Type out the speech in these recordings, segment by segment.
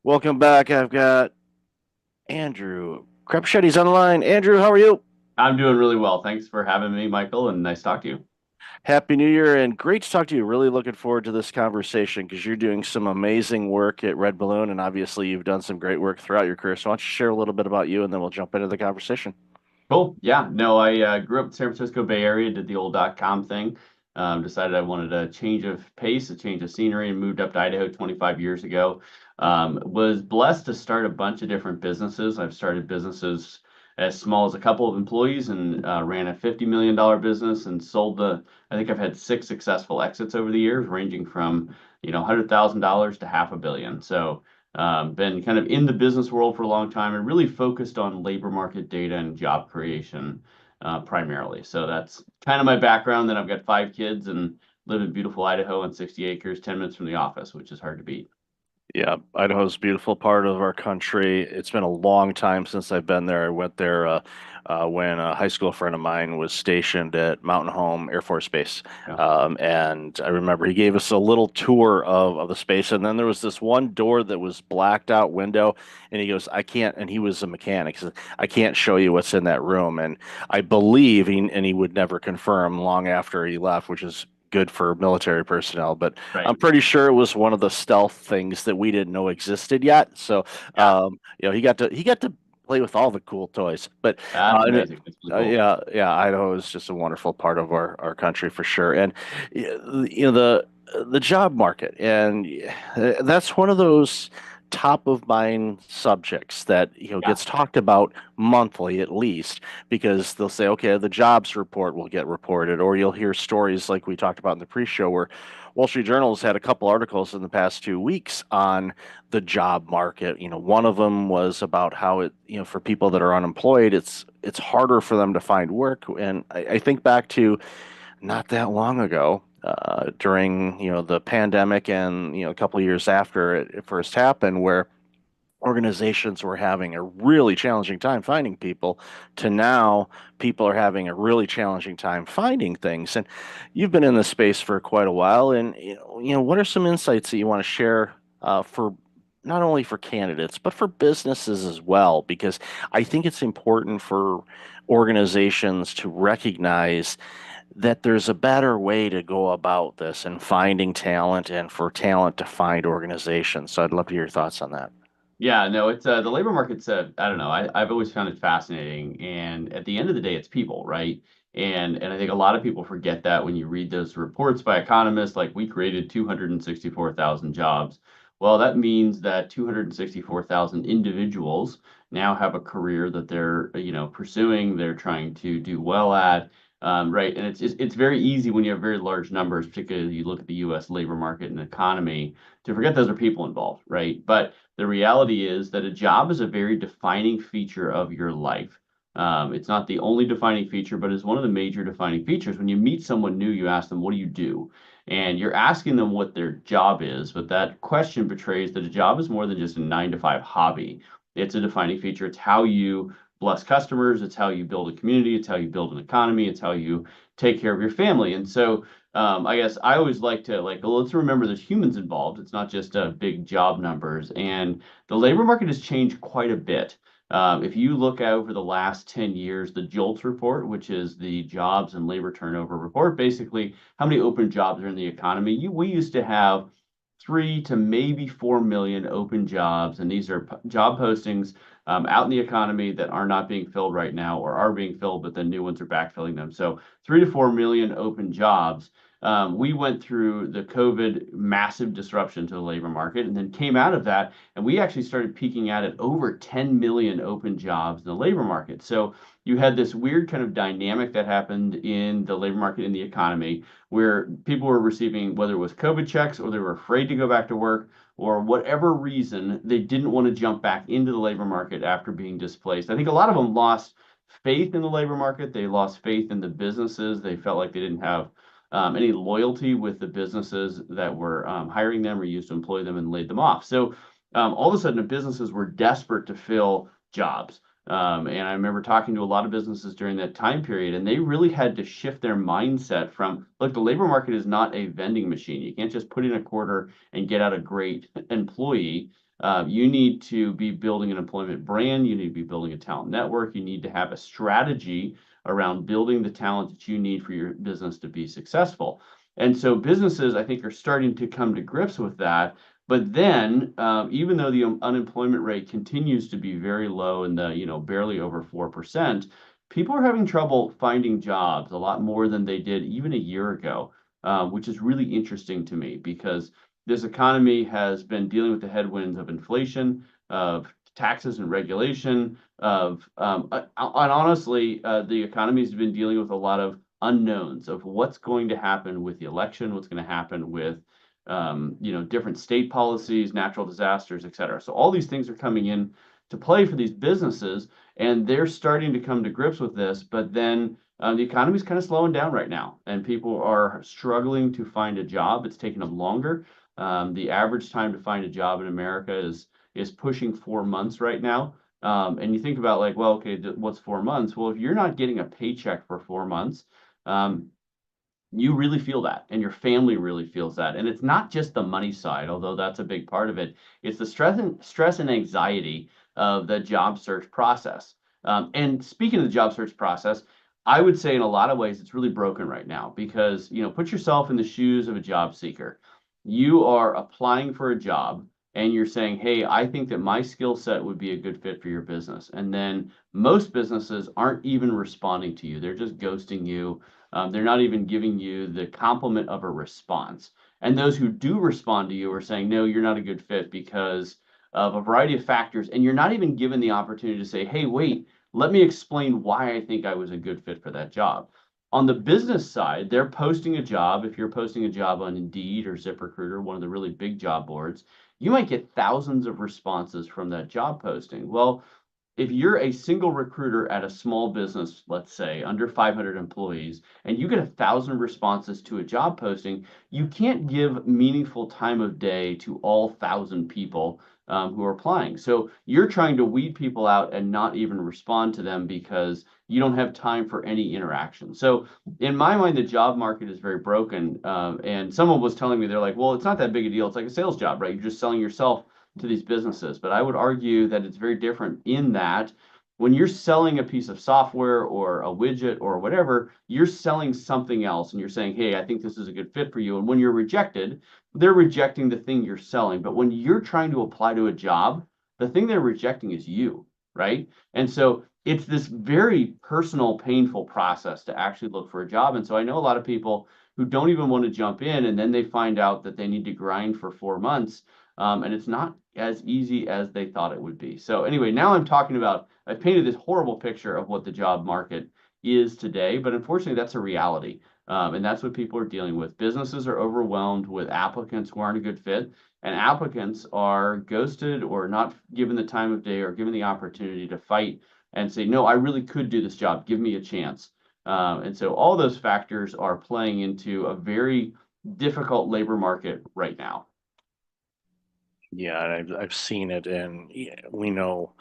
Welcome back. I've got Andrew Krepshetty's on the line. Andrew, how are you? I'm doing really well. Thanks for having me, Michael, and nice to talk to you. Happy New Year and great to talk to you. Really looking forward to this conversation because you're doing some amazing work at Red Balloon, and obviously you've done some great work throughout your career. So why don't you share a little bit about you, and then we'll jump into the conversation. Cool. Yeah, no, I grew up in San Francisco Bay Area, did the old .com thing. Decided I wanted a change of pace, a change of scenery, and moved up to Idaho 25 years ago. Was blessed to start a bunch of different businesses. I've started businesses as small as a couple of employees and ran a $50 million business and I think I've had six successful exits over the years, ranging from, $100,000 to half a billion. So been kind of in the business world for a long time and really focused on labor market data and job creation primarily. So that's kind of my background. Then I've got five kids and live in beautiful Idaho on 60 acres, 10 minutes from the office, which is hard to beat. Yeah, Idaho's a beautiful part of our country. It's been a long time since I've been there. I went there when a high school friend of mine was stationed at Mountain Home Air Force Base. Yeah. And I remember he gave us a little tour of the space. And then there was this one door that was blacked out window. And he goes, I can't, and he was a mechanic. He said, I can't show you what's in that room. And I believe, and he would never confirm long after he left, which is good for military personnel, but I'm Right. pretty sure it was one of the stealth things that we didn't know existed yet. So, Yeah. he got to play with all the cool toys. But That's and amazing. That's really cool. yeah, Idaho is just a wonderful part of our country for sure. And the job market, and that's one of those top of mind subjects that Yeah. gets talked about monthly at least, because they'll say, okay, the jobs report will get reported, or you'll hear stories like we talked about in the pre-show where Wall Street Journal's had a couple articles in the past 2 weeks on the job market. One of them was about how for people that are unemployed, it's harder for them to find work. And I think back to not that long ago, during the pandemic, and a couple of years after it first happened, where organizations were having a really challenging time finding people, to now people are having a really challenging time finding things. And you've been in this space for quite a while, and what are some insights that you want to share for not only for candidates but for businesses as well? Because I think it's important for organizations to recognize that there's a better way to go about this and finding talent, and for talent to find organizations. So I'd love to hear your thoughts on that. Yeah, no, it's the labor market's I don't know. I've always found it fascinating. And at the end of the day, it's people, right? And I think a lot of people forget that when you read those reports by economists, like we created 264,000 jobs. Well, that means that 264,000 individuals now have a career that they're, pursuing, they're trying to do well at. Right. And it's very easy when you have very large numbers, particularly you look at the US labor market and economy, to forget those are people involved, right? But the reality is that a job is a very defining feature of your life. It's not the only defining feature, but it's one of the major defining features. When you meet someone new, you ask them, what do you do? And you're asking them what their job is, but that question betrays that a job is more than just a 9 to 5 hobby. It's a defining feature. It's how you bless customers. It's how you build a community. It's how you build an economy. It's how you take care of your family. And so I guess I always like to well, let's remember there's humans involved. It's not just big job numbers. And the labor market has changed quite a bit. If you look over the last 10 years, the JOLTS report, which is the jobs and labor turnover report, basically how many open jobs are in the economy. We used to have 3 to maybe 4 million open jobs, and these are job postings out in the economy that are not being filled right now or are being filled, but then new ones are backfilling them. So 3 to 4 million open jobs. We went through the COVID massive disruption to the labor market and then came out of that. And we actually started peaking out at over 10 million open jobs in the labor market. So you had this weird kind of dynamic that happened in the labor market in the economy where people were receiving, whether it was COVID checks or they were afraid to go back to work or whatever reason, they didn't want to jump back into the labor market after being displaced. I think a lot of them lost faith in the labor market. They lost faith in the businesses. They felt like they didn't have any loyalty with the businesses that were hiring them or used to employ them and laid them off. So all of a sudden, the businesses were desperate to fill jobs. And I remember talking to a lot of businesses during that time period, and they really had to shift their mindset from, look, the labor market is not a vending machine. You can't just put in a quarter and get out a great employee. You need to be building an employment brand. You need to be building a talent network. You need to have a strategy around building the talent that you need for your business to be successful. And so businesses, I think, are starting to come to grips with that. But then, even though the unemployment rate continues to be very low in the, barely over 4%, people are having trouble finding jobs a lot more than they did even a year ago, which is really interesting to me because this economy has been dealing with the headwinds of inflation, of taxes and regulation, and honestly, the economy has been dealing with a lot of unknowns of what's going to happen with the election, what's going to happen with different state policies, natural disasters, et cetera. So all these things are coming in to play for these businesses, and they're starting to come to grips with this. But then the economy is kind of slowing down right now, and people are struggling to find a job. It's taking them longer. The average time to find a job in America is pushing 4 months right now. And you think about like, well, okay, what's 4 months? Well, if you're not getting a paycheck for 4 months, um, you really feel that and your family really feels that. And it's not just the money side, although that's a big part of it. It's the stress and anxiety of the job search process. And speaking of the job search process, I would say in a lot of ways it's really broken right now because, put yourself in the shoes of a job seeker. You are applying for a job and you're saying, "Hey, I think that my skill set would be a good fit for your business." And then most businesses aren't even responding to you. They're just ghosting you. They're not even giving you the compliment of a response. And those who do respond to you are saying, no, you're not a good fit because of a variety of factors. And you're not even given the opportunity to say, hey, wait, let me explain why I think I was a good fit for that job. On the business side, they're posting a job. If you're posting a job on Indeed or ZipRecruiter, one of the really big job boards, you might get thousands of responses from that job posting. Well, if you're a single recruiter at a small business, let's say under 500 employees, and you get 1,000 responses to a job posting, you can't give meaningful time of day to all 1,000 people who are applying. So you're trying to weed people out and not even respond to them because you don't have time for any interaction. So in my mind, the job market is very broken. And someone was telling me, they're like, well, it's not that big a deal. It's like a sales job, right? You're just selling yourself to these businesses. But I would argue that it's very different in that when you're selling a piece of software or a widget or whatever, you're selling something else and you're saying, hey, I think this is a good fit for you. And when you're rejected, they're rejecting the thing you're selling. But when you're trying to apply to a job, the thing they're rejecting is you, right? And so it's this very personal, painful process to actually look for a job. And so I know a lot of people who don't even want to jump in and then they find out that they need to grind for 4 months and it's not as easy as they thought it would be. So anyway, now I've painted this horrible picture of what the job market is today, but unfortunately that's a reality. And that's what people are dealing with. Businesses are overwhelmed with applicants who aren't a good fit, and applicants are ghosted or not given the time of day or given the opportunity to fight and say, no, I really could do this job. Give me a chance. And so all those factors are playing into a very difficult labor market right now. Yeah, and I've seen it, and we know,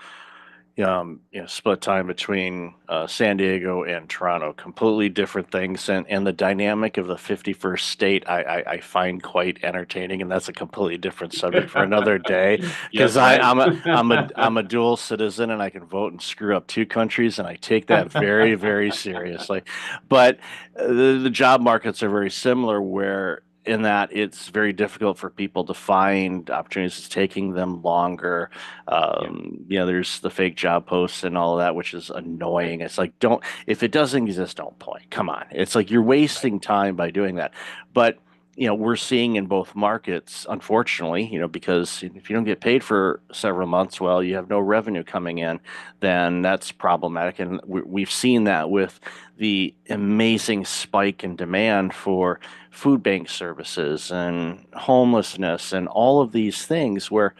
split time between San Diego and Toronto, completely different things, and the dynamic of the 51st state, I find quite entertaining, and that's a completely different subject for another day, because Yes, right? I'm a dual citizen, and I can vote and screw up two countries, and I take that very, very seriously. But the job markets are very similar, where in that it's very difficult for people to find opportunities. It's taking them longer. Yeah, There's the fake job posts and all of that, which is right, annoying. It's like, don't, if it doesn't exist, don't play. Come on. It's like you're right. wasting time by doing that. But, we're seeing in both markets, unfortunately, because if you don't get paid for several months, well, you have no revenue coming in, then that's problematic. And we've seen that with the amazing spike in demand for food bank services and homelessness and all of these things where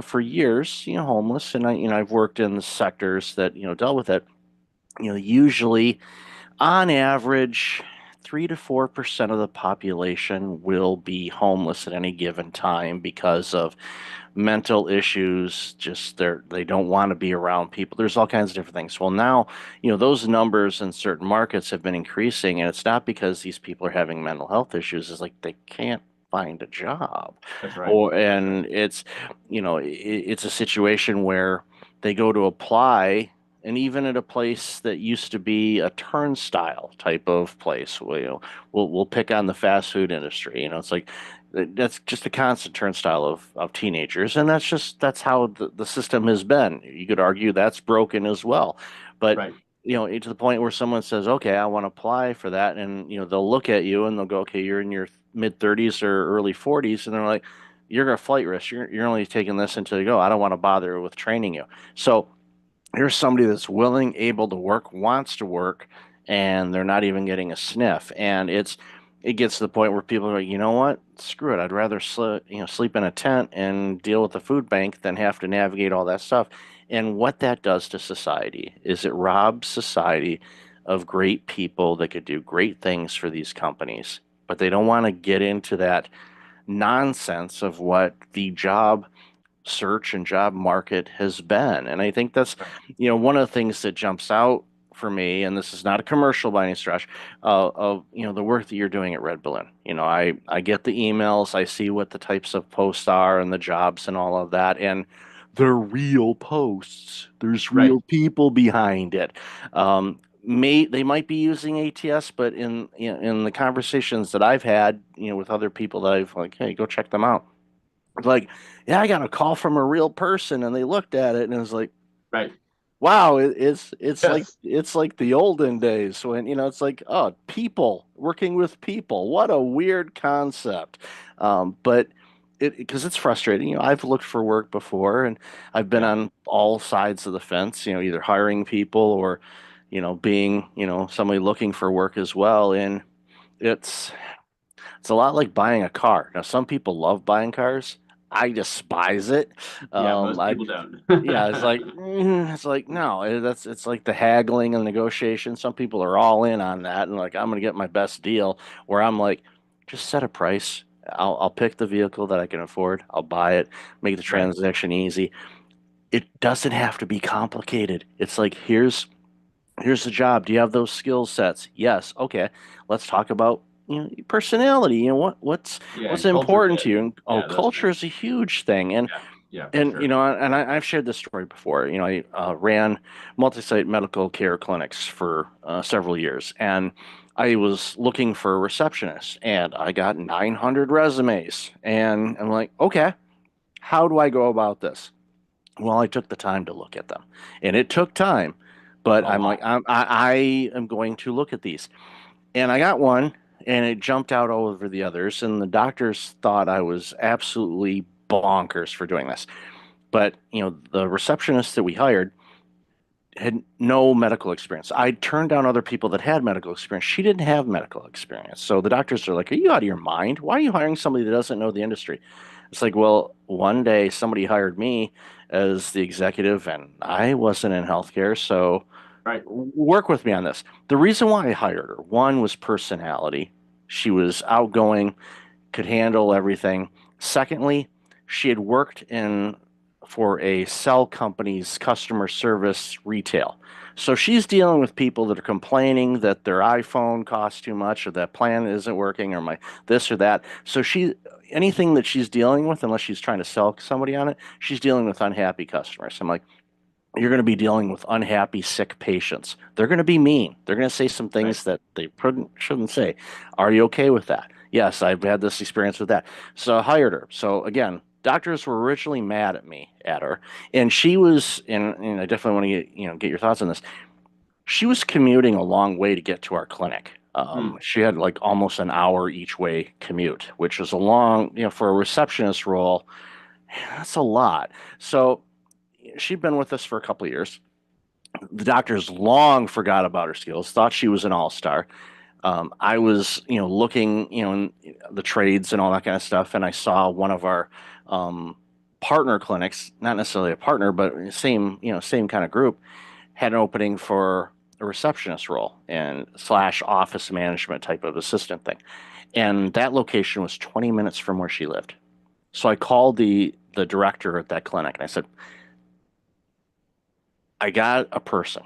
for years, homeless, and I've worked in the sectors that, dealt with it, usually on average, 3 to 4% of the population will be homeless at any given time because of mental issues. Just they don't want to be around people. There's all kinds of different things. Well, now, those numbers in certain markets have been increasing, and it's not because these people are having mental health issues. It's like they can't find a job. That's right. Or That's right. and it's it's a situation where they go to apply, and even at a place that used to be a turnstile type of place, we'll pick on the fast food industry. It's like that's just a constant turnstile of teenagers, and that's how the system has been. You could argue that's broken as well, but Right. to the point where someone says, "Okay, I want to apply for that," and they'll look at you and they'll go, "Okay, you're in your mid 30s or early 40s," and they're like, "You're a flight risk. You're only taking this until you go. I don't want to bother with training you." So here's somebody that's willing, able to work, wants to work, and they're not even getting a sniff. And it gets to the point where people are like, you know what? Screw it. I'd rather sleep in a tent and deal with the food bank than have to navigate all that stuff. And what that does to society is it robs society of great people that could do great things for these companies, but they don't want to get into that nonsense of what the job search and job market has been. And I think that's, Right. one of the things that jumps out for me, and this is not a commercial by any stretch, of, the work that you're doing at Red Balloon. I get the emails, I see what the types of posts are and the jobs and all of that. And they're real posts. There's Right. real people behind it. They might be using ATS, but in the conversations that I've had, with other people that I've like, hey, go check them out. Like, yeah, I got a call from a real person, and they looked at it, and it was like, Right. wow, Yes. it's like the olden days when it's like, oh, people working with people. What a weird concept. But because it's frustrating. I've looked for work before, and I've been Yeah. on all sides of the fence. Either hiring people or being somebody looking for work as well, and it's it's a lot like buying a car. Now, some people love buying cars. I despise it. Yeah. Most I people don't. Yeah, it's like no, it's like the haggling and negotiation. Some people are all in on that, and like I'm gonna get my best deal. Where I'm like, just set a price. I'll pick the vehicle that I can afford. I'll buy it. Make the Right. transaction easy. It doesn't have to be complicated. It's like here's the job. Do you have those skill sets? Yes. Okay. Let's talk about your personality. Yeah. What's And culture important to fit. you. And And oh, yeah, those culture things. is a huge thing. And Yeah. Yeah, for and sure. I've shared this story before. I ran multi-site medical care clinics for several years, and I was looking for a receptionist, and I got 900 resumes, and I'm like, okay, how do I go about this? Well, I took the time to look at them, and it took time, but A I'm like, lot. I am going to look at these, and I got one, and it jumped out over the others, and the doctors thought I was absolutely bonkers for doing this. But the receptionist that we hired had no medical experience. I turned down other people that had medical experience. She didn't have medical experience. So the doctors are like, "Are you out of your mind? Why are you hiring somebody that doesn't know the industry?" It's like, well, one day somebody hired me as the executive, and I wasn't in healthcare, so Right. work with me on this. The reason why I hired her, one was personality. She was outgoing, could handle everything. Secondly, she had worked in for a cell company's customer service retail. So she's dealing with people that are complaining that their iPhone costs too much or that plan isn't working or my this or that. So she anything that she's dealing with, unless she's trying to sell somebody on it, she's dealing with unhappy customers. I'm like, you're going to be dealing with unhappy, sick patients. They're going to be mean. They're going to say some Right. things that they shouldn't say. Are you okay with that? Yes, I've had this experience with that. So I hired her. So again, doctors were originally mad at her, and she was, and I definitely want to get your thoughts on this. She was commuting a long way to get to our clinic. Hmm. She had like almost an hour each way commute, which was a long, for a receptionist role. That's a lot. So she'd been with us for a couple of years. The doctors long forgot about her skills, thought she was an all-star. I was, looking, in the trades and all that kind of stuff, and I saw one of our um, partner clinics, not necessarily a partner, but same kind of group, had an opening for a receptionist role and slash office management type of assistant thing. And that location was 20 minutes from where she lived. So I called the director at that clinic and I said, I got a person.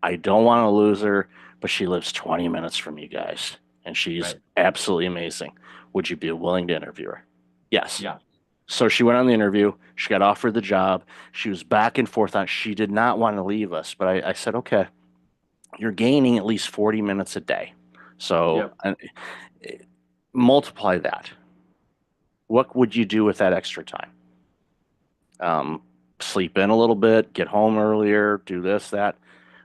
I don't want to lose her, but she lives 20 minutes from you guys, and she's Right. absolutely amazing. Would you be willing to interview her? Yes. Yeah. So she went on the interview. She got offered the job. She was back and forth on. She did not want to leave us, but I said, okay, you're gaining at least 40 minutes a day. So Yep. multiply that. What would you do with that extra time? Um, Sleep in a little bit, get home earlier, do this, that.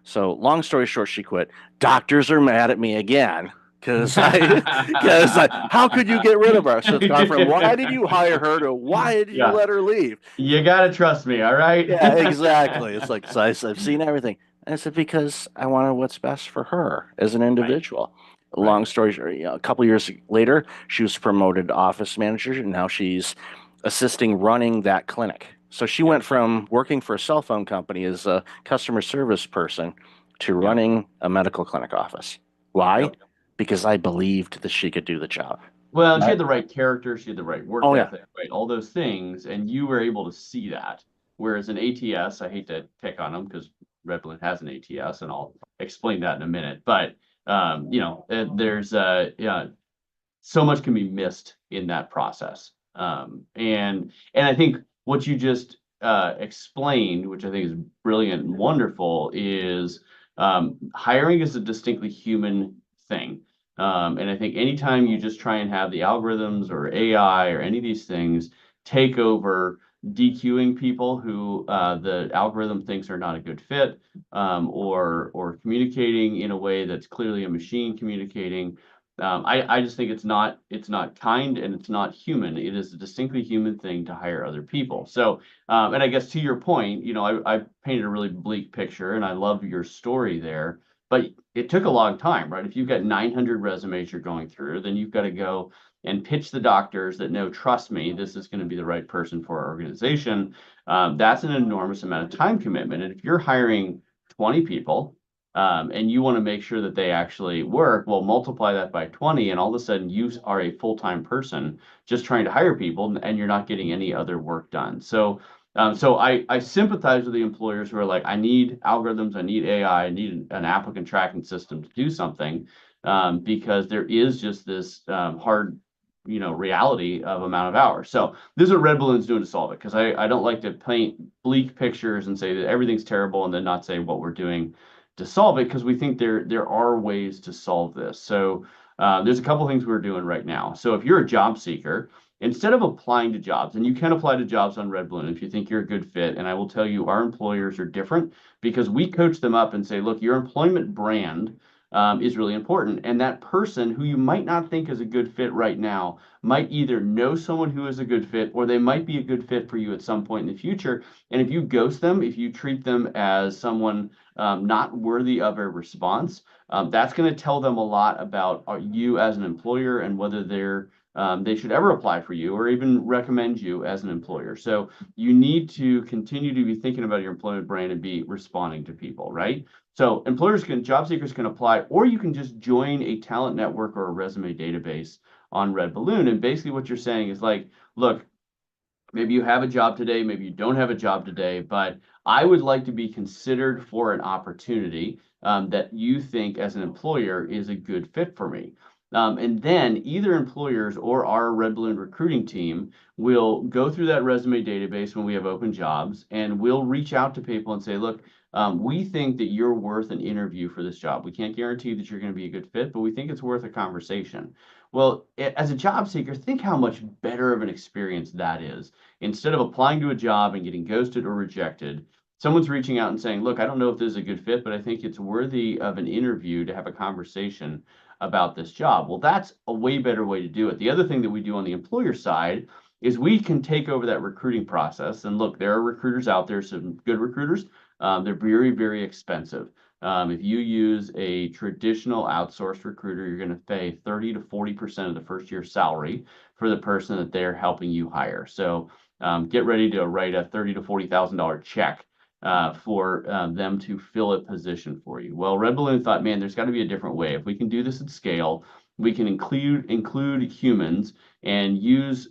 So long story short, she quit. Doctors are mad at me again how could you get rid of her? So it's gone from why did you hire her to why did you Yeah. let her leave? You gotta trust me, all right? Yeah, exactly. It's like, so I've seen everything. And I said, because I wanted what's best for her as an Right, individual. right. Long story short, a couple years later, she was promoted to office manager, and now she's assisting running that clinic. So she Yep, went from working for a cell phone company as a customer service person to yep, running a medical clinic office. Why? yep. Because I believed that she could do the job. Well, and she Right. had the right character, she had the right work Oh, yeah. ethic, right? All those things, and you were able to see that. Whereas an ATS, I hate to pick on them because Red Balloon has an ATS, and I'll explain that in a minute. But there's yeah, so much can be missed in that process. And I think what you just explained, which I think is brilliant and wonderful, is hiring is a distinctly human thing. And I think anytime you just try and have the algorithms or AI or any of these things take over DQing people who the algorithm thinks are not a good fit, or communicating in a way that's clearly a machine communicating, I just think it's not kind and it's not human. It is a distinctly human thing to hire other people. So, and I guess to your point, I painted a really bleak picture, and I love your story there. But it took a long time, right? If you've got 900 resumes you're going through, then you've got to go and pitch the doctors that no, trust me, this is going to be the right person for our organization. That's an enormous amount of time commitment. And if you're hiring 20 people, and you want to make sure that they actually work, well, multiply that by 20, and all of a sudden you are a full-time person just trying to hire people, and you're not getting any other work done. So I sympathize with the employers who are like, I need algorithms, I need AI, I need an applicant tracking system to do something, because there is just this hard, reality of amount of hours. So this is what Red Balloon's doing to solve it, because I don't like to paint bleak pictures and say that everything's terrible and then not say what we're doing to solve it, because we think there are ways to solve this. So there's a couple things we're doing right now. So if you're a job seeker, instead of applying to jobs, and you can apply to jobs on Red Balloon if you think you're a good fit, and I will tell you our employers are different because we coach them up and say, look, your employment brand is really important. And that person who you might not think is a good fit right now might either know someone who is a good fit, or they might be a good fit for you at some point in the future. And if you ghost them, if you treat them as someone not worthy of a response, that's going to tell them a lot about you as an employer and whether they should ever apply for you or even recommend you as an employer. So you need to continue to be thinking about your employment brand and be responding to people, right? So job seekers can apply, or you can just join a talent network or a resume database on Red Balloon. And basically what you're saying is like, look, maybe you have a job today, maybe you don't have a job today, but I would like to be considered for an opportunity that you think as an employer is a good fit for me. And then either employers or our Red Balloon recruiting team will go through that resume database when we have open jobs, and we'll reach out to people and say, look, we think that you're worth an interview for this job. We can't guarantee that you're going to be a good fit, but we think it's worth a conversation. Well, as a job seeker, think how much better of an experience that is. Instead of applying to a job and getting ghosted or rejected, someone's reaching out and saying, look, I don't know if this is a good fit, but I think it's worthy of an interview to have a conversation about this job. Well, that's a way better way to do it. The other thing that we do on the employer side is we can take over that recruiting process. And look, there are recruiters out there, some good recruiters. They're very, very expensive. If you use a traditional outsourced recruiter, you're going to pay 30 to 40% of the first year's salary for the person that they're helping you hire. So get ready to write a $30,000 to $40,000 check for them to fill a position for you. Well, Red Balloon thought, man, there's got to be a different way. If we can do this at scale, we can include humans and use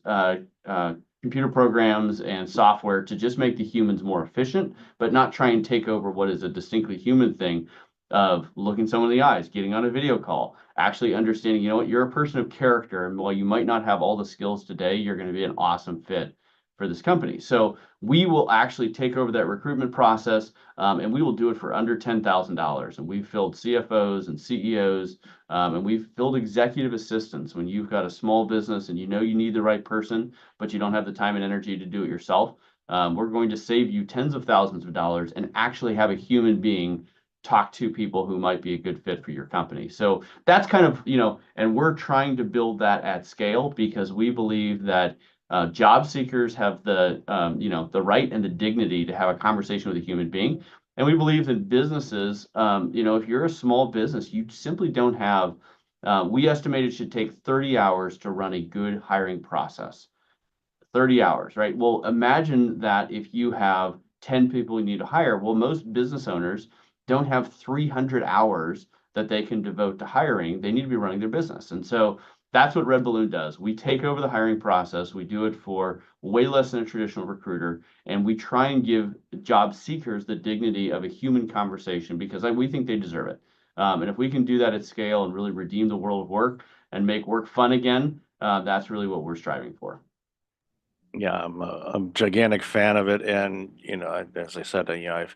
computer programs and software to just make the humans more efficient, but not try and take over what is a distinctly human thing. of looking someone in the eyes, getting on a video call, actually understanding, you know what, you're a person of character. And while you might not have all the skills today, you're going to be an awesome fit for this company. So we will actually take over that recruitment process, and we will do it for under $10,000. And we've filled CFOs and CEOs, and we've filled executive assistants when you've got a small business and you know you need the right person, but you don't have the time and energy to do it yourself. We're going to save you tens of thousands of dollars and actually have a human being talk to people who might be a good fit for your company. So that's kind of, and we're trying to build that at scale because we believe that job seekers have the right and the dignity to have a conversation with a human being. And we believe that businesses, if you're a small business, you simply don't have, we estimate it should take 30 hours to run a good hiring process. 30 hours, right? Well, imagine that if you have 10 people you need to hire. Well, most business owners don't have 300 hours that they can devote to hiring. They need to be running their business. And so that's what Red Balloon does. We take over the hiring process. We do it for way less than a traditional recruiter. And we try and give job seekers the dignity of a human conversation because we think they deserve it. And if we can do that at scale and really redeem the world of work and make work fun again, that's really what we're striving for. Yeah, I'm a gigantic fan of it, and as I said, I've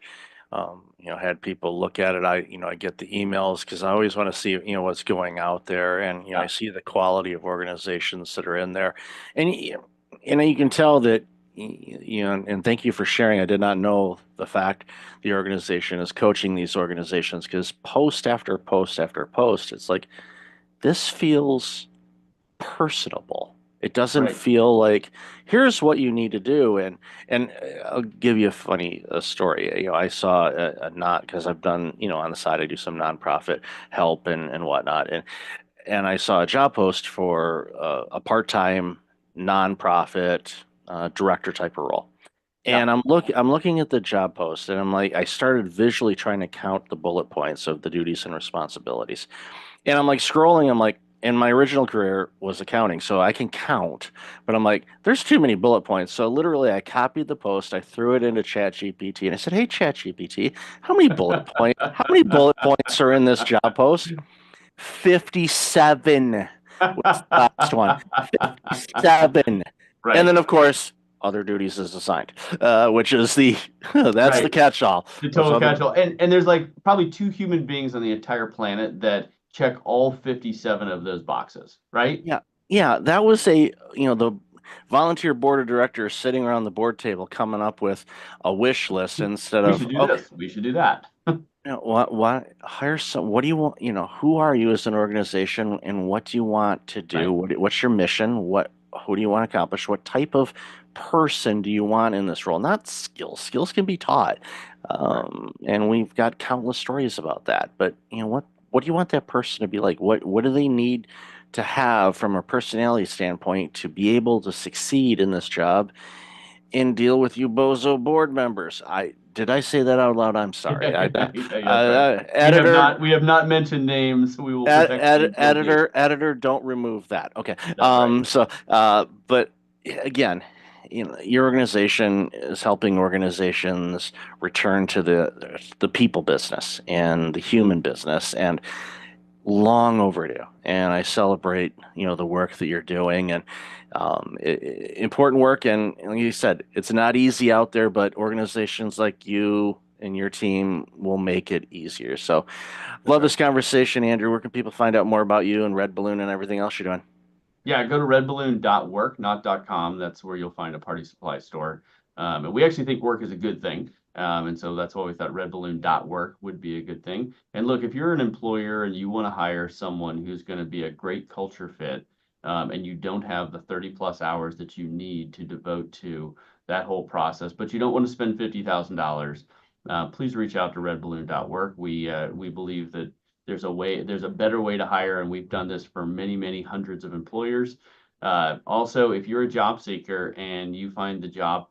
had people look at it. I get the emails because I always want to see what's going out there, and I Yeah. see the quality of organizations that are in there, and you can tell that and thank you for sharing. I did not know the fact the organization is coaching these organizations because post after post after post, it's like this feels personable. It doesn't Right. feel like here's what you need to do. And I'll give you a funny story. I saw a not because I've done on the side I do some nonprofit help and whatnot, and I saw a job post for a part-time nonprofit director type of role. Yeah. And I'm looking at the job post and I'm like I started visually trying to count the bullet points of the duties and responsibilities. And I'm like scrolling, I'm like, and my original career was accounting, so I can count, but I'm like, there's too many bullet points. So literally, I copied the post, I threw it into ChatGPT, and I said, "Hey, ChatGPT, how many bullet points are in this job post?" 57 was the last one. 57. And Right. then, of course, other duties is assigned, which is the that's the Right. catch-all. The Those total other catch-all. And there's like probably two human beings on the entire planet that check all 57 of those boxes, right? Yeah, yeah, that was the volunteer board of directors sitting around the board table coming up with a wish list instead We of, should do okay, this. We should do that. what, hire some, what do you want, who are you as an organization and what do you want to do? Right. What's your mission? Who do you want to accomplish? What type of person do you want in this role? Not skills. Skills can be taught. Correct. And we've got countless stories about that. But what do you want that person to be like? What do they need to have from a personality standpoint to be able to succeed in this job and deal with you bozo board members? Did I say that out loud? I'm sorry. Yeah, that's right. Editor, We have not mentioned names. We will protect the guilty. editor, don't remove that. Okay. That's right. But again, your organization is helping organizations return to the people business and the human business, and long overdue. And I celebrate, the work that you're doing and important work. And like you said, it's not easy out there, but organizations like you and your team will make it easier. So, That's love right. this conversation, Andrew. Where can people find out more about you and Red Balloon and everything else you're doing? Yeah, go to redballoon.work, not .com. That's where you'll find a party supply store. And we actually think work is a good thing. And so that's why we thought redballoon.work would be a good thing. And look, if you're an employer and you want to hire someone who's going to be a great culture fit, and you don't have the 30 plus hours that you need to devote to that whole process, but you don't want to spend $50,000, please reach out to redballoon.work. We believe that there's a better way to hire, and we've done this for many, many hundreds of employers. Also, if you're a job seeker and you find the job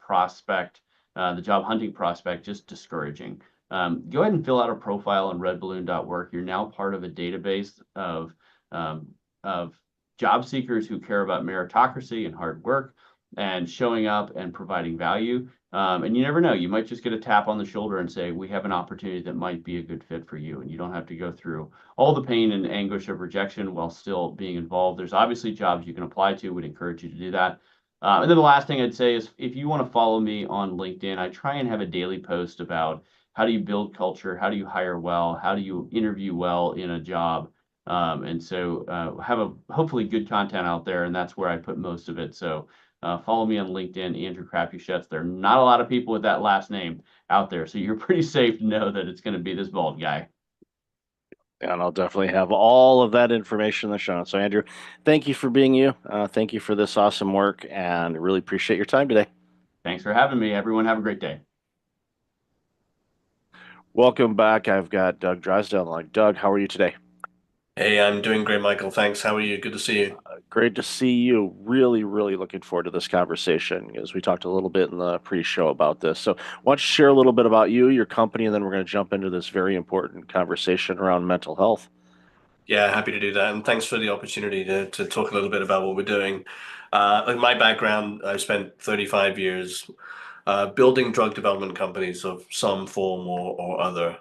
hunting prospect just discouraging, go ahead and fill out a profile on redballoon.work. You're now part of a database um, of job seekers who care about meritocracy and hard work. and showing up and providing value. And you never know, you might just get a tap on the shoulder and say, we have an opportunity that might be a good fit for you. And you don't have to go through all the pain and anguish of rejection while still being involved. There's obviously jobs you can apply to, would encourage you to do that. And then the last thing I'd say is if you want to follow me on LinkedIn, I try and have a daily post about how do you build culture, how do you hire well, how do you interview well in a job. Have a hopefully good content out there, and that's where I put most of it. So follow me on LinkedIn, Andrew Crapuchettes. There are not a lot of people with that last name out there, so you're pretty safe to know that it's going to be this bald guy. And I'll definitely have all of that information in the show notes. So, Andrew, thank you for being you. Thank you for this awesome work, and really appreciate your time today. Thanks for having me. Everyone, have a great day. Welcome back. I've got Doug Drysdale. Like, Doug, how are you today? Hey, I'm doing great, Michael. Thanks. How are you? Good to see you. Great to see you. Really, really looking forward to this conversation as we talked a little bit in the pre-show about this. So, why don't you share a little bit about you, your company, and then we're going to jump into this very important conversation around mental health. Yeah, happy to do that. And thanks for the opportunity to talk a little bit about what we're doing. Like my background, I've spent 35 years building drug development companies of some form or other.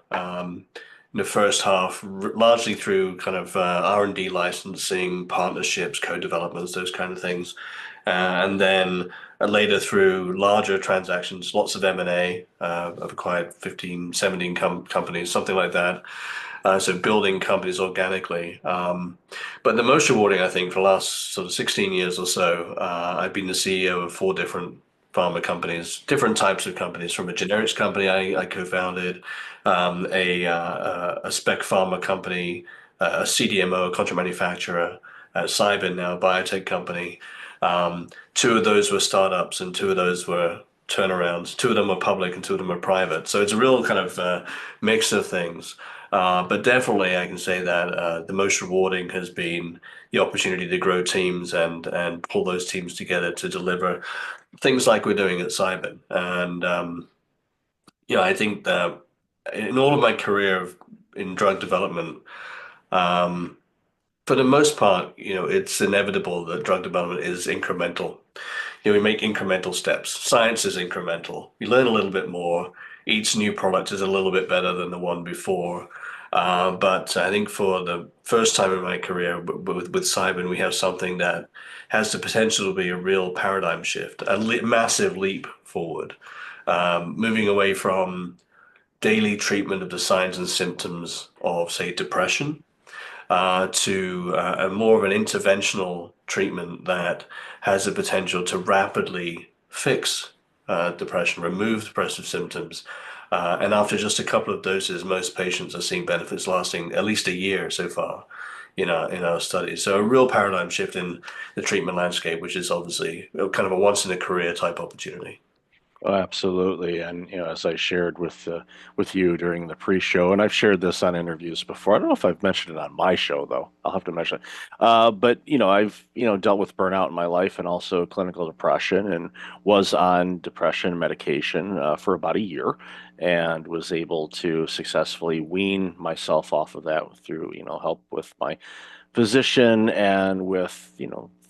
In the first half, largely through kind of R&D licensing, partnerships, co-developments, those kind of things. And then later through larger transactions, lots of M&A. I've acquired 15, 17 companies, something like that. So building companies organically. But the most rewarding, I think, for the last sort of 16 years or so, I've been the CEO of four different pharma companies, different types of companies, from a generics company I co-founded, a spec pharma company, a CDMO, a contract manufacturer, Cybin, now a biotech company. Two of those were startups and two of those were turnarounds. Two of them were public and two of them were private. So it's a real kind of mix of things. But definitely, I can say that the most rewarding has been the opportunity to grow teams and pull those teams together to deliver things like we're doing at Cybin. And I think that in all of my career in drug development, um, for the most part, it's inevitable that drug development is incremental. We make incremental steps. Science is incremental. We learn a little bit more. Each new product is a little bit better than the one before. But I think for the first time in my career with Cybin, we have something that has the potential to be a real paradigm shift, a massive leap forward, moving away from daily treatment of the signs and symptoms of, say, depression to a more of an interventional treatment that has the potential to rapidly fix depression, remove depressive symptoms. And after just a couple of doses, most patients are seeing benefits lasting at least a year so far in our studies. So a real paradigm shift in the treatment landscape, which is obviously kind of a once in a career type opportunity. Oh, absolutely. And as I shared with you during the pre-show, and I've shared this on interviews before. I don't know if I've mentioned it on my show though. I'll have to mention it. But I've dealt with burnout in my life and also clinical depression, and was on depression medication for about a year, and was able to successfully wean myself off of that through help with my physician and with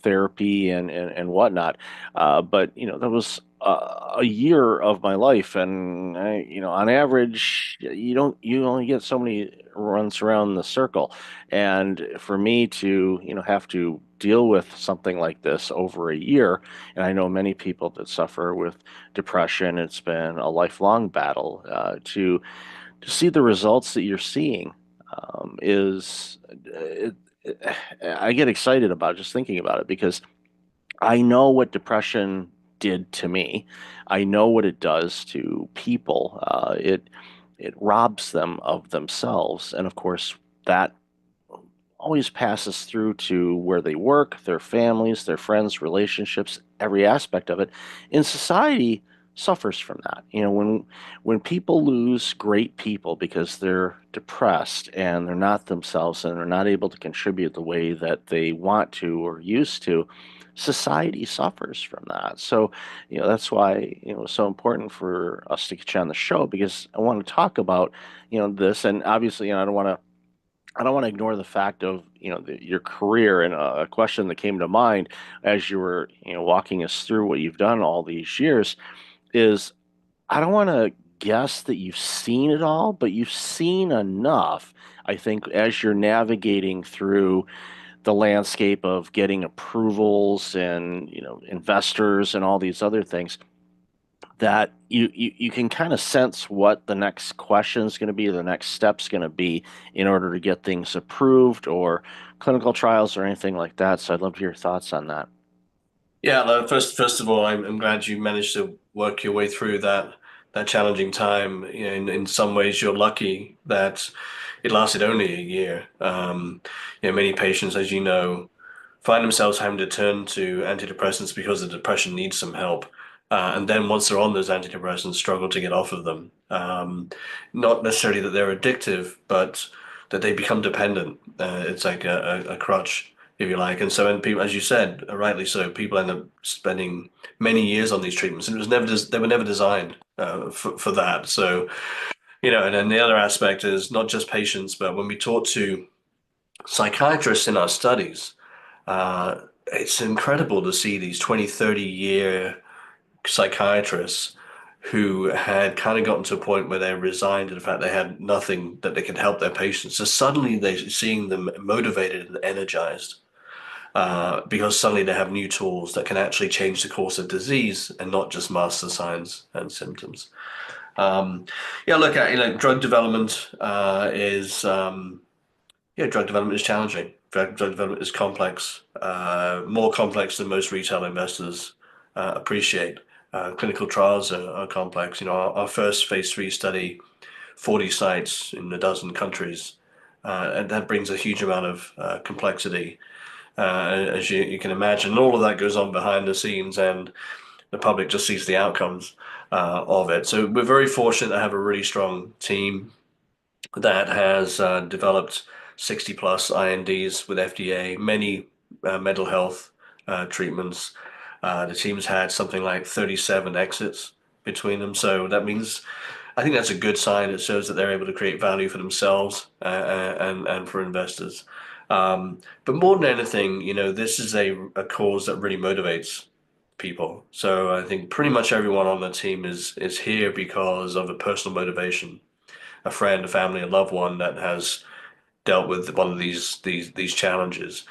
therapy and whatnot. But that was a year of my life, and on average, you only get so many runs around the circle, and for me to have to deal with something like this over a year, and I know many people that suffer with depression. It's been a lifelong battle to see the results that you're seeing is it, I get excited about just thinking about it because I know what depression did to me. I know what it does to people. It robs them of themselves, and of course that always passes through to where they work, their families, their friends, relationships, every aspect of it. In society suffers from that. When people lose great people because they're depressed and they're not themselves and they're not able to contribute the way that they want to or used to, society suffers from that. So, that's why, it's so important for us to get you on the show because I want to talk about, this. And obviously, I don't want to I don't want to ignore the fact of, your career, and a question that came to mind as you were, walking us through what you've done all these years is, I don't want to guess that you've seen it all, but you've seen enough, I think, as you're navigating through the landscape of getting approvals and, investors and all these other things, that you can kind of sense what the next question is going to be, the next step's going to be in order to get things approved or clinical trials or anything like that. So I'd love to hear your thoughts on that. Yeah, no, first of all, I'm glad you managed to work your way through that challenging time. You know, in some ways, you're lucky that it lasted only a year. Many patients, as you know, find themselves having to turn to antidepressants because the depression needs some help. And then once they're on those antidepressants, struggle to get off of them. Not necessarily that they're addictive, but that they become dependent. It's like a crutch, if you like. And so, and people, as you said, rightly so, people end up spending many years on these treatments, and they were never designed for that. So, and then the other aspect is not just patients, but when we talk to psychiatrists in our studies, it's incredible to see these 20, 30-year psychiatrists who had kind of gotten to a point where they resigned to the fact they had nothing that they could help their patients. So suddenly they're seeing them motivated and energized because suddenly they have new tools that can actually change the course of disease and not just mask the signs and symptoms. Yeah, look, drug development drug development is challenging. Drug development is complex, more complex than most retail investors appreciate. Clinical trials are complex. Our first phase 3 study, 40 sites in a dozen countries, and that brings a huge amount of complexity, as you can imagine. And all of that goes on behind the scenes, and the public just sees the outcomes of it. So we're very fortunate to have a really strong team that has developed 60 plus INDs with FDA, many mental health treatments. The team's had something like 37 exits between them. So that means I think that's a good sign. It shows that they're able to create value for themselves and for investors. But more than anything, this is a cause that really motivates people. So I think pretty much everyone on the team is here because of a personal motivation, a friend, a family, a loved one that has dealt with one of these challenges.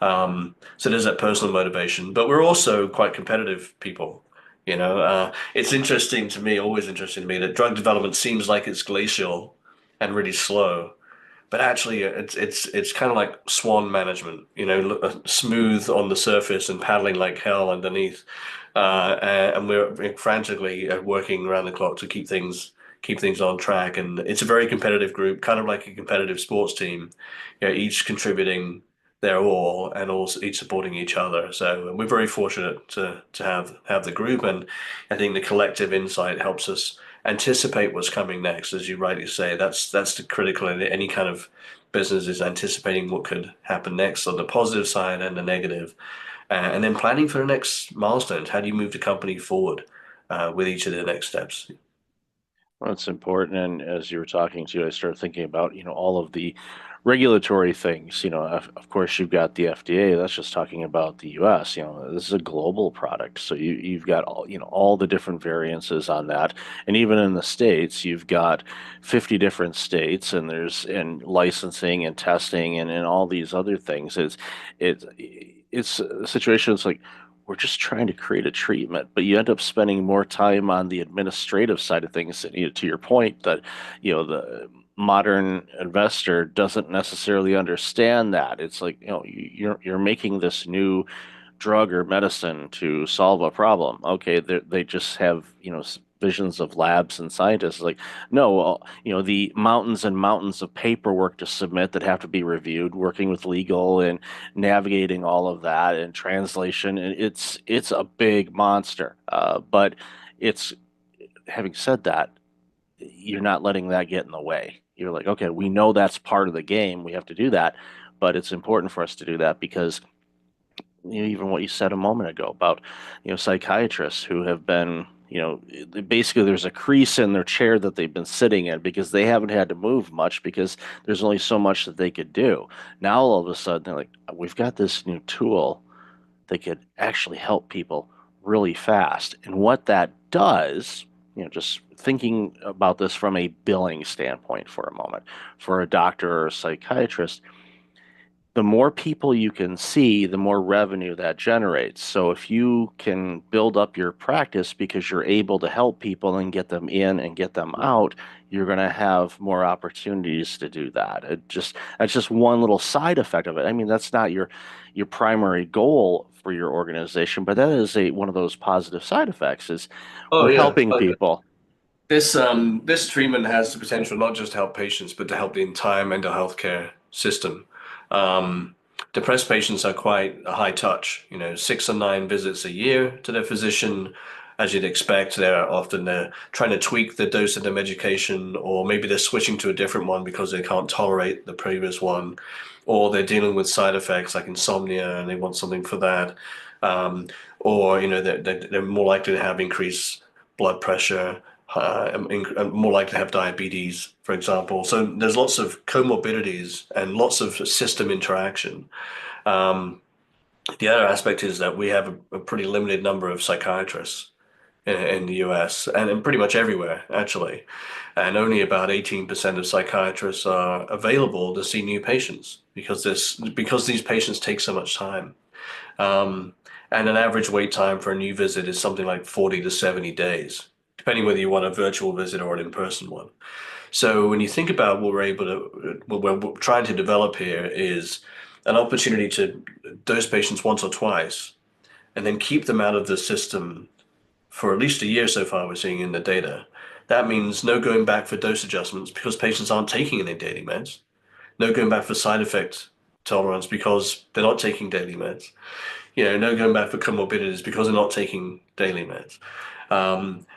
So there's that personal motivation, but we're also quite competitive people. It's interesting to me, always interesting to me, that drug development seems like it's glacial and really slow, but actually it's kind of like swan management. Smooth on the surface and paddling like hell underneath. And we're frantically working around the clock to keep things on track. And it's a very competitive group, kind of like a competitive sports team, each contributing their all and also each supporting each other. So we're very fortunate to have the group, and I think the collective insight helps us anticipate what's coming next. As you rightly say, that's the critical in any kind of business, is anticipating what could happen next on the positive side and the negative, and then planning for the next milestones. How do you move the company forward with each of the next steps? Well, it's important. And as you were talking to, I started thinking about, all of the regulatory things. Of course, you've got the FDA. That's just talking about the U.S. This is a global product, so you've got all the different variances on that. And even in the states, you've got 50 different states, and there's and licensing and testing and all these other things. It's it's a situation. It's like, we're just trying to create a treatment, but you end up spending more time on the administrative side of things. To your point, that the modern investor doesn't necessarily understand that. It's like, you're making this new drug or medicine to solve a problem. Okay, they just have, visions of labs and scientists. Like, no, well, the mountains and mountains of paperwork to submit that have to be reviewed, working with legal and navigating all of that and translation. And it's a big monster. But it's having said that, you're not letting that get in the way. You're like, okay, we know that's part of the game. We have to do that, but it's important for us to do that because, even what you said a moment ago about, psychiatrists who have been, basically there's a crease in their chair that they've been sitting in because they haven't had to move much because there's only so much that they could do. Now all of a sudden they're like, we've got this new tool that could actually help people really fast. And what that does, just thinking about this from a billing standpoint for a moment, for a doctor or a psychiatrist, the more people you can see, the more revenue that generates. So if you can build up your practice because you're able to help people and get them in and get them out, you're going to have more opportunities to do that. That's just one little side effect of it. I mean, that's not your primary goal for your organization, but that is a one of those positive side effects is Oh we're yeah. helping people. This treatment has the potential not just to help patients, but to help the entire mental health care system. Um, Depressed patients are quite a high touch, 6 or 9 visits a year to their physician. As you'd expect, they're trying to tweak the dose of the medication, or maybe they're switching to a different one because they can't tolerate the previous one, or they're dealing with side effects like insomnia and they want something for that. Um, or they're more likely to have increased blood pressure, more likely to have diabetes, for example. So there's lots of comorbidities and lots of system interaction. Um, the other aspect is that we have a pretty limited number of psychiatrists in the US and in pretty much everywhere, actually. And only about 18% of psychiatrists are available to see new patients because these patients take so much time. Um, and an average wait time for a new visit is something like 40 to 70 days, depending whether you want a virtual visit or an in-person one. So when you think about what we're trying to develop here is an opportunity to dose patients once or twice and then keep them out of the system for at least a year so far, we're seeing in the data. That means no going back for dose adjustments because patients aren't taking any daily meds. No going back for side effect tolerance because they're not taking daily meds. No going back for comorbidities because they're not taking daily meds.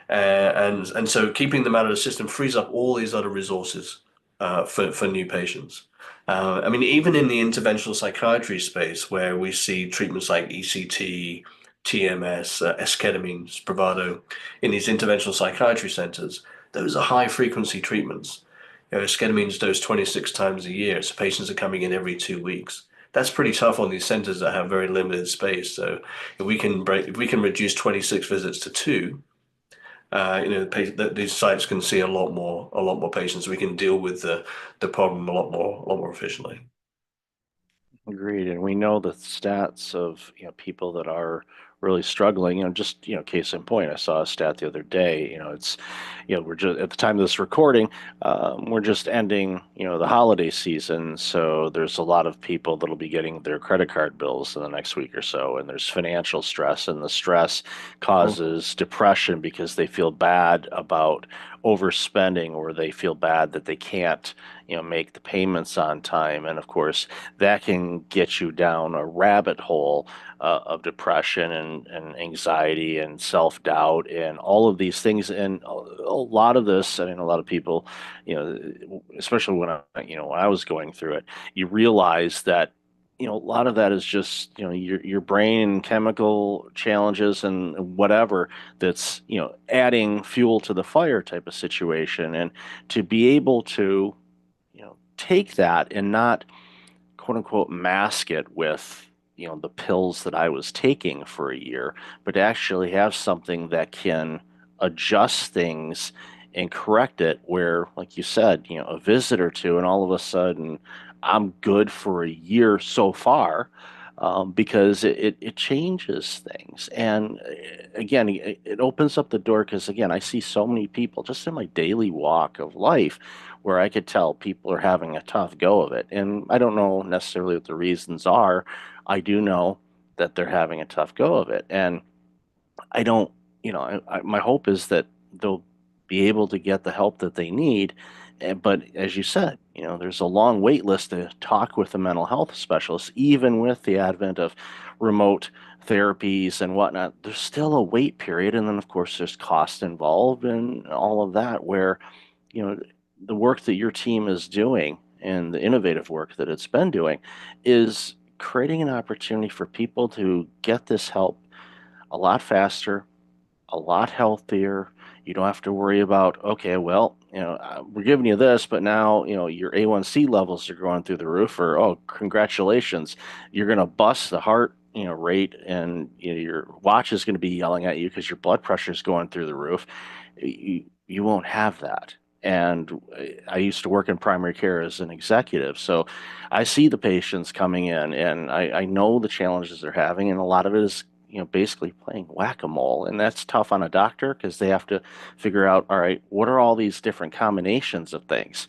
And so keeping them out of the system frees up all these other resources for new patients. I mean, even in the interventional psychiatry space, where we see treatments like ECT, TMS, esketamine, Spravato, in these interventional psychiatry centers, those are high frequency treatments. Esketamine is dosed 26 times a year, so patients are coming in every 2 weeks. That's pretty tough on these centers that have very limited space. So if we can reduce 26 visits to two, these sites can see a lot more patients. We can deal with the problem a lot more efficiently. Agreed. And we know the stats of, people that are really struggling, just, case in point, I saw a stat the other day, it's, we're just at the time of this recording, we're just ending, the holiday season. So there's a lot of people that'll be getting their credit card bills in the next week or so. And there's financial stress, and the stress causes depression because they feel bad about overspending, or they feel bad that they can't, make the payments on time. And of course, that can get you down a rabbit hole of depression and anxiety and self-doubt and all of these things. And a lot of this, I mean, a lot of people, especially when I was going through it, you realize that a lot of that is just your brain chemical challenges and whatever that's adding fuel to the fire type of situation. And to be able to take that and not quote unquote mask it with the pills that I was taking for a year, but to actually have something that can adjust things and correct it where, like you said, a visit or two, and all of a sudden I'm good for a year so far. Because it changes things. And again, it opens up the door because, again, I see so many people just in my daily walk of life where I could tell people are having a tough go of it. And I don't know necessarily what the reasons are. I do know that they're having a tough go of it. And I don't, my hope is that they'll be able to get the help that they need. But as you said, there's a long wait list to talk with a mental health specialist, even with the advent of remote therapies and whatnot. There's still a wait period. And then, of course, there's cost involved and all of that, where, you know, the work that your team is doing and the innovative work that it's been doing is creating an opportunity for people to get this help a lot faster, a lot healthier. You don't have to worry about, okay, well, we're giving you this, but now, your A1C levels are going through the roof, or, oh, congratulations, you're going to bust the heart, rate, and your watch is going to be yelling at you because your blood pressure is going through the roof. You won't have that. And I used to work in primary care as an executive, so I see the patients coming in, and I know the challenges they're having, and a lot of it is, basically playing whack-a-mole, and that's tough on a doctor because they have to figure out, all right, what are all these different combinations of things,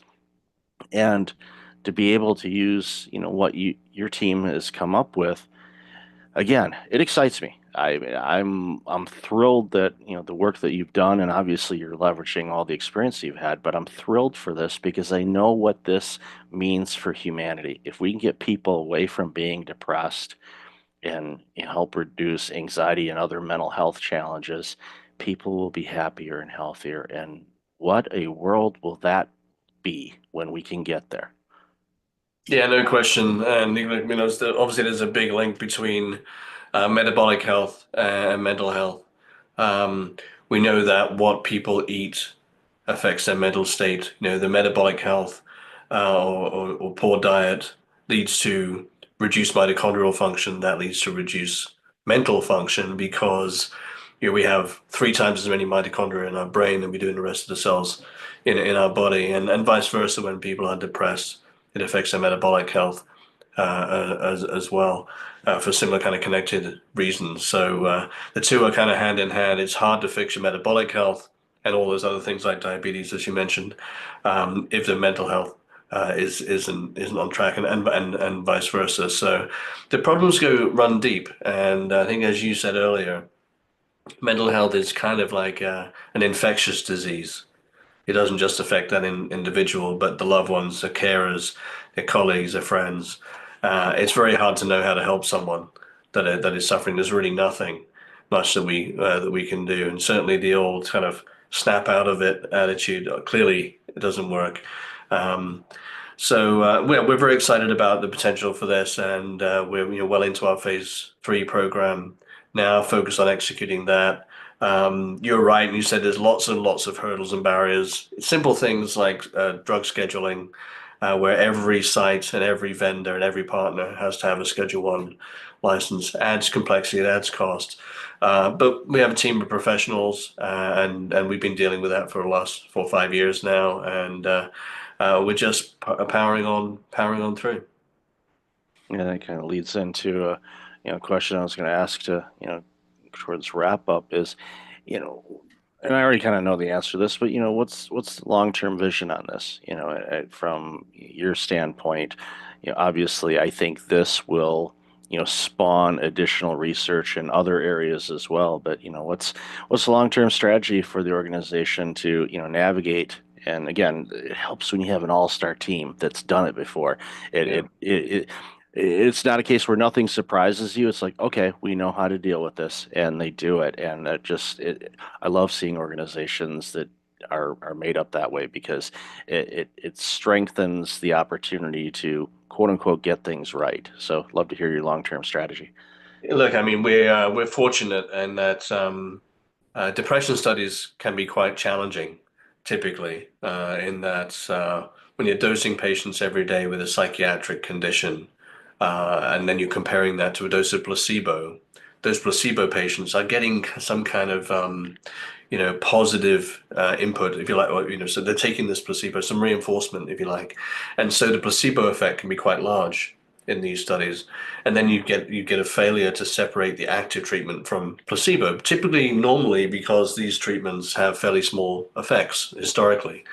and to be able to use, what your team has come up with. Again, it excites me. I'm thrilled that the work that you've done, and obviously you're leveraging all the experience you've had. But I'm thrilled for this because I know what this means for humanity. If we can get people away from being depressed and help reduce anxiety and other mental health challenges, people will be happier and healthier. And what a world will that be when we can get there? Yeah, no question. And obviously there's a big link between metabolic health and mental health. Um, we know that what people eat affects their mental state. The metabolic health or poor diet leads to reduced mitochondrial function. That leads to reduced mental function because we have 3 times as many mitochondria in our brain than we do in the rest of the cells in our body, and vice versa. When people are depressed, it affects their metabolic health as well for similar kind of connected reasons. So the two are kind of hand in hand. It's hard to fix your metabolic health and all those other things like diabetes, as you mentioned, if the mental health isn't on track, and vice versa. So the problems run deep, and I think, as you said earlier, mental health is kind of like an infectious disease. It doesn't just affect that individual, but the loved ones, their carers, their colleagues, their friends. It's very hard to know how to help someone that is suffering. There's really nothing much that we can do, and certainly the old kind of snap out of it attitude clearly it doesn't work. Um, we're very excited about the potential for this, and we're well into our phase 3 program now, focused on executing that. You're right, and you said there's lots and lots of hurdles and barriers. Simple things like drug scheduling, where every site and every vendor and every partner has to have a Schedule 1 license, adds complexity, it adds cost. But we have a team of professionals, and we've been dealing with that for the last 4 or 5 years now, and we're just powering on through. And that kind of leads into a question I was going to ask to towards wrap up is, you know, and I already kind of know the answer to this, but what's the long-term vision on this? From your standpoint, obviously I think this will spawn additional research in other areas as well. But what's the long-term strategy for the organization to navigate? And again, it helps when you have an all-star team that's done it before. It Yeah. it it, it it's not a case where nothing surprises you. It's like, okay, we know how to deal with this, and they do it. And I love seeing organizations that are made up that way because it strengthens the opportunity to quote unquote get things right. So, love to hear your long-term strategy. Look, I mean, we're fortunate in that depression studies can be quite challenging, typically, in that when you're dosing patients every day with a psychiatric condition, and then you're comparing that to a dose of placebo, those placebo patients are getting some kind of positive input, if you like, or, so they're taking this placebo, some reinforcement, if you like, and so the placebo effect can be quite large in these studies, and then you get a failure to separate the active treatment from placebo, typically normally because these treatments have fairly small effects historically.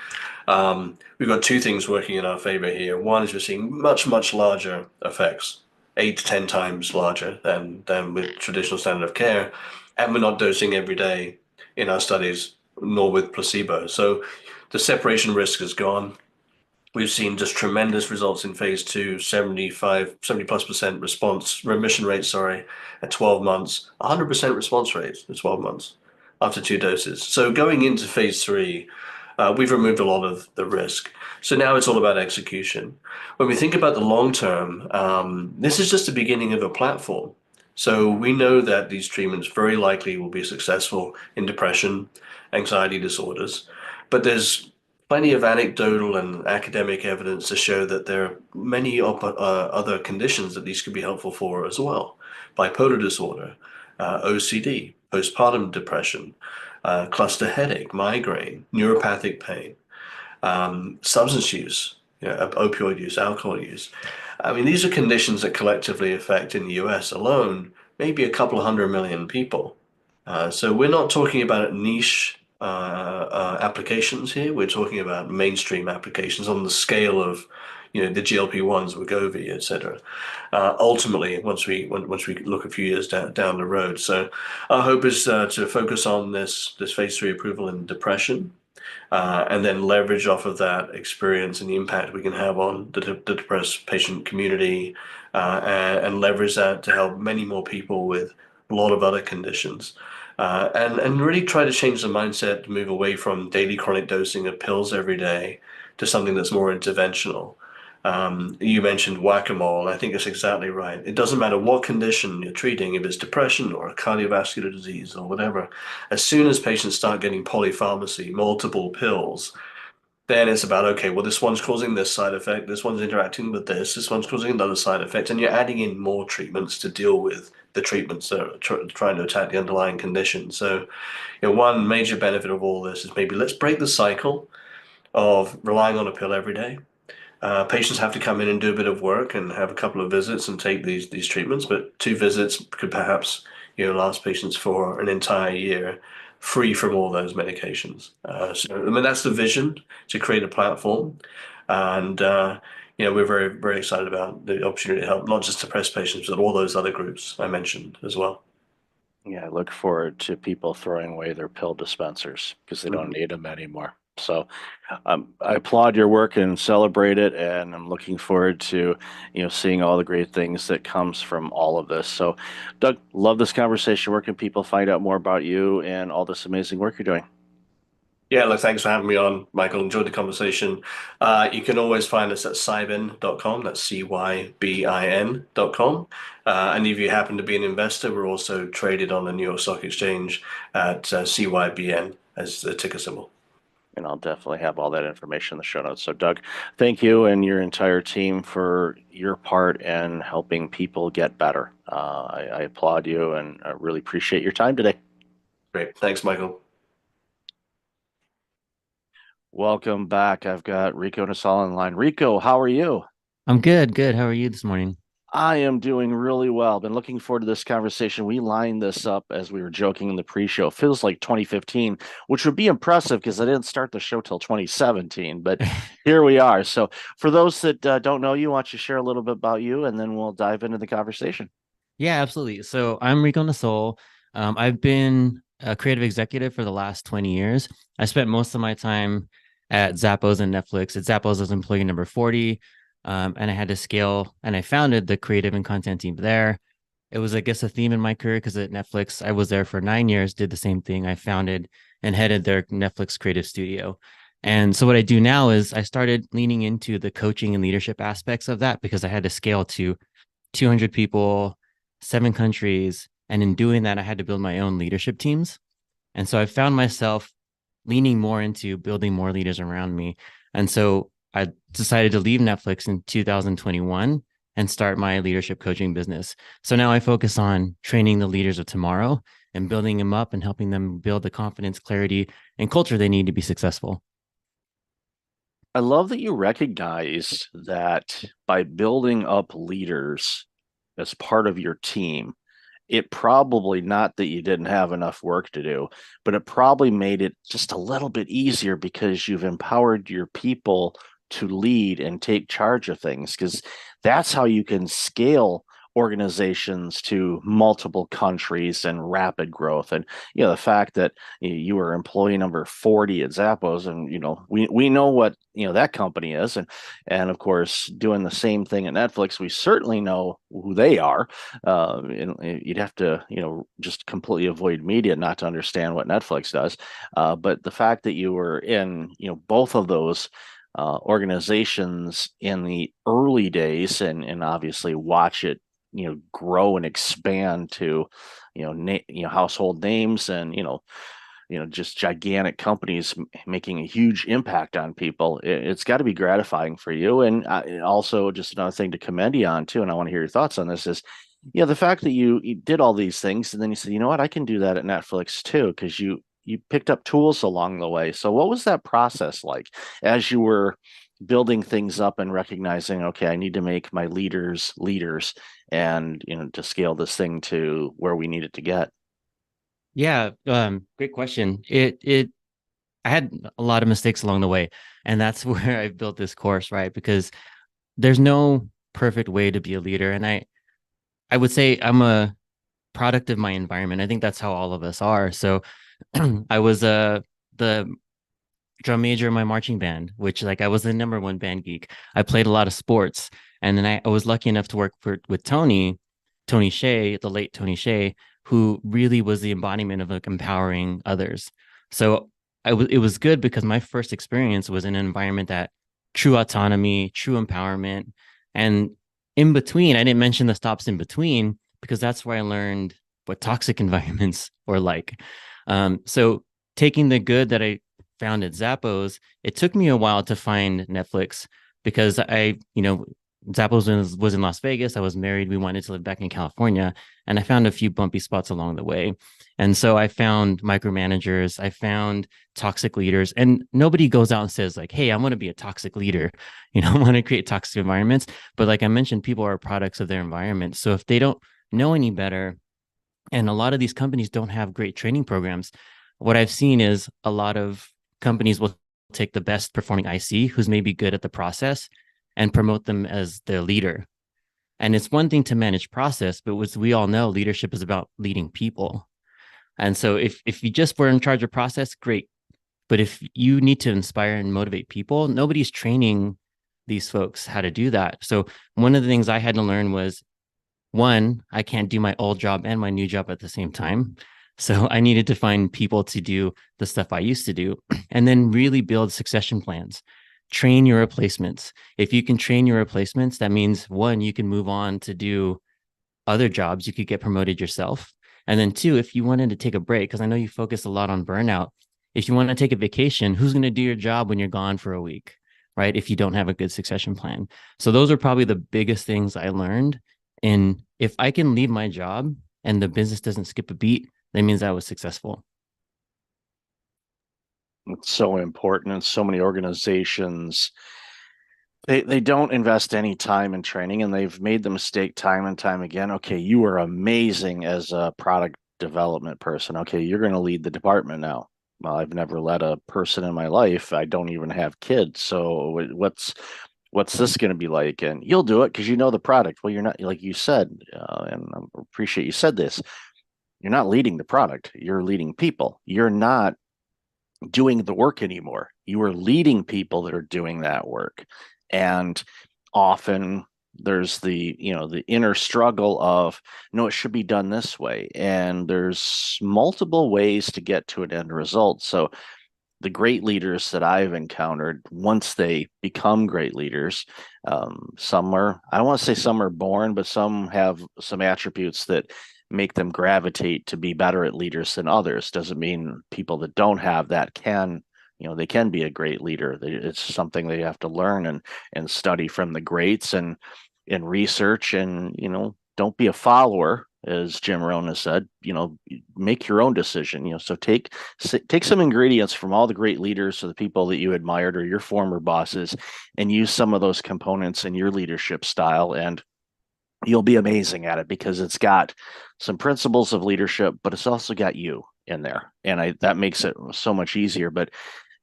We've got two things working in our favor here. One is we're seeing much, much larger effects, 8 to 10 times larger than with traditional standard of care, and we're not dosing every day in our studies, nor with placebo. So the separation risk is gone. We've seen just tremendous results in phase 2, 70+% remission rate, sorry, at 12 months, 100% response rate at 12 months after 2 doses. So going into phase 3, we've removed a lot of the risk. So now it's all about execution. When we think about the long term, this is just the beginning of a platform. So we know that these treatments very likely will be successful in depression, anxiety disorders, but there's plenty of anecdotal and academic evidence to show that there are many other conditions that these could be helpful for as well. Bipolar disorder, OCD, postpartum depression, cluster headache, migraine, neuropathic pain, substance use, opioid use, alcohol use. I mean, these are conditions that collectively affect in the US alone maybe a couple of 100 million people. So we're not talking about niche applications here. We're talking about mainstream applications on the scale of, the GLP-1s, Wegovy, et cetera. Ultimately, once we look a few years down the road. So our hope is to focus on this phase 3 approval in depression, and then leverage off of that experience and the impact we can have on the depressed patient community, and leverage that to help many more people with a lot of other conditions. And really try to change the mindset to move away from daily chronic dosing of pills every day to something that's more interventional. You mentioned whack-a-mole. I think it's exactly right. It doesn't matter what condition you're treating, if it's depression or a cardiovascular disease or whatever. As soon as patients start getting polypharmacy, multiple pills, then it's about, okay, well, this one's causing this side effect, this one's interacting with this one's causing another side effect, and you're adding in more treatments to deal with the treatments that are trying to attack the underlying condition. So, one major benefit of all this is maybe let's break the cycle of relying on a pill every day. Patients have to come in and do a bit of work and have a couple of visits and take these treatments, but 2 visits could perhaps last patients for an entire year, free from all those medications. So I mean that's the vision, to create a platform, and we're very very excited about the opportunity to help not just depressed patients but all those other groups I mentioned as well. Yeah, I look forward to people throwing away their pill dispensers because they don't Mhm. need them anymore. So I applaud your work and celebrate it, and I'm looking forward to seeing all the great things that comes from all of this. So, Doug, love this conversation. Where can people find out more about you and all this amazing work you're doing? Yeah, look, thanks for having me on, Michael. Enjoyed the conversation. You can always find us at cybin.com. That's cybin.com. And if you happen to be an investor, we're also traded on the New York Stock Exchange at CYBN as the ticker symbol. And I'll definitely have all that information in the show notes. So, Doug, thank you and your entire team for your part in helping people get better. I applaud you and I really appreciate your time today. Great. Thanks, Michael. Welcome back. I've got Rico Nasal on the line. Rico, how are you? I'm good, good. How are you this morning? I am doing really well. Been looking forward to this conversation. We lined this up as we were joking in the pre-show. Feels like 2015, which would be impressive because I didn't start the show till 2017, but here we are. So, for those that don't know you, why don't you share a little bit about you, and then we'll dive into the conversation. Yeah, absolutely. So I'm Rico Nasol. I've been a creative executive for the last 20 years. I spent most of my time at Zappos and Netflix. At Zappos, I was employee number 40, and I had to scale, and I founded the creative and content team there. It was, I guess, a theme in my career because at Netflix, I was there for 9 years, did the same thing. I founded and headed their Netflix creative studio. And so what I do now is I started leaning into the coaching and leadership aspects of that because I had to scale to 200 people, 7 countries. And in doing that, I had to build my own leadership teams. And so I found myself leaning more into building more leaders around me. And so I decided to leave Netflix in 2021 and start my leadership coaching business. So now I focus on training the leaders of tomorrow and building them up and helping them build the confidence, clarity, and culture they need to be successful. I love that you recognize that by building up leaders as part of your team, it probably not that you didn't have enough work to do, but it probably made it just a little bit easier because you've empowered your people to lead and take charge of things, because that's how you can scale organizations to multiple countries and rapid growth. And the fact that you were employee number 40 at Zappos, and we know what that company is, and of course doing the same thing at Netflix, we certainly know who they are. You'd have to just completely avoid media not to understand what Netflix does. But the fact that you were in both of those organizations in the early days, and obviously watch it grow and expand to, household names and, just gigantic companies making a huge impact on people. It's got to be gratifying for you. And also, just another thing to commend you on too, and I want to hear your thoughts on this is, the fact that you did all these things and then you said, you know what, I can do that at Netflix too, because you picked up tools along the way. So what was that process like as you were building things up and recognizing, okay, I need to make my leaders leaders and, to scale this thing to where we need it to get? Yeah, great question. It I had a lot of mistakes along the way, and that's where I built this course, right? Because there's no perfect way to be a leader, and I would say I'm a product of my environment. I think that's how all of us are. So I was the drum major in my marching band, which like I was the number one band geek. I played a lot of sports, and then I was lucky enough to work with Tony Shea, the late Tony Shea, who really was the embodiment of like empowering others. So it was good because my first experience was in an environment that true autonomy, true empowerment, and in between, I didn't mention the stops in between because that's where I learned what toxic environments were like. So taking the good that I found at Zappos, it took me a while to find Netflix because Zappos was in Las Vegas. I was married. We wanted to live back in California, and I found a few bumpy spots along the way. And so I found micromanagers, I found toxic leaders, and nobody goes out and says like, "Hey, I want to be a toxic leader." I want to create toxic environments. But like I mentioned, people are products of their environment. So if they don't know any better, and a lot of these companies don't have great training programs, what I've seen is a lot of companies will take the best performing IC who's maybe good at the process and promote them as their leader. And it's one thing to manage process, but as we all know, leadership is about leading people. And so if you just were in charge of process, great. But if you need to inspire and motivate people, nobody's training these folks how to do that. So one of the things I had to learn was, one, I can't do my old job and my new job at the same time. So I needed to find people to do the stuff I used to do and then really build succession plans. Train your replacements. If you can train your replacements, that means one, you can move on to do other jobs. You could get promoted yourself. And then two, if you wanted to take a break, because I know you focus a lot on burnout, if you want to take a vacation, who's going to do your job when you're gone for a week, right? If you don't have a good succession plan. So those are probably the biggest things I learned. And if I can leave my job and the business doesn't skip a beat, that means I was successful. It's so important, and so many organizations, they don't invest any time in training, and they've made the mistake time and time again. Okay, you are amazing as a product development person. Okay, you're going to lead the department now. Well, I've never led a person in my life. I don't even have kids. So what's this going to be like? And you'll do it because you know the product. Well, you're not, like you said, and I appreciate you said this. You're not leading the product. You're leading people. You're not doing the work anymore. You are leading people that are doing that work. And often there's the inner struggle of, no, it should be done this way. And there's multiple ways to get to an end result. So the great leaders that I've encountered, once they become great leaders, some are, I don't want to say some are born, but some have some attributes that make them gravitate to be better at leaders than others. Doesn't mean people that don't have that can, they can be a great leader. It's something they have to learn and study from the greats and research and, don't be a follower, as Jim Rohn has said, make your own decision, so take some ingredients from all the great leaders or the people that you admired or your former bosses and use some of those components in your leadership style, and you'll be amazing at it because it's got some principles of leadership, but it's also got you in there. And that makes it so much easier. But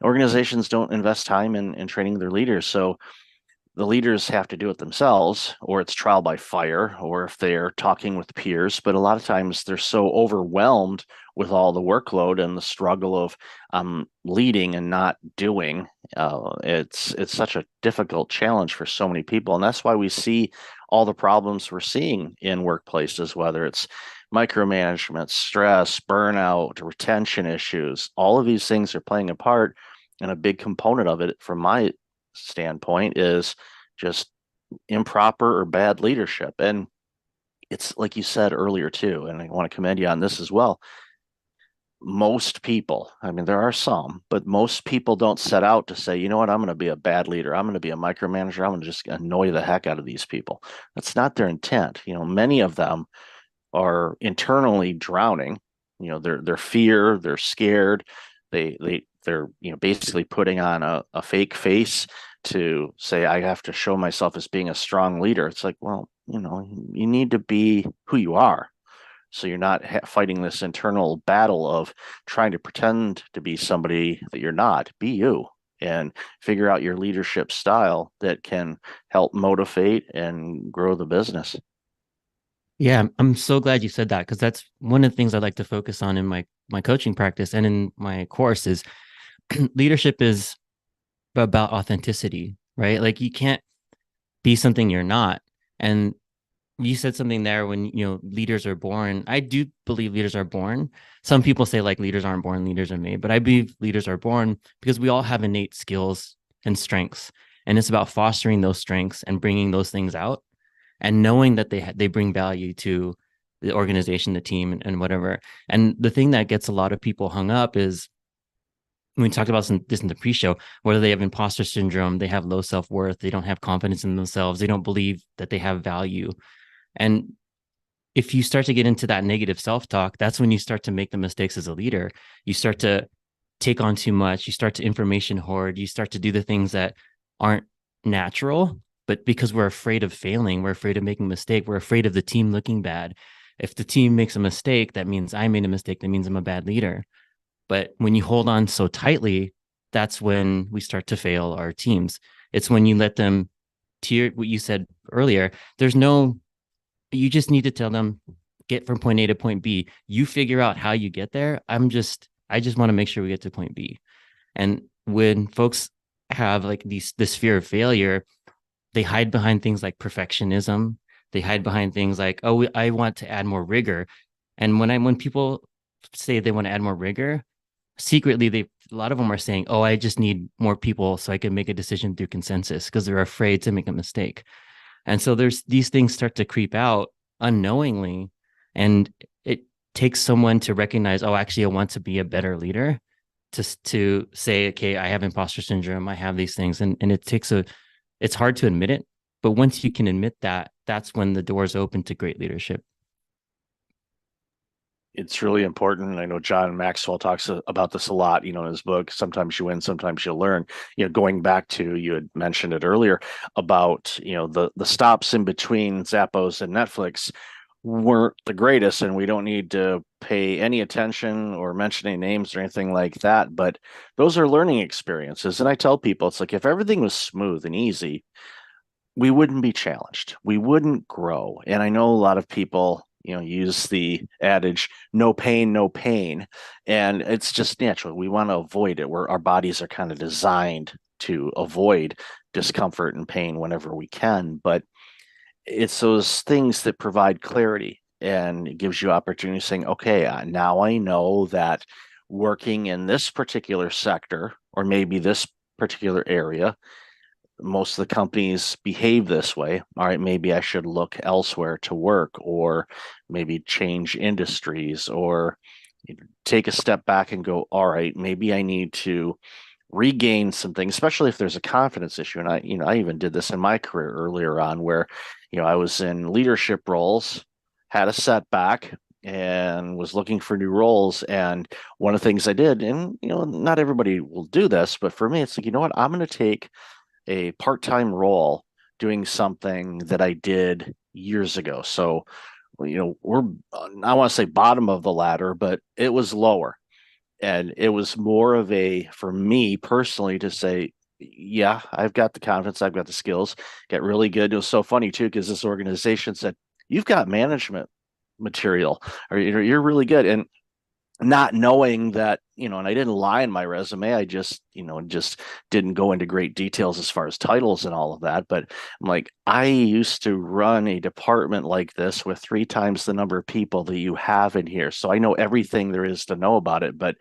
organizations don't invest time in training their leaders. So the leaders have to do it themselves, or it's trial by fire, or if they're talking with peers. But a lot of times they're so overwhelmed with all the workload and the struggle of leading and not doing. It's such a difficult challenge for so many people, and that's why we see all the problems we're seeing in workplaces, whether it's micromanagement, stress, burnout, retention issues. All of these things are playing a part, and a big component of it, from my standpoint, is just improper or bad leadership. And it's like you said earlier too, and I want to commend you on this as well. Most people, I mean, there are some, but most people don't set out to say, you know what, I'm going to be a bad leader. I'm going to be a micromanager. I'm going to just annoy the heck out of these people. That's not their intent. Many of them are internally drowning. They're fear, they're scared. They're basically putting on a fake face to say, I have to show myself as being a strong leader. It's like, well, you need to be who you are. So you're not fighting this internal battle of trying to pretend to be somebody that you're not. Be you and figure out your leadership style that can help motivate and grow the business. Yeah, I'm so glad you said that because that's one of the things I like to focus on in my coaching practice and in my course is leadership is about authenticity, right? Like you can't be something you're not. And you said something there when leaders are born. I do believe leaders are born. Some people say like leaders aren't born, leaders are made, but I believe leaders are born because we all have innate skills and strengths, and it's about fostering those strengths and bringing those things out, and knowing that they bring value to the organization, the team, and whatever. And the thing that gets a lot of people hung up is we talked about this in the pre-show, whether they have imposter syndrome, they have low self-worth, they don't have confidence in themselves, they don't believe that they have value. And if you start to get into that negative self-talk, that's when you start to make the mistakes as a leader. You start to take on too much. You start to information hoard. You start to do the things that aren't natural, but because we're afraid of failing, we're afraid of making a mistake. We're afraid of the team looking bad. If the team makes a mistake, that means I made a mistake. That means I'm a bad leader. But when you hold on so tightly, that's when we start to fail our teams. It's when you let them tier what you said earlier. You just need to tell them, get from point A to point B. You figure out how you get there. I just want to make sure we get to point B. And when folks have like this fear of failure, they hide behind things like perfectionism. They hide behind things like, oh, I want to add more rigor. And when people say they want to add more rigor, secretly a lot of them are saying, oh, I just need more people so I can make a decision through consensus because they're afraid to make a mistake. And so there's these things start to creep out unknowingly. And it takes someone to recognize, oh, actually, I want to be a better leader to say, okay, I have imposter syndrome. I have these things. And it's hard to admit it. But once you can admit that, that's when the doors open to great leadership. It's really important. And I know John Maxwell talks about this a lot, in his book, Sometimes You Win, Sometimes You Learn. Going back to, you had mentioned it earlier about, the stops in between Zappos and Netflix weren't the greatest, and we don't need to pay any attention or mention any names or anything like that. But those are learning experiences. And I tell people, it's like if everything was smooth and easy, we wouldn't be challenged. We wouldn't grow. And I know a lot of people, use the adage, no pain, no pain. And it's just natural. We want to avoid it, where our bodies are kind of designed to avoid discomfort and pain whenever we can. But it's those things that provide clarity, and it gives you opportunity saying, okay, now I know that working in this particular sector, or maybe this particular area, most of the companies behave this way. All right, maybe I should look elsewhere to work, or maybe change industries, or take a step back and go, all right, maybe I need to regain something, especially if there's a confidence issue. And I even did this in my career earlier on, where, I was in leadership roles, had a setback, and was looking for new roles. And one of the things I did, and not everybody will do this, but for me, it's like, what, I'm going to take a part-time role doing something that I did years ago. So, we're, I want to say bottom of the ladder, but it was lower. And it was more of for me personally to say, yeah, I've got the confidence, I've got the skills, get really good. It was so funny too, because this organization said, you've got management material, or you're really good. And not knowing that, and I didn't lie in my resume. I just didn't go into great details as far as titles and all of that. But I'm like, I used to run a department like this with 3 times the number of people that you have in here. So I know everything there is to know about it. But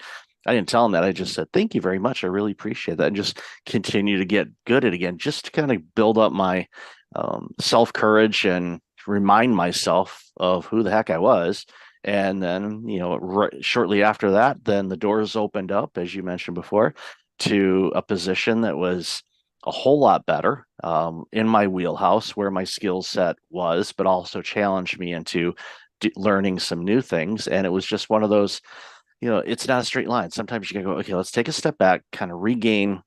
I didn't tell him that. I just said, thank you very much. I really appreciate that. And just continue to get good at it again, just to kind of build up my self courage and remind myself of who the heck I was. And then, shortly after that, then the doors opened up, as you mentioned before, to a position that was a whole lot better in my wheelhouse where my skill set was, but also challenged me into learning some new things. And it was just one of those, it's not a straight line. Sometimes you can go, okay, let's take a step back, kind of regain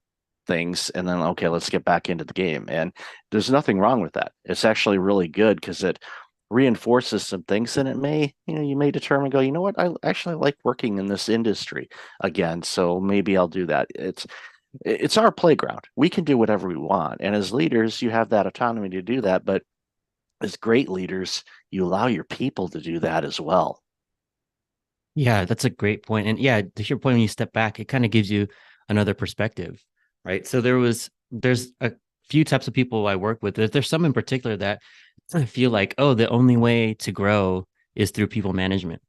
things, and then, okay, let's get back into the game. And there's nothing wrong with that. It's actually really good because it reinforces some things, and it may, you may determine, go, you know what, I actually like working in this industry again. So maybe I'll do that. It's our playground. We can do whatever we want. And as leaders, you have that autonomy to do that. But as great leaders, you allow your people to do that as well. Yeah, that's a great point. And yeah, to your point, when you step back, it kind of gives you another perspective, right? So there's a few types of people I work with. There's some in particular that I feel like, oh, the only way to grow is through people management.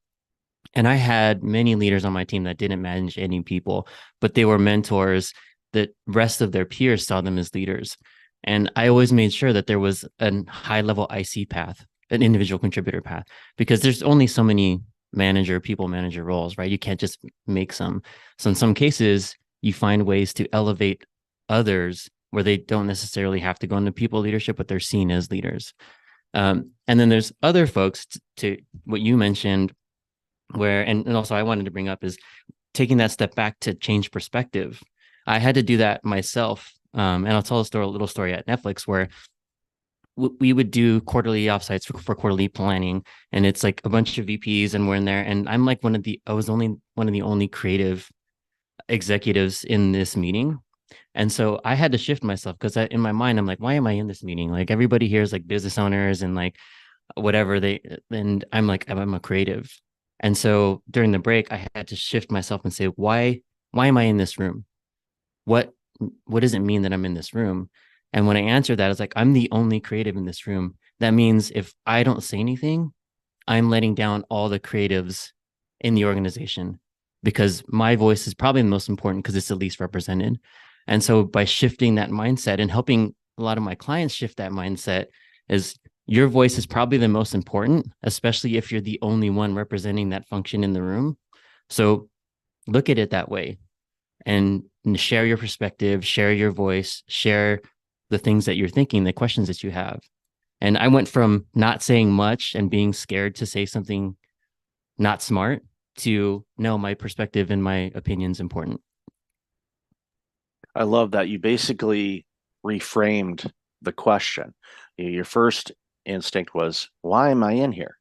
And I had many leaders on my team that didn't manage any people, but they were mentors. The rest of their peers saw them as leaders. And I always made sure that there was a high level IC path, an individual contributor path, because there's only so many people manager roles, right? You can't just make some. So in some cases, you find ways to elevate others where they don't necessarily have to go into people leadership, but they're seen as leaders. And then there's other folks to what you mentioned where, and also I wanted to bring up is taking that step back to change perspective. I had to do that myself. And I'll tell a little story at Netflix where we would do quarterly offsites for quarterly planning, and it's like a bunch of VPs, and we're in there, and I'm like I was only one of the only creative executives in this meeting. And so I had to shift myself because in my mind, I'm like, why am I in this meeting? Like everybody here is like business owners and like whatever and I'm like, I'm a creative. And so during the break, I had to shift myself and say, why am I in this room? What, what does it mean that I'm in this room? And when I answered that, it's like, I'm the only creative in this room. That means if I don't say anything, I'm letting down all the creatives in the organization because my voice is probably the most important because it's the least represented. And so by shifting that mindset and helping a lot of my clients shift that mindset is your voice is probably the most important, especially if you're the only one representing that function in the room. So look at it that way and share your perspective, share your voice, share the things that you're thinking, the questions that you have. And I went from not saying much and being scared to say something not smart to no, my perspective and my opinion's important. I love that you basically reframed the question. Your first instinct was, why am I in here?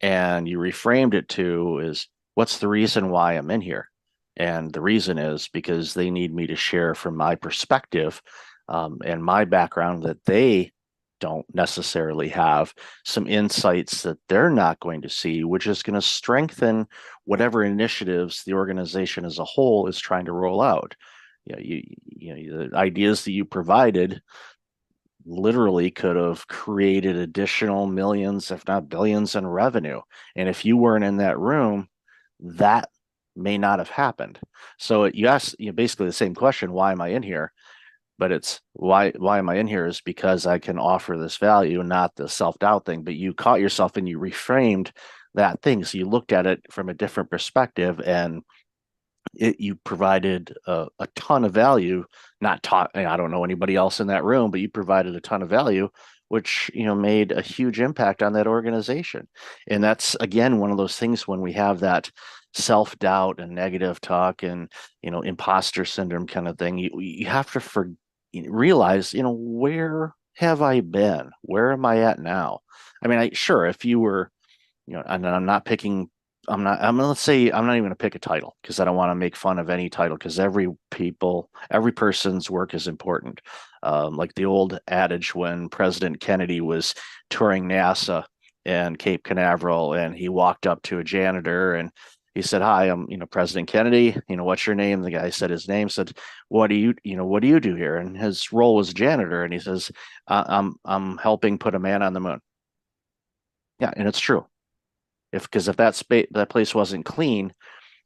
And you reframed it to is, what's the reason why I'm in here? And the reason is because they need me to share from my perspective and my background that they don't necessarily have some insights that they're not going to see, which is going to strengthen whatever initiatives the organization as a whole is trying to roll out. The ideas that you provided literally could have created additional millions, if not billions, in revenue. And if you weren't in that room, that may not have happened. So you ask, basically the same question: why am I in here? But it's why am I in here is because I can offer this value, not the self-doubt thing. But you caught yourself and you reframed that thing. So you looked at it from a different perspective, and you provided a ton of value. Not taught, I don't know anybody else in that room, but you provided a ton of value, which made a huge impact on that organization. And that's again one of those things when we have that self-doubt and negative talk and imposter syndrome kind of thing. You have to realize where have I been? Where am I at now? I mean, sure, if you were and I'm not picking, let's say I'm not even going to pick a title because I don't want to make fun of any title because every person's work is important. Like the old adage when President Kennedy was touring NASA and Cape Canaveral, and he walked up to a janitor and he said, "Hi, I'm, President Kennedy. What's your name?" The guy said his name, said, what do you do here?" And his role was janitor. And he says, I'm helping put a man on the moon. Yeah. And it's true. Because if that place wasn't clean,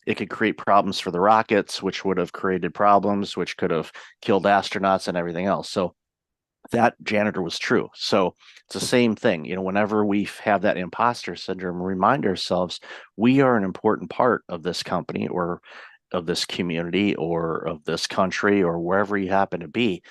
it could create problems for the rockets, which would have created problems, which could have killed astronauts and everything else. So that janitor was true. So it's the same thing. Whenever we have that imposter syndrome, remind ourselves we are an important part of this company or of this community or of this country or wherever you happen to be.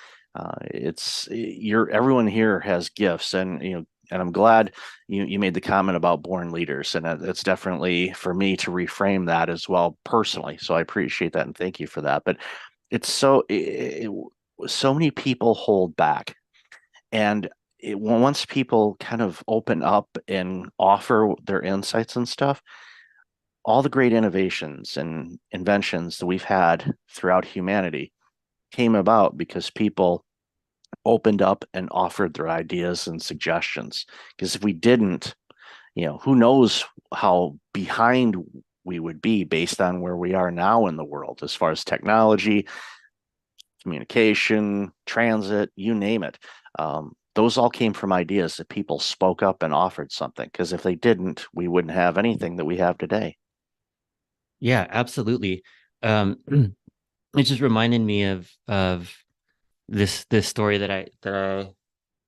Everyone here has gifts, and I'm glad you made the comment about born leaders, and it's definitely for me to reframe that as well personally. So I appreciate that and thank you for that. But it's so many people hold back, and once people kind of open up and offer their insights and stuff, all the great innovations and inventions that we've had throughout humanity came about because people opened up and offered their ideas and suggestions. Because if we didn't, who knows how behind we would be based on where we are now in the world as far as technology, communication, transit, you name it. Those all came from ideas that people spoke up and offered something. Because if they didn't, we wouldn't have anything that we have today. Yeah, absolutely. Um, it just reminded me of this story that I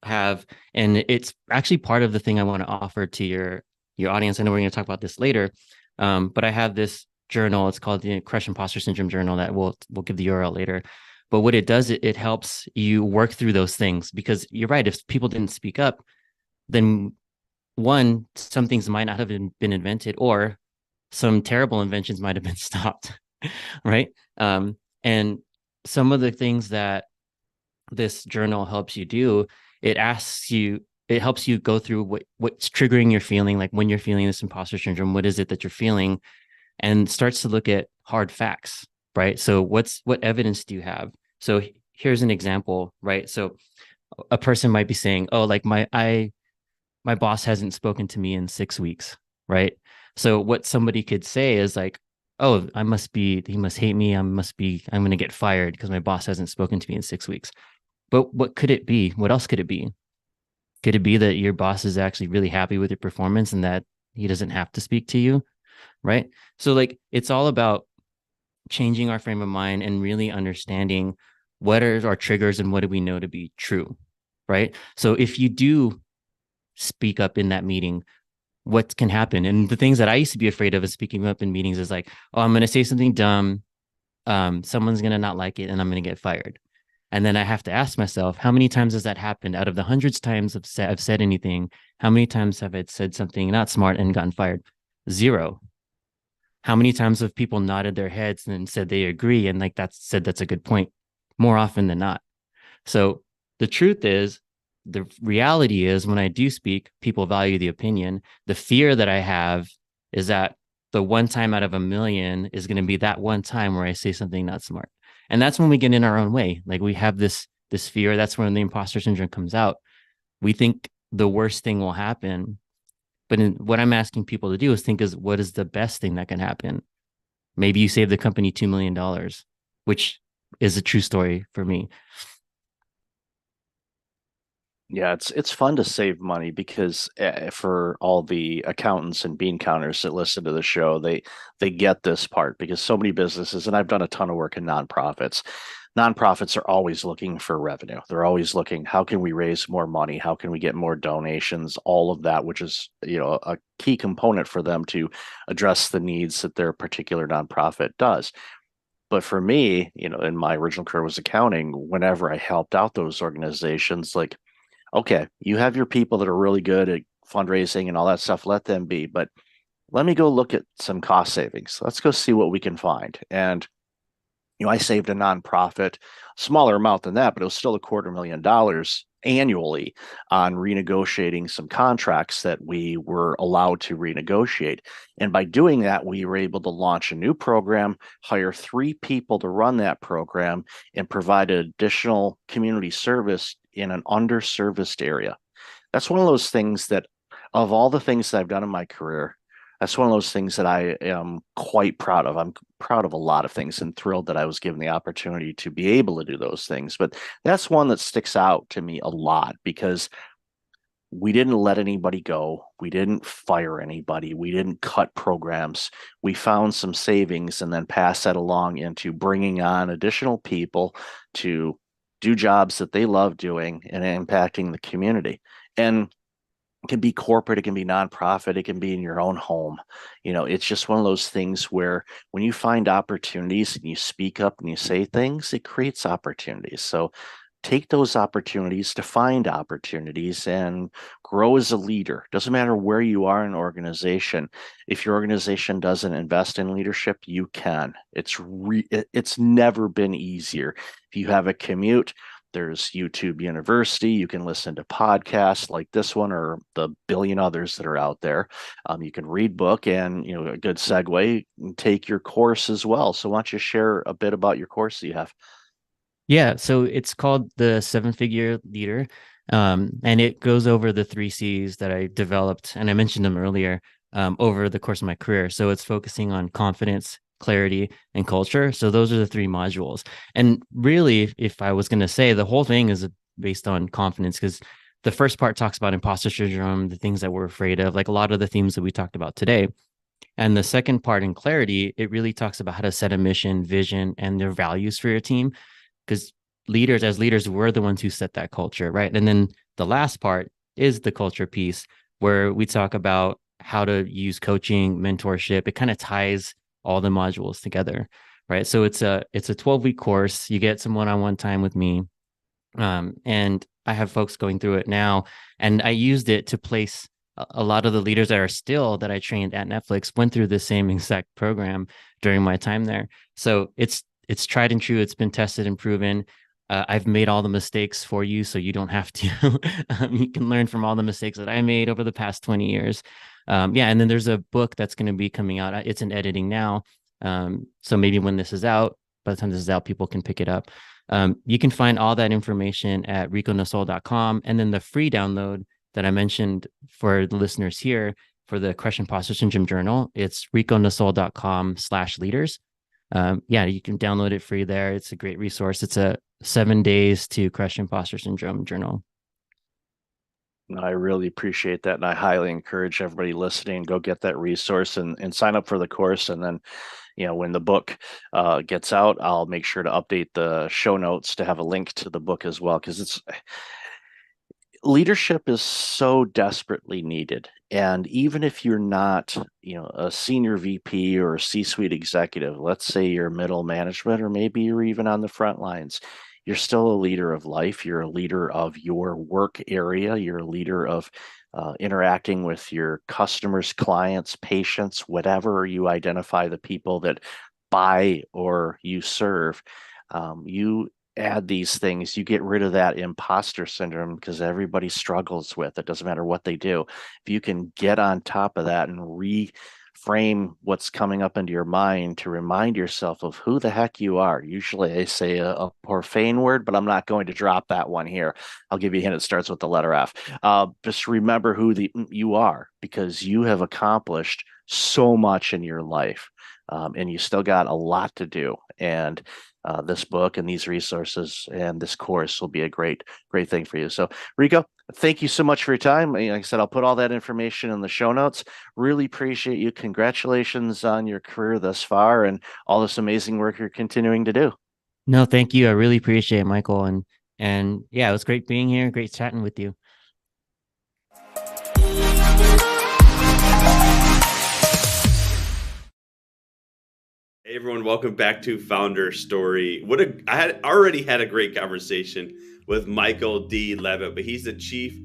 have, and it's actually part of the thing I want to offer to your audience. I know we're going to talk about this later, but I have this journal. It's called the Crush Imposter Syndrome Journal that we'll give the URL later. But what it does, it helps you work through those things, because you're right. If people didn't speak up, then one, some things might not have been invented, or some terrible inventions might have been stopped, right? And some of the things that this journal helps you do, it helps you go through what's triggering your feeling, like when you're feeling this imposter syndrome, what is it that you're feeling, and starts to look at hard facts, right? So what evidence do you have? So here's an example, right? So a person might be saying, oh, like my boss hasn't spoken to me in 6 weeks, right? So what somebody could say is like, oh, he must hate me. I'm going to get fired because my boss hasn't spoken to me in 6 weeks. But what could it be? What else could it be? Could it be that your boss is actually really happy with your performance and that he doesn't have to speak to you, right? So like it's all about changing our frame of mind and really understanding what are our triggers and what do we know to be true, right? So if you do speak up in that meeting, what can happen? And the things that I used to be afraid of is speaking up in meetings is like, oh, I'm going to say something dumb. Someone's going to not like it and I'm going to get fired. And then I have to ask myself, how many times has that happened? Out of the hundreds of times I've said anything, how many times have I said something not smart and gotten fired? Zero. How many times have people nodded their heads and said they agree and like that's a good point? More often than not. So the truth is, the reality is when I do speak, people value the opinion. The fear that I have is that the one time out of a million is going to be that one time where I say something not smart. And that's when we get in our own way. Like we have this fear. That's when the imposter syndrome comes out. We think the worst thing will happen. But what I'm asking people to do is think is what is the best thing that can happen? Maybe you save the company $2 million, which is a true story for me. Yeah, it's fun to save money because for all the accountants and bean counters that listen to the show, they get this part because so many businesses, and I've done a ton of work in nonprofits. Nonprofits are always looking for revenue. They're always looking, how can we raise more money? How can we get more donations? All of that, which is, a key component for them to address the needs that their particular nonprofit does. But for me, in my original career was accounting, whenever I helped out those organizations, like, okay, you have your people that are really good at fundraising and all that stuff, let them be. But let me go look at some cost savings. Let's go see what we can find. And, I saved a nonprofit, smaller amount than that, but it was still $250,000 annually on renegotiating some contracts that we were allowed to renegotiate. And by doing that, we were able to launch a new program, hire 3 people to run that program, and provide additional community service in an underserviced area. That's one of those things that, of all the things that I've done in my career, that's one of those things that I am quite proud of. I'm proud of a lot of things and thrilled that I was given the opportunity to be able to do those things. But that's one that sticks out to me a lot because we didn't let anybody go. We didn't fire anybody. We didn't cut programs. We found some savings and then passed that along into bringing on additional people to do jobs that they love doing and impacting the community. And it can be corporate, it can be nonprofit, it can be in your own home. It's just one of those things where when you find opportunities and you speak up and you say things, it creates opportunities. So take those opportunities to find opportunities and grow as a leader. Doesn't matter where you are in an organization. If your organization doesn't invest in leadership, you can. It's never been easier. If you have a commute, there's YouTube University. You can listen to podcasts like this one or the billion others that are out there. You can read book and, a good segue, take your course as well. So why don't you share a bit about your course that you have? Yeah, so it's called the Seven Figure Leader. And it goes over the three C's that I developed, and I mentioned them earlier, over the course of my career. So it's focusing on confidence, clarity, and culture. So those are the three modules. And really, if I was going to say, the whole thing is based on confidence, because the first part talks about imposter syndrome, the things that we're afraid of, like a lot of the themes that we talked about today. And the second part in clarity, it really talks about how to set a mission, vision, and their values for your team, because as leaders, we're the ones who set that culture, right? And then the last part is the culture piece, where we talk about how to use coaching, mentorship. It kind of ties all the modules together, right? So it's a 12-week course. You get some one-on-one time with me, and I have folks going through it now, and I used it to place a lot of the leaders that I trained at Netflix went through the same exact program during my time there. So it's tried and true. It's been tested and proven. I've made all the mistakes for you, so you don't have to. You can learn from all the mistakes that I made over the past 20 years. Yeah, and then there's a book that's going to be coming out. It's in editing now. So maybe when this is out, by the time this is out, people can pick it up. You can find all that information at riconasol.com. And then the free download that I mentioned for the listeners here for the Crush Imposter Syndrome Journal, it's riconasol.com/leaders. Yeah, you can download it free there. It's a great resource. It's a 7 days to Crush Imposter Syndrome journal. I really appreciate that. And I highly encourage everybody listening, go get that resource and sign up for the course. And then, when the book gets out, I'll make sure to update the show notes to have a link to the book as well, because leadership is so desperately needed. And even if you're not, a senior VP or a C-suite executive, let's say you're middle management, or maybe you're even on the front lines, you're still a leader of life. You're a leader of your work area. You're a leader of interacting with your customers, clients, patients, whatever you identify the people that buy or you serve. You add these things, you get rid of that imposter syndrome, because everybody struggles with it. Doesn't matter what they do. If you can get on top of that and reframe what's coming up into your mind to remind yourself of who the heck you are. Usually I say a profane word, but I'm not going to drop that one here. I'll give you a hint. It starts with the letter F. Just remember who you are, because you have accomplished so much in your life. And you still got a lot to do. And this book and these resources and this course will be a great thing for you. So, Rico, thank you so much for your time. Like I said, I'll put all that information in the show notes. Really appreciate you. Congratulations on your career thus far and all this amazing work you're continuing to do. No, thank you. I really appreciate it, Michael. And yeah, it was great being here. Great chatting with you. Hey everyone, welcome back to Founder Story. I had already had a great conversation with Michael D. Levitt, but he's the Chief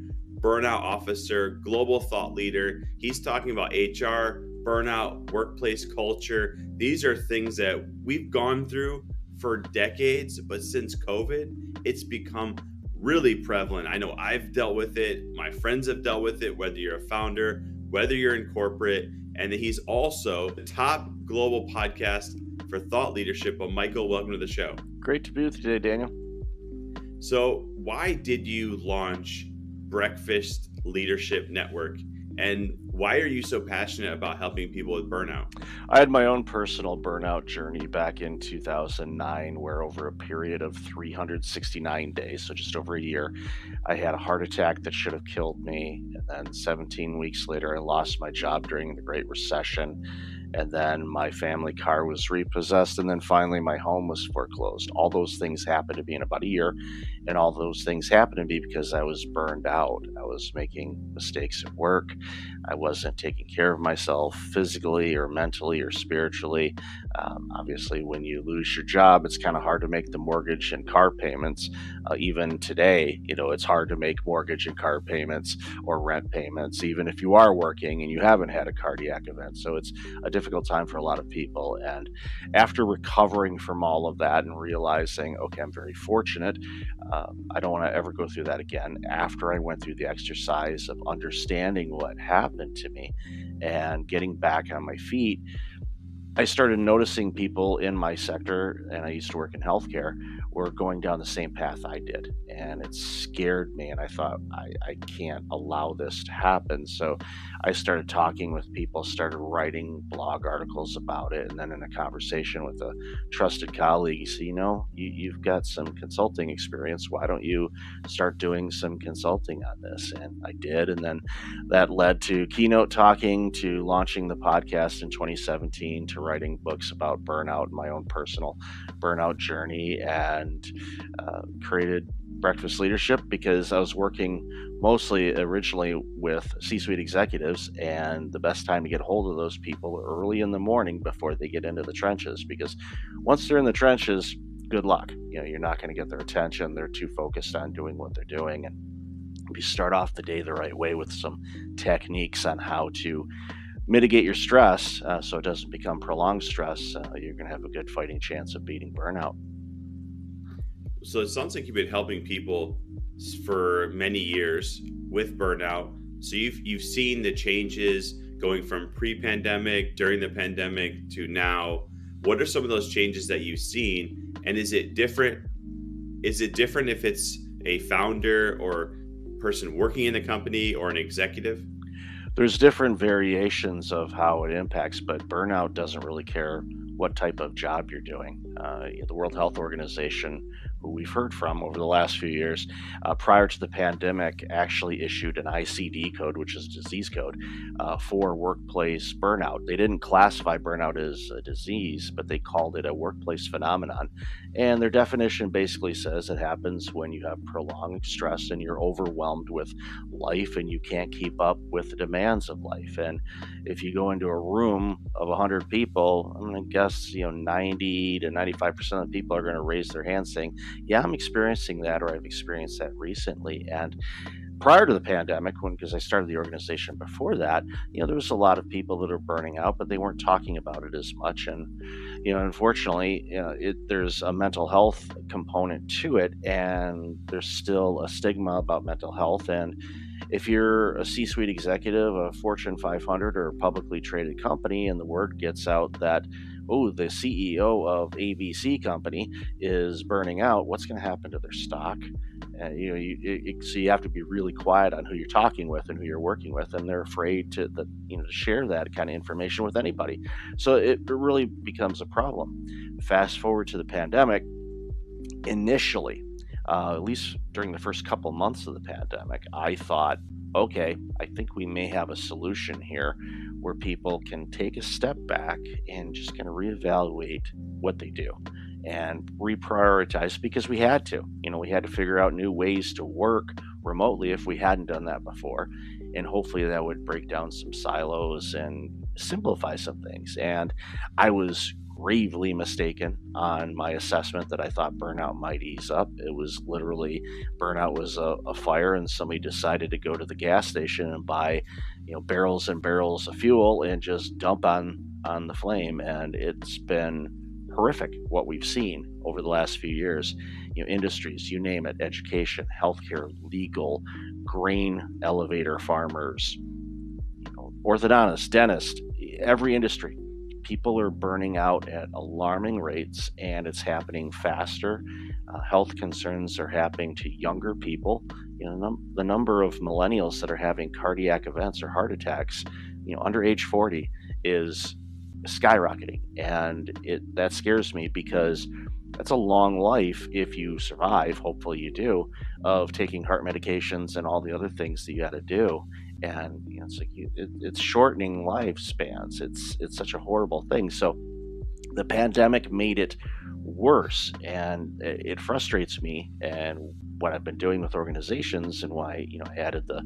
Burnout Officer, Global Thought Leader. He's talking about HR, burnout, workplace culture. These are things that we've gone through for decades, but since COVID, it's become really prevalent. I know I've dealt with it. My friends have dealt with it, whether you're a founder, whether you're in corporate. And he's also the top global podcast for thought leadership. Well, Michael, welcome to the show. Great to be with you today, Daniel. So why did you launch Breakfast Leadership Network? And Why are you so passionate about helping people with burnout? I had my own personal burnout journey back in 2009, where over a period of 369 days, so just over a year, I had a heart attack that should have killed me. And then 17 weeks later, I lost my job during the Great Recession. And then my family car was repossessed. And then finally, my home was foreclosed. All those things happened to me in about a year. And all those things happened to me because I was burned out. I was making mistakes at work. I wasn't taking care of myself physically or mentally or spiritually. Obviously, when you lose your job, it's kind of hard to make the mortgage and car payments. Even today, it's hard to make mortgage and car payments or rent payments, even if you are working and you haven't had a cardiac event. So it's a difficult time for a lot of people. And after recovering from all of that and realizing, okay, I'm very fortunate, I don't want to ever go through that again. After I went through the exercise of understanding what happened to me and getting back on my feet, I started noticing people in my sector, and I used to work in healthcare, were going down the same path I did. And it scared me. And I thought, I can't allow this to happen. So I started talking with people, started writing blog articles about it. And then in a conversation with a trusted colleague, he said, you've got some consulting experience. Why don't you start doing some consulting on this? And I did. And then that led to keynote talking, to launching the podcast in 2017, to writing books about burnout, my own personal burnout journey, and created Breakfast Leadership because I was working mostly originally with C-suite executives, and the best time to get a hold of those people early in the morning before they get into the trenches, because once they're in the trenches, good luck. You're not going to get their attention. They're too focused on doing what they're doing. And if you start off the day the right way with some techniques on how to mitigate your stress so it doesn't become prolonged stress, you're going to have a good fighting chance of beating burnout. So it sounds like you've been helping people for many years with burnout. So you've seen the changes going from pre-pandemic, during the pandemic to now. What are some of those changes that you've seen? And is it different? Is it different if it's a founder or person working in the company or an executive? There's different variations of how it impacts, but burnout doesn't really care what type of job you're doing. The World Health Organization, who we've heard from over the last few years, prior to the pandemic, actually issued an ICD code, which is a disease code, for workplace burnout. They didn't classify burnout as a disease, but they called it a workplace phenomenon. And their definition basically says it happens when you have prolonged stress and you're overwhelmed with life and you can't keep up with the demands of life. And if you go into a room of 100 people, I'm going to guess 90 to 95% of the people are going to raise their hand saying, yeah, I'm experiencing that, or I've experienced that recently. And prior to the pandemic, because I started the organization before that, there was a lot of people that are burning out, but they weren't talking about it as much. And unfortunately, there's a mental health component to it, and there's still a stigma about mental health. And if you're a C-suite executive, a Fortune 500 or a publicly traded company, and the word gets out that, oh, the CEO of ABC company is burning out, what's going to happen to their stock? So you have to be really quiet on who you're talking with and who you're working with, and they're afraid to share that kind of information with anybody. So it really becomes a problem. Fast forward to the pandemic. Initially, at least during the first couple months of the pandemic, I thought, okay, I think we may have a solution here where people can take a step back and just kind of reevaluate what they do and reprioritize, because we had to. We had to figure out new ways to work remotely if we hadn't done that before. And hopefully that would break down some silos and simplify some things. And I was gravely mistaken on my assessment that I thought burnout might ease up. It was literally, burnout was a fire, and somebody decided to go to the gas station and buy barrels and barrels of fuel and just dump on the flame. And it's been horrific what we've seen over the last few years. Industries, you name it, education, healthcare, legal, grain elevator farmers, orthodontists, dentists, every industry. People are burning out at alarming rates, and it's happening faster. Health concerns are happening to younger people The number of millennials that are having cardiac events or heart attacks, under age 40 is skyrocketing. And that scares me because that's a long life if you survive, hopefully you do, of taking heart medications and all the other things that you got to do. And it's like it's shortening lifespans. It's such a horrible thing. So the pandemic made it worse, and it frustrates me. And what I've been doing with organizations, and why I added the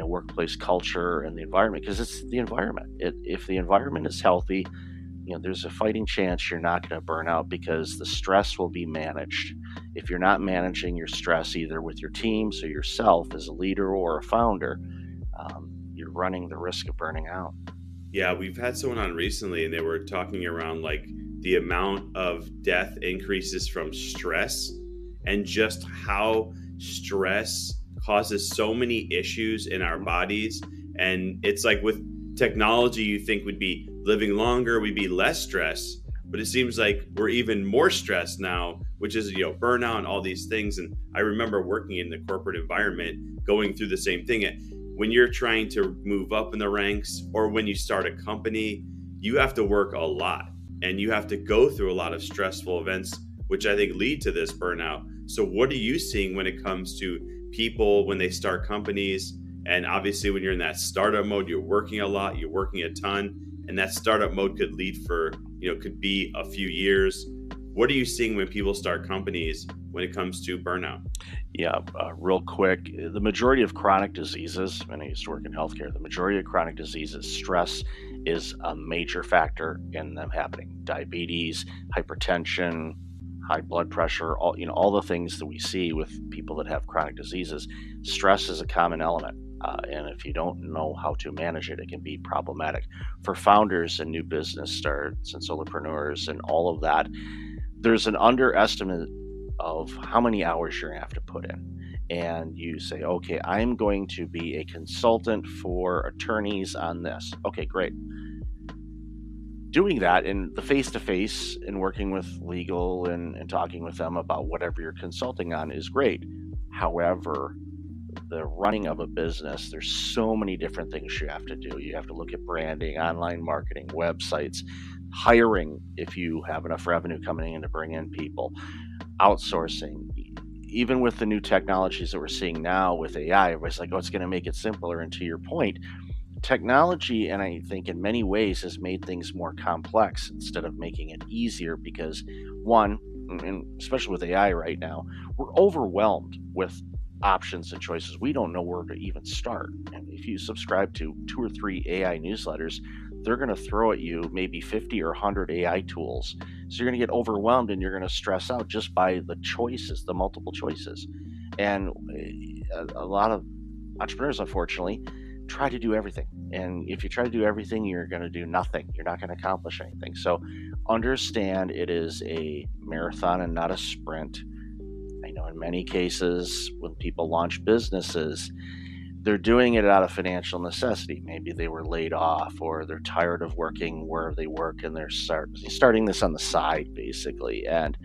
workplace culture and the environment, because it's the environment. If the environment is healthy, there's a fighting chance you're not going to burn out, because the stress will be managed. If you're not managing your stress, either with your teams or yourself as a leader or a founder, you're running the risk of burning out. Yeah, we've had someone on recently and they were talking around like the amount of death increases from stress, and just how stress causes so many issues in our bodies. And it's like with technology, you think we'd be living longer, we'd be less stressed, but it seems like we're even more stressed now, which is, burnout and all these things. And I remember working in the corporate environment, going through the same thing. When you're trying to move up in the ranks, or when you start a company, you have to work a lot and you have to go through a lot of stressful events, which I think lead to this burnout. So what are you seeing when it comes to people when they start companies? And obviously when you're in that startup mode, you're working a lot, you're working a ton, and that startup mode could lead for, could be a few years. What are you seeing when people start companies when it comes to burnout? Yeah, real quick, the majority of chronic diseases, and I used to work in healthcare, the majority of chronic diseases, stress is a major factor in them happening. Diabetes, hypertension, high blood pressure, all the things that we see with people that have chronic diseases. Stress is a common element. And if you don't know how to manage it, it can be problematic for founders and new business starts and solopreneurs and all of that. There's an underestimate of how many hours you're going to have to put in. And you say, okay, I'm going to be a consultant for attorneys on this. Okay, great. Doing that in the face-to-face and working with legal and talking with them about whatever you're consulting on is great. However, the running of a business, there's so many different things you have to do. You have to look at branding, online marketing, websites, hiring if you have enough revenue coming in to bring in people, outsourcing. Even with the new technologies that we're seeing now with AI, everybody's like, oh, it's going to make it simpler. And to your point, technology, and I think in many ways, has made things more complex instead of making it easier, because one, and especially with AI right now, we're overwhelmed with options and choices. We don't know where to even start. And if you subscribe to 2 or 3 AI newsletters, they're going to throw at you maybe 50 or 100 AI tools. So you're going to get overwhelmed and you're going to stress out just by the choices, the multiple choices. And a lot of entrepreneurs, unfortunately, try to do everything. And if you try to do everything, you're going to do nothing. You're not going to accomplish anything. So understand it is a marathon and not a sprint. I know in many cases when people launch businesses, they're doing it out of financial necessity. Maybe they were laid off, or they're tired of working where they work and they're starting this on the side, basically. And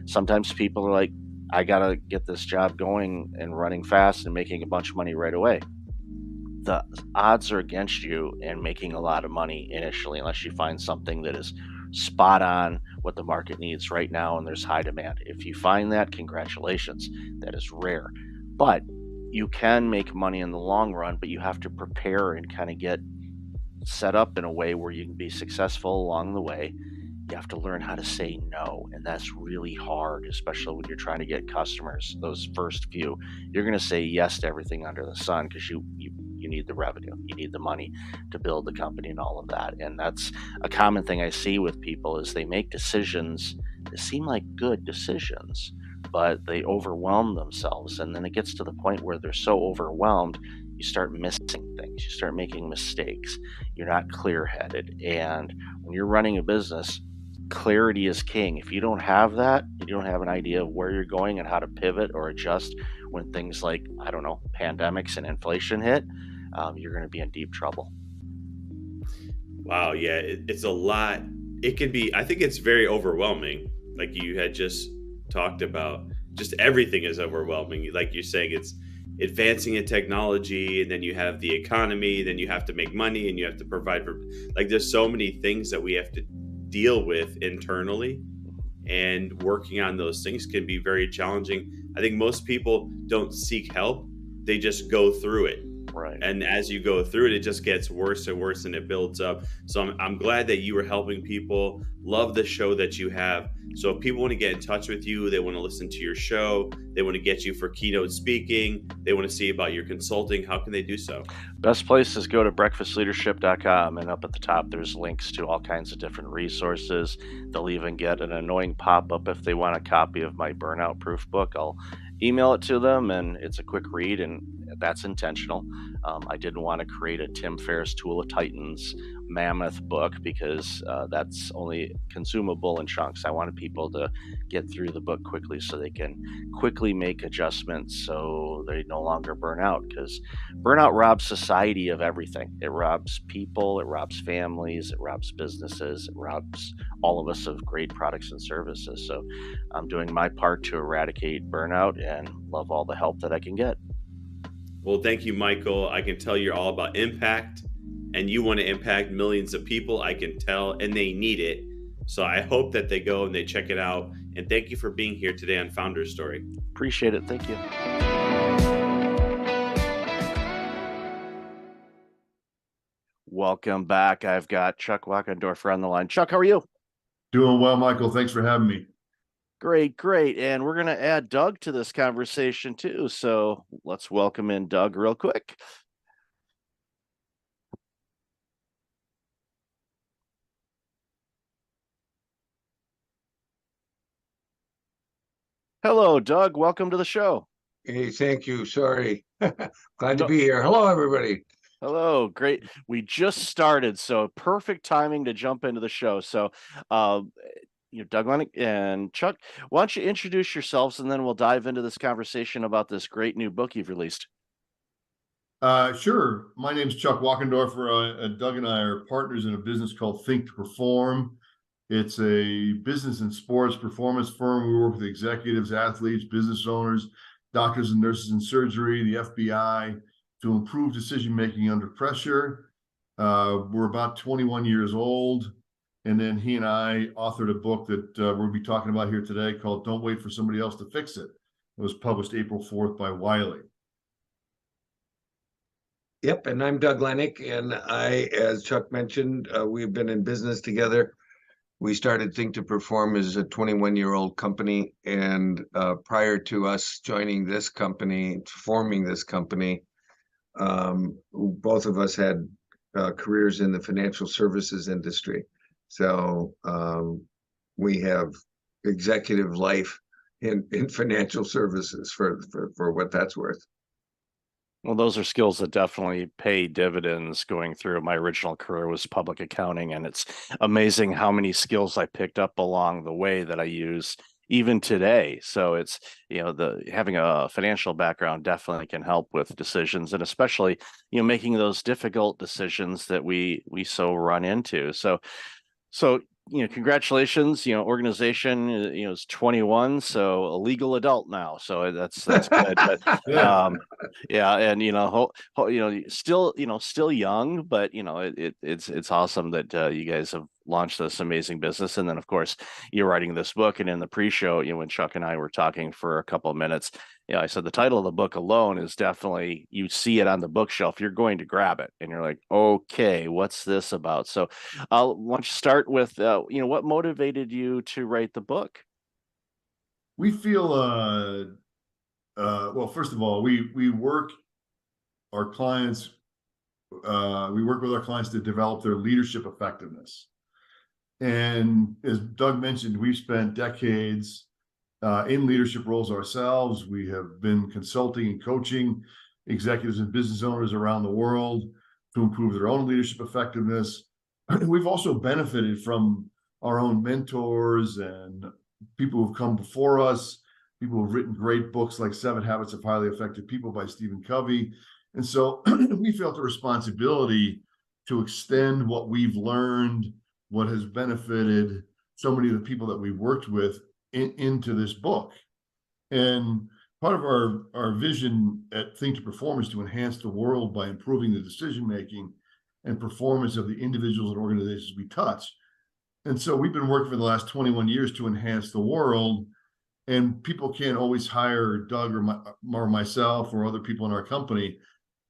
sometimes people are like, I got to get this job going and running fast and making a bunch of money right away. The odds are against you in making a lot of money initially, unless you find something that is spot on what the market needs right now and there's high demand. If you find that, congratulations. That is rare. But you can make money in the long run, but you have to prepare and kind of get set up in a way where you can be successful along the way. You have to learn how to say no, and that's really hard, especially when you're trying to get customers. Those first few, you're going to say yes to everything under the sun because you need the revenue, you need the money to build the company and all of that. And that's a common thing I see with people is they make decisions that seem like good decisions, but they overwhelm themselves. And then it gets to the point where they're so overwhelmed, you start missing things, you start making mistakes, you're not clear-headed. And when you're running a business, clarity is king. If you don't have that, you don't have an idea of where you're going and how to pivot or adjust when things like, I don't know, pandemics and inflation hit, you're going to be in deep trouble. Wow, yeah, it's a lot. It can be, I think it's very overwhelming. Like you had just talked about, just everything is overwhelming. Like you're saying, advancing in technology, and then you have the economy, then you have to make money, and you have to provide for, like, there's so many things that we have to deal with internally, and working on those things can be very challenging. I think most people don't seek help, they just go through it. Right. And as you go through it, it just gets worse and worse, and it builds up. So I'm glad that you were helping people. Love the show that you have. So if people want to get in touch with you, they want to listen to your show, they want to get you for keynote speaking, they want to see about your consulting, how can they do so? Best place is go to breakfastleadership.com, and up at the top there's links to all kinds of different resources. They'll even get an annoying pop-up if they want a copy of my burnout proof book. I'll email it to them, and it's a quick read, and that's intentional. I didn't want to create a Tim Ferriss Tool of Titans mammoth book because that's only consumable in chunks. I wanted people to get through the book quickly so they can quickly make adjustments so they no longer burn out, because burnout robs society of everything. It robs people, it robs families, it robs businesses, it robs all of us of great products and services. So I'm doing my part to eradicate burnout and love all the help that I can get. Well, thank you, Michael. I can tell you're all about impact, and you want to impact millions of people. I can tell, and they need it. So I hope that they go and they check it out. And thank you for being here today on Founder Story. Appreciate it. Thank you. Welcome back. I've got Chuck Wachendorfer on the line. Chuck, how are you? Doing well, Michael. Thanks for having me. Great, great. And we're going to add Doug to this conversation too. So let's welcome in Doug real quick. Hello, Doug. Welcome to the show. Hey, thank you. Sorry. Glad to be here. Hello, everybody. Hello, great. We just started, so perfect timing to jump into the show. So, Doug Lennox and Chuck, why don't you introduce yourselves, and then we'll dive into this conversation about this great new book you've released. Sure. My name's Chuck Wachendorfer. Doug and I are partners in a business called Think to Perform. It's a business and sports performance firm. We work with executives, athletes, business owners, doctors and nurses in surgery, the FBI, to improve decision-making under pressure. We're about 21 years old. And then he and I authored a book that we'll be talking about here today called Don't Wait for Somebody Else to Fix It. It was published April 4th by Wiley. Yep, and I'm Doug Lennox, and I, as Chuck mentioned, we've been in business together. We started Think to Perform as a 21-year-old company, and prior to us joining this company, forming this company, both of us had careers in the financial services industry. So we have executive life in financial services for what that's worth. Well, those are skills that definitely pay dividends. Going through my original career was public accounting, and it's amazing how many skills I picked up along the way that I use even today. So it's, having a financial background definitely can help with decisions, and especially, making those difficult decisions that we so run into. So congratulations, organization, is 21, so a legal adult now. So that's good. But yeah, and still young, but it's awesome that you guys have launched this amazing business. And then of course you're writing this book, and in the pre-show, when Chuck and I were talking for a couple of minutes, I said the title of the book alone is definitely, you see it on the bookshelf, you're going to grab it and you're like, okay, what's this about? So I'll want you to start with what motivated you to write the book? We feel well, first of all, we work our clients we work with our clients to develop their leadership effectiveness. And as Doug mentioned, we've spent decades in leadership roles ourselves. We have been consulting and coaching executives and business owners around the world to improve their own leadership effectiveness. We've also benefited from our own mentors and people who've come before us, people who've written great books like 7 Habits of Highly Effective People by Stephen Covey. And so we felt a responsibility to extend what we've learned, what has benefited so many of the people that we've worked with into this book. And part of our vision at Think to Perform is to enhance the world by improving the decision making and performance of the individuals and organizations we touch. And so we've been working for the last 21 years to enhance the world. And people can't always hire Doug or myself or other people in our company.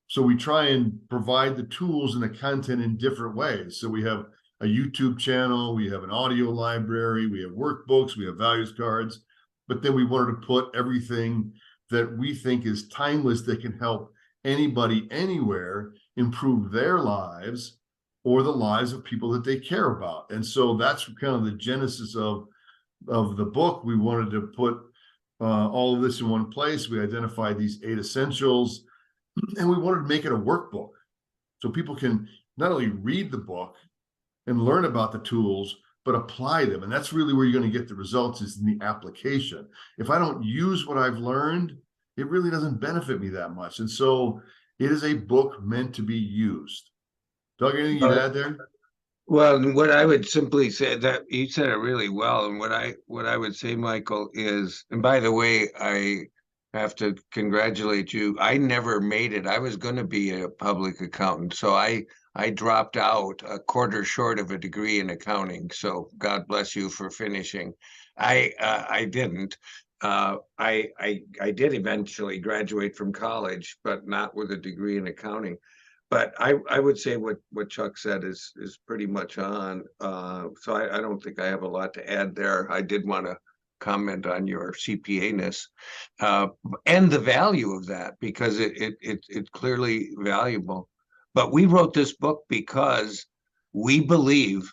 So we try and provide the tools and the content in different ways. So we have a YouTube channel, we have an audio library, we have workbooks, we have values cards, but then we wanted to put everything that we think is timeless that can help anybody anywhere improve their lives or the lives of people that they care about. And so that's kind of the genesis of the book. We wanted to put all of this in one place. We identified these 8 essentials, and we wanted to make it a workbook so people can not only read the book and learn about the tools, but apply them. And that's really where you're going to get the results, is in the application. If I don't use what I've learned, it really doesn't benefit me that much. And so it is a book meant to be used. Doug, anything you'd add there? Well, what I would simply say, that you said it really well, and what I would say, Michael, is, and by the way, I have to congratulate you. I never made it. I was going to be a public accountant, so I dropped out a quarter short of a degree in accounting. So God bless you for finishing. I didn't. I did eventually graduate from college, but not with a degree in accounting. But I would say what Chuck said is pretty much on. So I don't think I have a lot to add there. I did want to comment on your CPA-ness and the value of that, because it's clearly valuable. But we wrote this book because we believe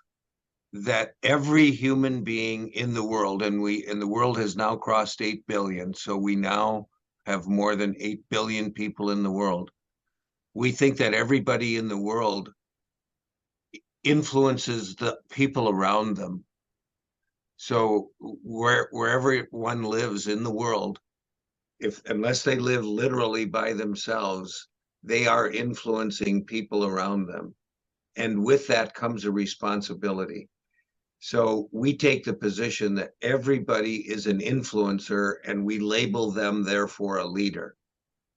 that every human being in the world, and the world has now crossed 8 billion, so we now have more than 8 billion people in the world. We think that everybody in the world influences the people around them. So wherever one lives in the world, unless they live literally by themselves, they are influencing people around them. And with that comes a responsibility. So we take the position that everybody is an influencer, and we label them, therefore, a leader.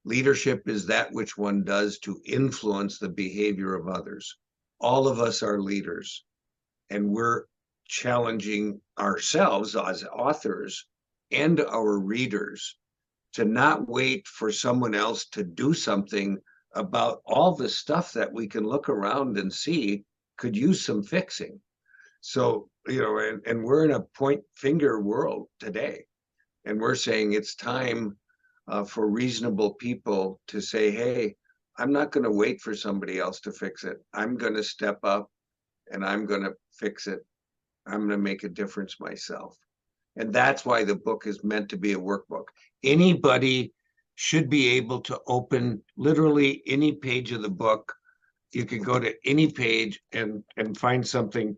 Leadership is that which one does to influence the behavior of others. All of us are leaders, and we're challenging ourselves as authors and our readers to not wait for someone else to do something about all the stuff that we can look around and see could use some fixing. So, and we're in a point finger world today, and we're saying it's time for reasonable people to say, hey, I'm not going to wait for somebody else to fix it. I'm going to step up and I'm going to fix it. I'm going to make a difference myself. And that's why the book is meant to be a workbook. Anybody should be able to open literally any page of the book. You can go to any page and find something.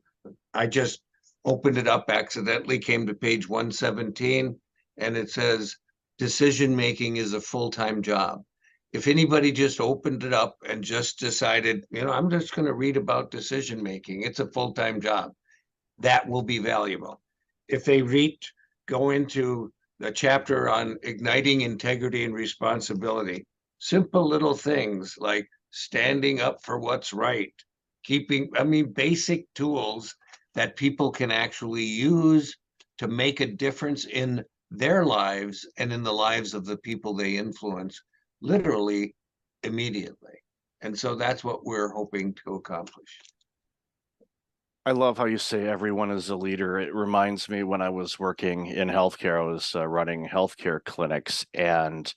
I just opened it up accidentally, came to page 117, and it says, decision making is a full-time job. If anybody just opened it up and just decided, I'm just going to read about decision making, it's a full-time job, that will be valuable. If they go into the chapter on igniting integrity and responsibility, simple little things like standing up for what's right, basic tools that people can actually use to make a difference in their lives and in the lives of the people they influence, literally immediately. And so that's what we're hoping to accomplish. I love how you say everyone is a leader. It reminds me when I was working in healthcare, I was running healthcare clinics, and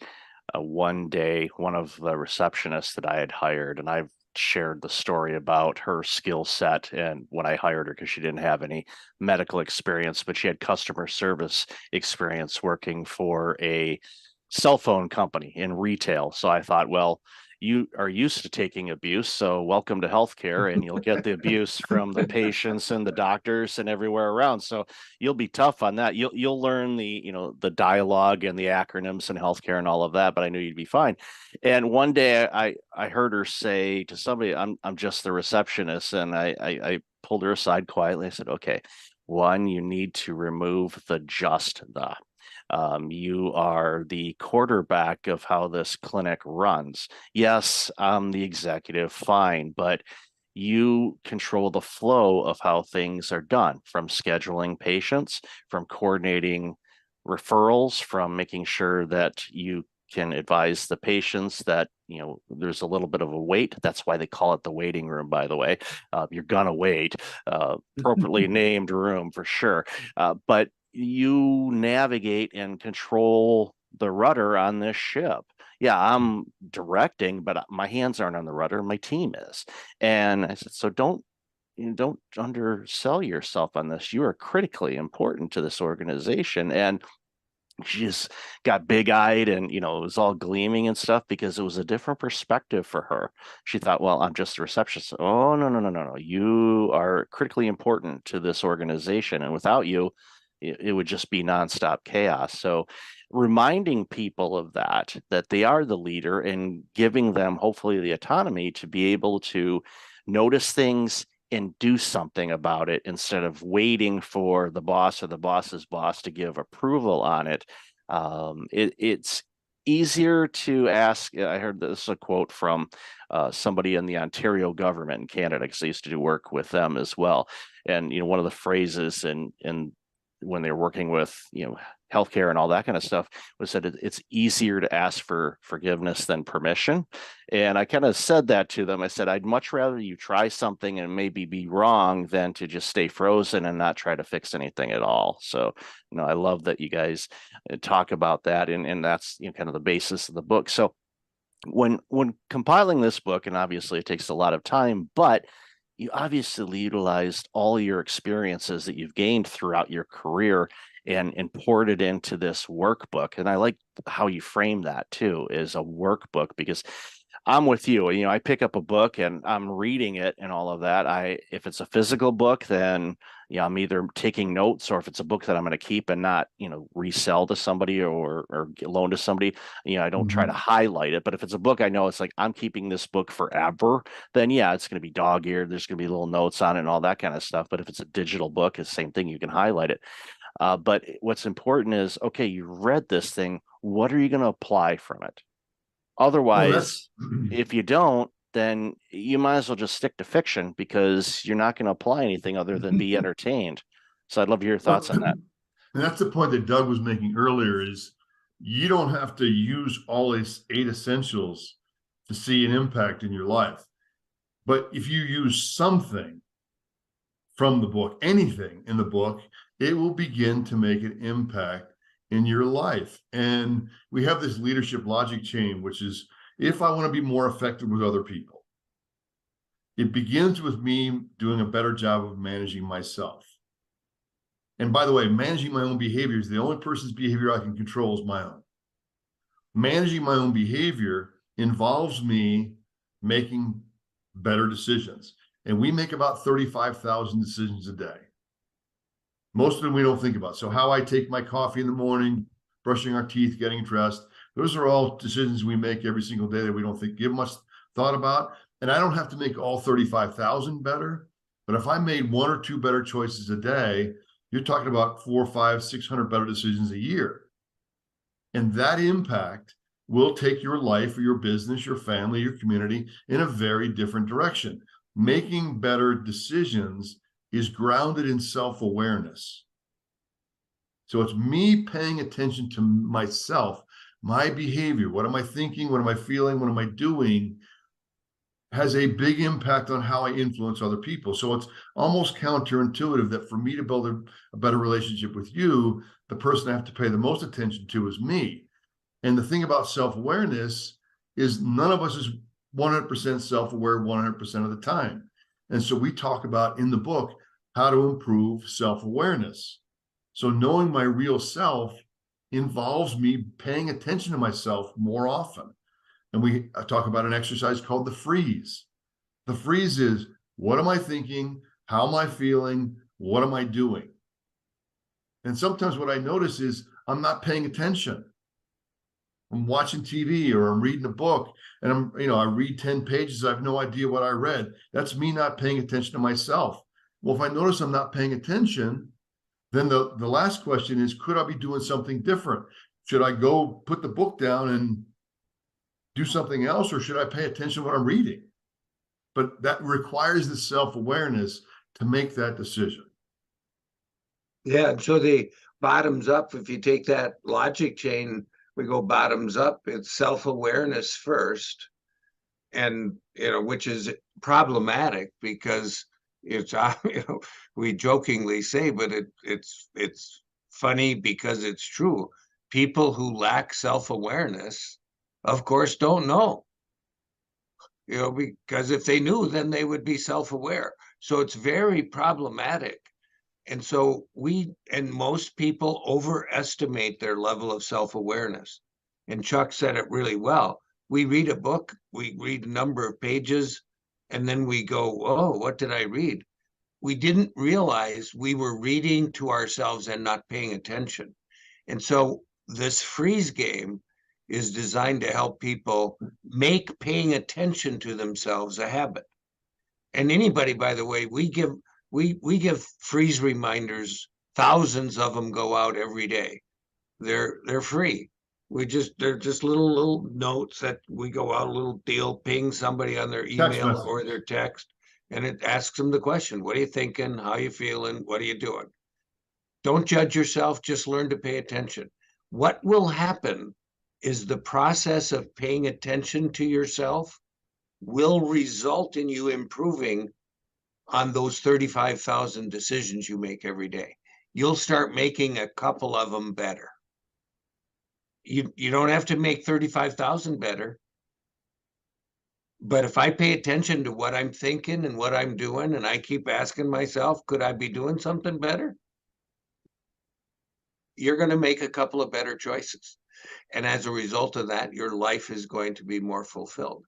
one day, one of the receptionists that I had hired, and I've shared the story about her skill set and when I hired her, because she didn't have any medical experience, but she had customer service experience working for a cell phone company in retail. So I thought, well, you are used to taking abuse, so welcome to healthcare, and you'll get the abuse from the patients and the doctors and everywhere around. So you'll be tough on that. You'll learn the dialogue and the acronyms in healthcare and all of that, but I knew you'd be fine. And one day I heard her say to somebody, I'm just the receptionist, and I pulled her aside quietly. I said, okay, one, you need to remove the just the. You are the quarterback of how this clinic runs. Yes, I'm the executive, fine, but you control the flow of how things are done, from scheduling patients, from coordinating referrals, from making sure that you can advise the patients that, you know, there's a little bit of a wait. That's why they call it the waiting room, by the way. You're gonna wait. Appropriately named room for sure. But you navigate and control the rudder on this ship. Yeah, I'm directing, but my hands aren't on the rudder. My team is. And I said, so don't undersell yourself on this. You are critically important to this organization. And she just got big-eyed, and it was all gleaming and stuff because it was a different perspective for her. She thought, well, I'm just a receptionist. Oh, no, no, no, no, no. You are critically important to this organization, and without you, it would just be nonstop chaos. So reminding people of that they are the leader, and giving them hopefully the autonomy to be able to notice things and do something about it instead of waiting for the boss or the boss's boss to give approval on it. It's easier to ask. I heard this a quote from somebody in the Ontario government in Canada, because I used to do work with them as well. And one of the phrases in when they're working with healthcare and all that kind of stuff was that it's easier to ask for forgiveness than permission. And I kind of said that to them. I said, I'd much rather you try something and maybe be wrong than to just stay frozen and not try to fix anything at all. So I love that you guys talk about that, and that's kind of the basis of the book. So when compiling this book, and obviously it takes a lot of time, but you obviously utilized all your experiences that you've gained throughout your career and poured it into this workbook. And I like how you frame that too, as a workbook, because I'm with you. I pick up a book and I'm reading it and all of that. If it's a physical book, then I'm either taking notes, or if it's a book that I'm going to keep and not, resell to somebody or loan to somebody, I don't try to highlight it. But if it's a book I know it's like I'm keeping this book forever, then yeah, it's going to be dog-eared. There's going to be little notes on it and all that kind of stuff. But if it's a digital book, it's the same thing. You can highlight it. But what's important is, okay, you read this thing. What are you going to apply from it? Otherwise, if you don't, then you might as well just stick to fiction, because you're not going to apply anything other than be entertained. So I'd love to hear your thoughts on that. And that's the point that Doug was making earlier, is you don't have to use all these 8 essentials to see an impact in your life. But if you use something from the book, anything in the book, it will begin to make an impact in your life. And we have this leadership logic chain, which is, if I want to be more effective with other people, it begins with me doing a better job of managing myself. And by the way, managing my own behavior is the only person's behavior I can control is my own. Managing my own behavior involves me making better decisions. And we make about 35,000 decisions a day. Most of them we don't think about. So how I take my coffee in the morning, brushing our teeth, getting dressed, those are all decisions we make every single day that we don't give much thought about. And I don't have to make all 35,000 better, but if I made 1 or 2 better choices a day, you're talking about 4, 5, 600 better decisions a year. And that impact will take your life or your business, your family, your community in a very different direction. Making better decisions is grounded in self-awareness. So it's me paying attention to myself, my behavior. What am I thinking? What am I feeling? What am I doing? Has a big impact on how I influence other people. So it's almost counterintuitive that for me to build a better relationship with you, the person I have to pay the most attention to is me. And the thing about self-awareness is none of us is 100% self-aware 100% of the time. And so we talk about in the book how to improve self-awareness. So knowing my real self involves me paying attention to myself more often. And we talk about an exercise called the freeze. The freeze is, what am I thinking? How am I feeling? What am I doing? And sometimes what I notice is I'm not paying attention. I'm watching TV or I'm reading a book and I read 10 pages. I have no idea what I read. That's me not paying attention to myself. Well, if I notice I'm not paying attention, Then the last question is, could I be doing something different? Should I go put the book down and do something else, or should I pay attention to what I'm reading? But that requires the self-awareness to make that decision. Yeah, so the bottoms up, if you take that logic chain, we go bottoms up, it's self-awareness first. And, which is problematic because it's, we jokingly say, but it's funny because it's true. People who lack self-awareness, of course, don't know, because if they knew, then they would be self-aware. So it's very problematic. And so most people overestimate their level of self-awareness. And Chuck said it really well. We read a book, we read a number of pages, and then we go, oh, what did I read? We didn't realize we were reading to ourselves and not paying attention. And so this freeze game is designed to help people make paying attention to themselves a habit. And anybody, by the way, we give freeze reminders. Thousands of them go out every day. They're free. They're just little notes that we go out, a little deal, ping somebody on their email or their text, and it asks them the question: what are you thinking? How are you feeling? What are you doing? Don't judge yourself, just learn to pay attention. What will happen is the process of paying attention to yourself will result in you improving on those 35,000 decisions you make every day. You'll start making a couple of them better. You don't have to make 35,000 better. But if I pay attention to what I'm thinking and what I'm doing, and I keep asking myself, could I be doing something better? You're going to make a couple of better choices. And as a result of that, your life is going to be more fulfilled.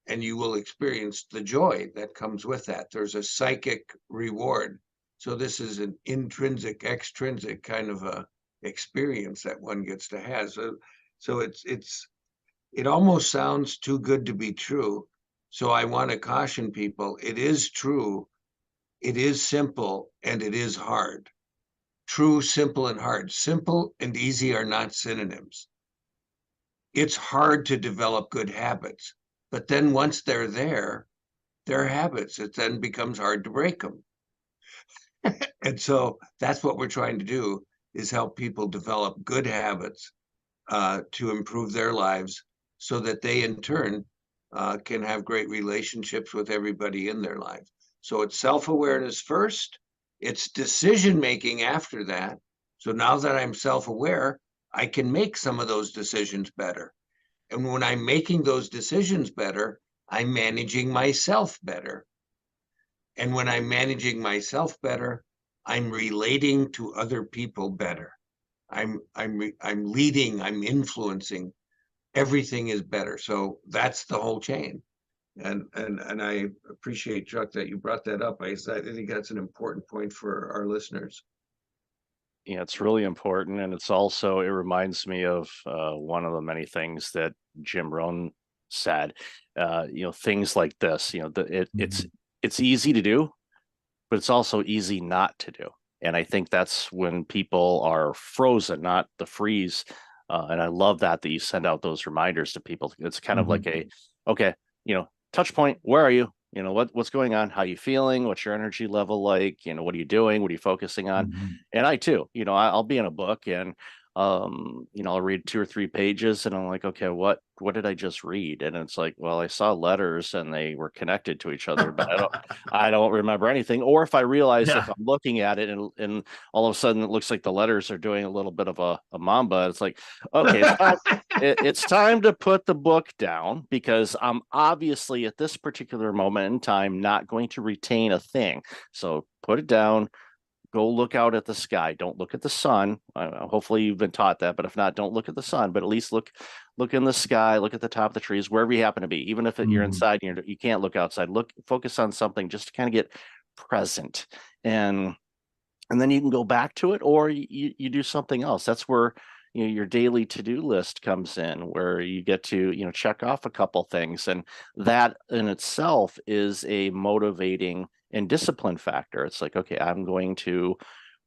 And you will experience the joy that comes with that. There's a psychic reward. So this is an intrinsic, extrinsic kind of a experience that one gets to have. So it almost sounds too good to be true. So I want to caution people, it is true, it is simple, and it is hard. True, simple, and hard. Simple and easy are not synonyms. It's hard to develop good habits. But then once they're habits. It then becomes hard to break them. And so that's what we're trying to do, is help people develop good habits to improve their lives so that they in turn can have great relationships with everybody in their life. So it's self-awareness first, it's decision-making after that. So now that I'm self-aware, I can make some of those decisions better. And when I'm making those decisions better, I'm managing myself better. And when I'm managing myself better, I'm relating to other people better. I'm leading, I'm influencing. Everything is better. So that's the whole chain. And I appreciate, Chuck, that you brought that up. I think that's an important point for our listeners. Yeah, it's really important, and it reminds me of one of the many things that Jim Rohn said. Things like this. It's easy to do, but it's also easy not to do. And I think that's when people are frozen, not the freeze. And I love that you send out those reminders to people. It's kind of like okay, touch point. Where are you? What's going on? How you feeling? What's your energy level like? What are you doing? What are you focusing on? And I too, I'll be in a book and I'll read 2 or 3 pages and I'm like, okay, what did I just read? And it's like, well, I saw letters and they were connected to each other, but I don't remember anything. Or if I realize if I'm looking at it and all of a sudden it looks like the letters are doing a little bit of a mamba, it's like, okay, it's time to put the book down, because I'm obviously at this particular moment in time not going to retain a thing. So put it down. Go look out at the sky. Don't look at the sun. Hopefully you've been taught that, but if not, don't look at the sun, but at least look in the sky, look at the top of the trees, wherever you happen to be. Even if you're inside and you can't look outside, focus on something just to kind of get present. And then you can go back to it, or you do something else. That's where your daily to-do list comes in, where you get to check off a couple things, and that in itself is a motivating and discipline factor. It's like, okay, I'm going to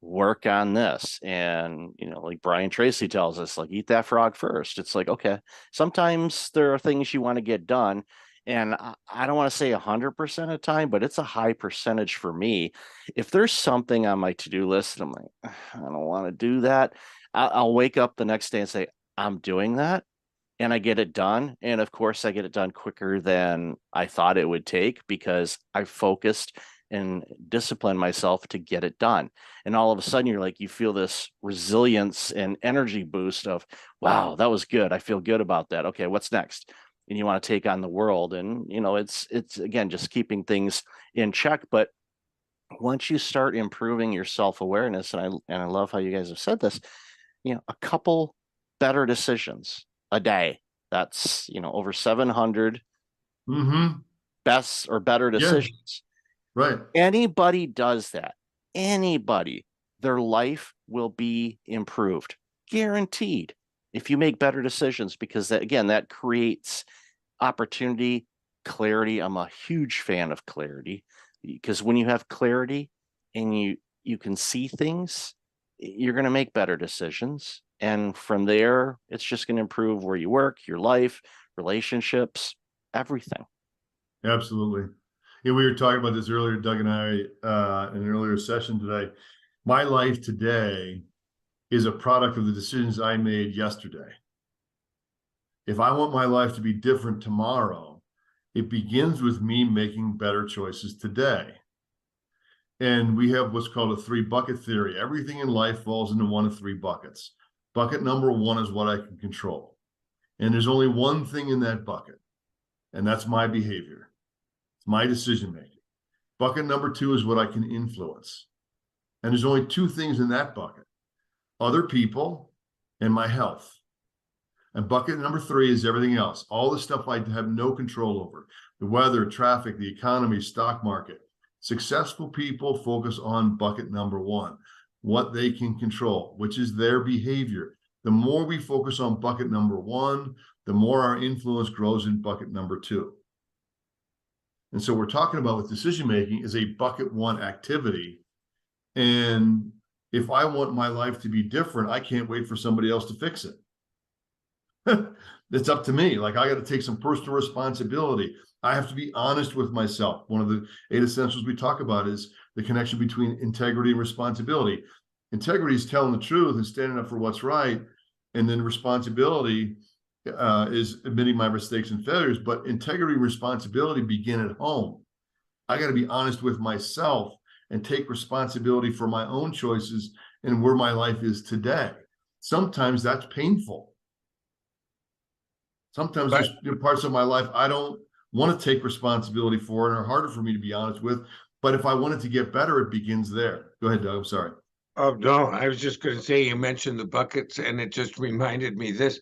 work on this. And, like Brian Tracy tells us, like, eat that frog first. It's like, okay, sometimes there are things you want to get done. And I don't want to say 100% of the time, but it's a high percentage for me. If there's something on my to-do list and I'm like, I don't want to do that, I'll wake up the next day and say, I'm doing that. And I get it done. And of course, I get it done quicker than I thought it would take because I focused and disciplined myself to get it done. And all of a sudden, you're like, you feel this resilience and energy boost of, wow, that was good. I feel good about that. Okay, what's next? And you want to take on the world. And, it's again, just keeping things in check. But once you start improving your self-awareness, and I love how you guys have said this, a couple better decisions a day. That's, over 700 Mm-hmm. best or better Yeah, decisions. right. Anybody does that, anybody, their life will be improved, guaranteed, if you make better decisions, because that, again, that creates opportunity, clarity. I'm a huge fan of clarity because when you have clarity and you can see things, you're going to make better decisions. And from there, it's just going to improve where you work, your life, relationships, everything. Absolutely. Yeah, we were talking about this earlier, Doug and I, in an earlier session today. My life today is a product of the decisions I made yesterday. If I want my life to be different tomorrow, it begins with me making better choices today. And we have what's called a 3-bucket theory. Everything in life falls into one of 3 buckets. Bucket number 1 is what I can control. And there's only one thing in that bucket, and that's my behavior. It's my decision making. Bucket number 2 is what I can influence. And there's only 2 things in that bucket: other people and my health. And bucket number 3 is everything else, all the stuff I have no control over: the weather, traffic, the economy, stock market. Successful people focus on bucket number 1, what they can control, which is their behavior. The more we focus on bucket number 1, the more our influence grows in bucket number 2. And so we're talking about with decision making is a bucket 1 activity. And if I want my life to be different, I can't wait for somebody else to fix it. It's up to me. Like, I got to take some personal responsibility. I have to be honest with myself. One of the 8 essentials we talk about is the connection between integrity and responsibility. Integrity is telling the truth and standing up for what's right. And then responsibility is admitting my mistakes and failures. But integrity and responsibility begin at home. I got to be honest with myself and take responsibility for my own choices and where my life is today. Sometimes that's painful. Sometimes there's parts of my life I don't want to take responsibility for and are harder for me to be honest with. But if I want it to get better, it begins there. Go ahead, Doug. I'm sorry. Oh, no, I was just going to say, you mentioned the buckets, and it just reminded me this.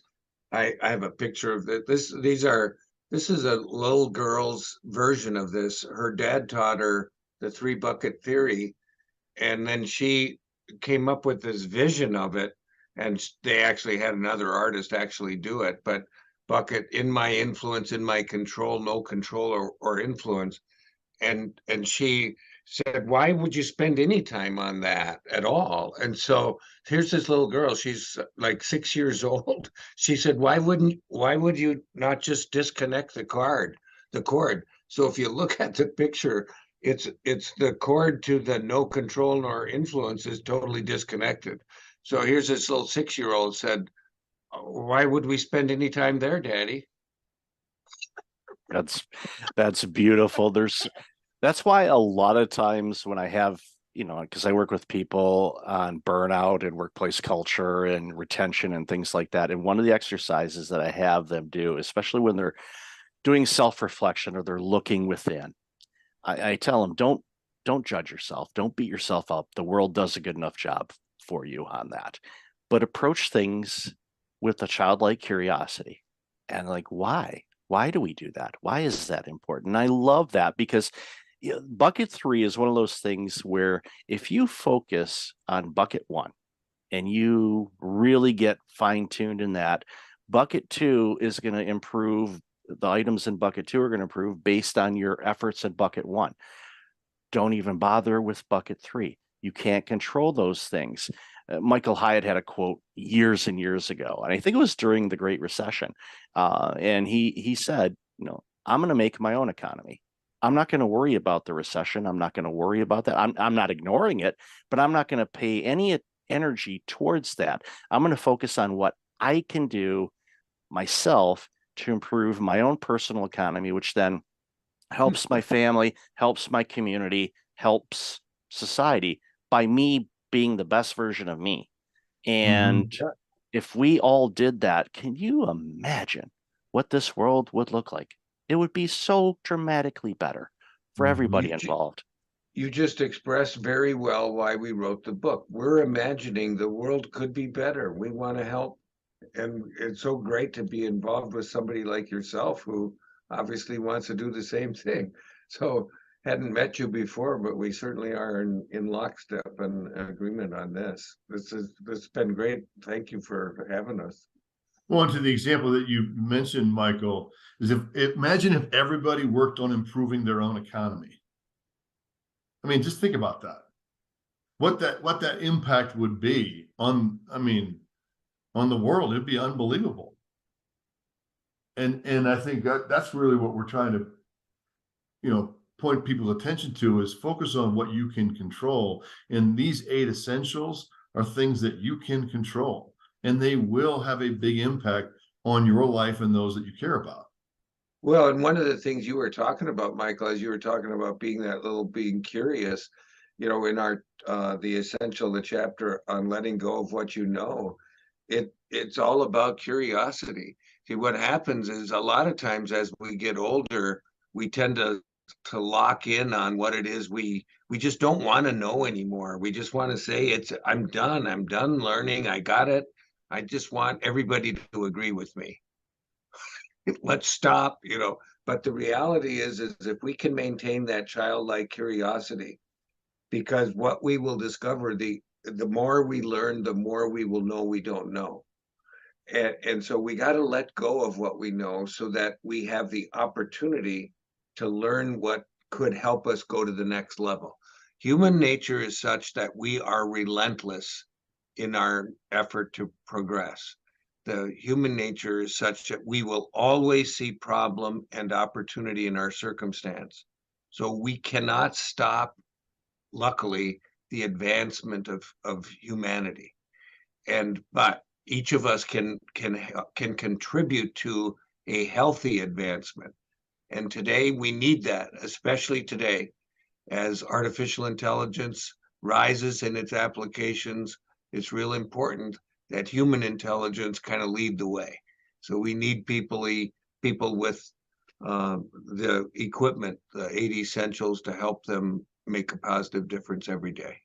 I have a picture of this. This is a little girl's version of this. Her dad taught her the 3-bucket theory, and then she came up with this vision of it, and they actually had another artist actually do it. But bucket: in my influence, in my control, no control or influence. And she said, why would you spend any time on that at all? And so here's this little girl, she's like 6 years old. She said, why would you not just disconnect the cord? So if you look at the picture, it's the cord to the no control nor influence is totally disconnected. So here's this little 6-year-old said, why would we spend any time there, Daddy? That's beautiful. That's why a lot of times when I have, because I work with people on burnout and workplace culture and retention and things like that. And one of the exercises that I have them do, especially when they're doing self-reflection or they're looking within, I tell them, don't judge yourself. Don't beat yourself up. The world does a good enough job for you on that. But approach things with a childlike curiosity. And like, why? Why do we do that? Why is that important? And I love that because bucket 3 is one of those things where if you focus on bucket 1 and you really get fine-tuned in that, bucket 2 is going to improve. The items in bucket 2 are going to improve based on your efforts in bucket 1. Don't even bother with bucket 3. You can't control those things. Michael Hyatt had a quote years and years ago, and I think it was during the Great Recession. And he said, I'm going to make my own economy. I'm not going to worry about the recession. I'm not going to worry about that. I'm not ignoring it, but I'm not going to pay any energy towards that. I'm going to focus on what I can do myself to improve my own personal economy, which then helps my family, helps my community, helps society by me being the best version of me. And if we all did that, can you imagine what this world would look like? It would be so dramatically better for everybody involved. You just expressed very well why we wrote the book. We're imagining the world could be better. We want to help. And it's so great to be involved with somebody like yourself who obviously wants to do the same thing. So hadn't met you before, but we certainly are in lockstep and agreement on this. This has been great. Thank you for having us. Well, and to the example that you mentioned, Michael, is imagine if everybody worked on improving their own economy. I mean, just think about that. What that impact would be on the world. It'd be unbelievable. And I think that's really what we're trying to, point people's attention to, is focus on what you can control. And these 8 essentials are things that you can control, and they will have a big impact on your life and those that you care about. Well, and one of the things you were talking about, Michael, as you were talking about being curious, in our the chapter on letting go of what you know, it's all about curiosity. See, what happens is a lot of times as we get older, we tend to lock in on what it is we just don't want to know anymore. We just want to say I'm done learning, I got it. I just want everybody to agree with me. Let's stop, but the reality is if we can maintain that childlike curiosity, because what we will discover, the more we learn, the more we will know we don't know. And so we got to let go of what we know so that we have the opportunity to learn what could help us go to the next level. Human nature is such that we are relentless in our effort to progress. The human nature is such that we will always see problem and opportunity in our circumstance. So we cannot stop, luckily, the advancement of humanity. But each of us can contribute to a healthy advancement. And today we need that, especially today, as artificial intelligence rises in its applications. It's real important that human intelligence kind of lead the way. So we need people with the equipment, the 8 essentials, to help them make a positive difference every day.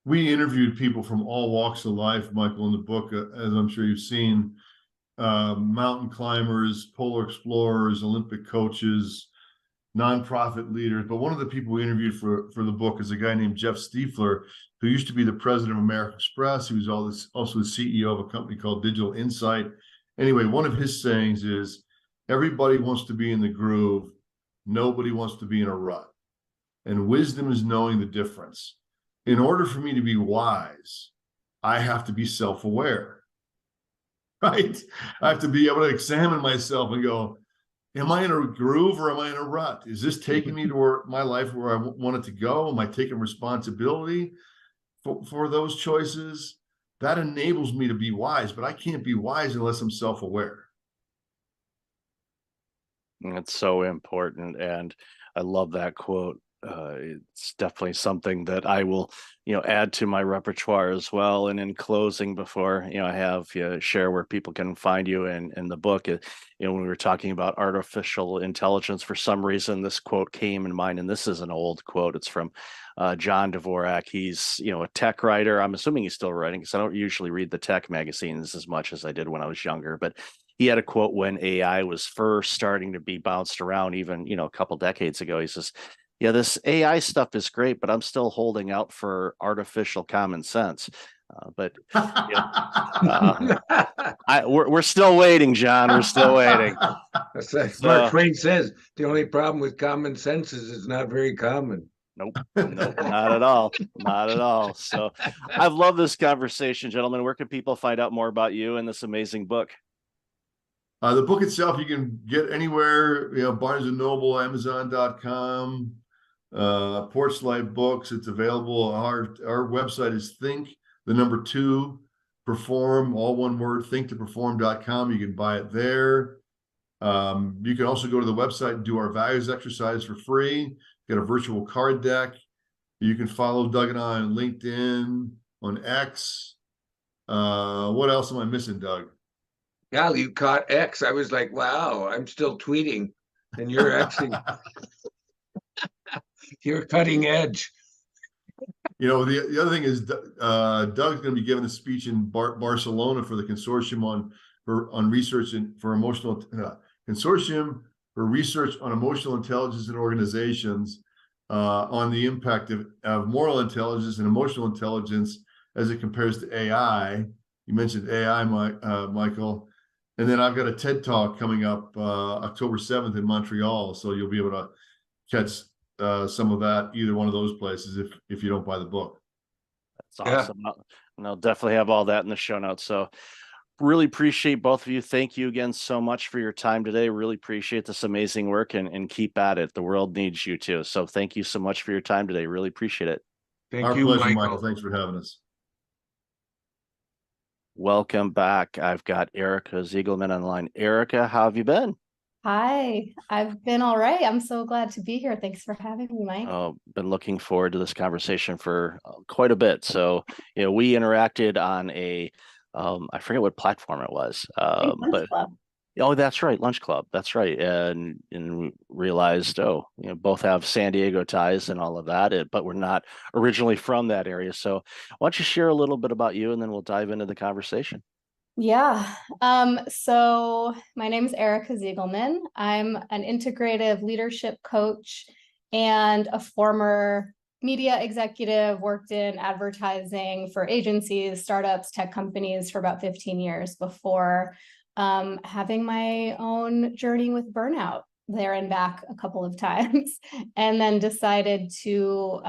We interviewed people from all walks of life, Michael, in the book, as I'm sure you've seen, mountain climbers, polar explorers, Olympic coaches, nonprofit leaders. But one of the people we interviewed for the book is a guy named Jeff Stiefler, who used to be the president of American Express. He was also the CEO of a company called Digital Insight. Anyway, one of his sayings is, everybody wants to be in the groove. Nobody wants to be in a rut. And wisdom is knowing the difference. In order for me to be wise, I have to be self-aware, right? I have to be able to examine myself and go, am I in a groove or am I in a rut? Is this taking me to my life where I want it to go? Am I taking responsibility for those choices? That enables me to be wise, but I can't be wise unless I'm self-aware. It's so important. And I love that quote. It's definitely something that I will, add to my repertoire as well. And in closing, before, I have you share where people can find you in the book, when we were talking about artificial intelligence, for some reason, this quote came in mind, and this is an old quote. It's from John Dvorak. He's, a tech writer. I'm assuming he's still writing, because I don't usually read the tech magazines as much as I did when I was younger, but he had a quote when AI was first starting to be bounced around, even, a couple decades ago. He says, yeah, this AI stuff is great, but I'm still holding out for artificial common sense. But we're still waiting, John. We're still waiting. Mark Twain says the only problem with common sense is it's not very common. Nope, nope, not at all, not at all. So I've loved this conversation, gentlemen. Where can people find out more about you and this amazing book? The book itself you can get anywhere, Barnes and Noble, Amazon.com, Porchlight Books. It's available. Our website is perform, all one word, thinktoperform.com. You can buy it there. You can also go to the website and do our values exercise for free. Get a virtual card deck. You can follow Doug and I on LinkedIn, on X. What else am I missing, Doug? Yeah, you caught X. I was like, wow, I'm still tweeting. And you're actually, you're cutting edge. The other thing is Doug's going to be giving a speech in Barcelona for the consortium on research for emotional consortium for research on emotional intelligence in organizations on the impact of moral intelligence and emotional intelligence as it compares to AI. You mentioned AI, Michael. And then I've got a TED Talk coming up October 7th in Montreal. So you'll be able to catch some of that, either one of those places, if you don't buy the book. That's awesome. And I'll definitely have all that in the show notes. So really appreciate both of you. Thank you again so much for your time today. Really appreciate this amazing work and keep at it. The world needs you too. So thank you so much for your time today. Really appreciate it. Thank Our you, pleasure, Michael. Michael. Thanks for having us. Welcome back. I've got Erica Ziegelman on the line. Erica, how have you been? Hi, I've been all right. I'm so glad to be here. Thanks for having me, Mike. Been looking forward to this conversation for quite a bit. So, we interacted on I forget what platform it was, Lunch Club. Oh, that's right, Lunch Club. That's right, and realized, both have San Diego ties and all of that, but we're not originally from that area. So, why don't you share a little bit about you, and then we'll dive into the conversation. Yeah. So my name is Erica Ziegelman. I'm an integrative leadership coach and a former media executive, worked in advertising for agencies, startups, tech companies for about 15 years before having my own journey with burnout there and back a couple of times, and then decided to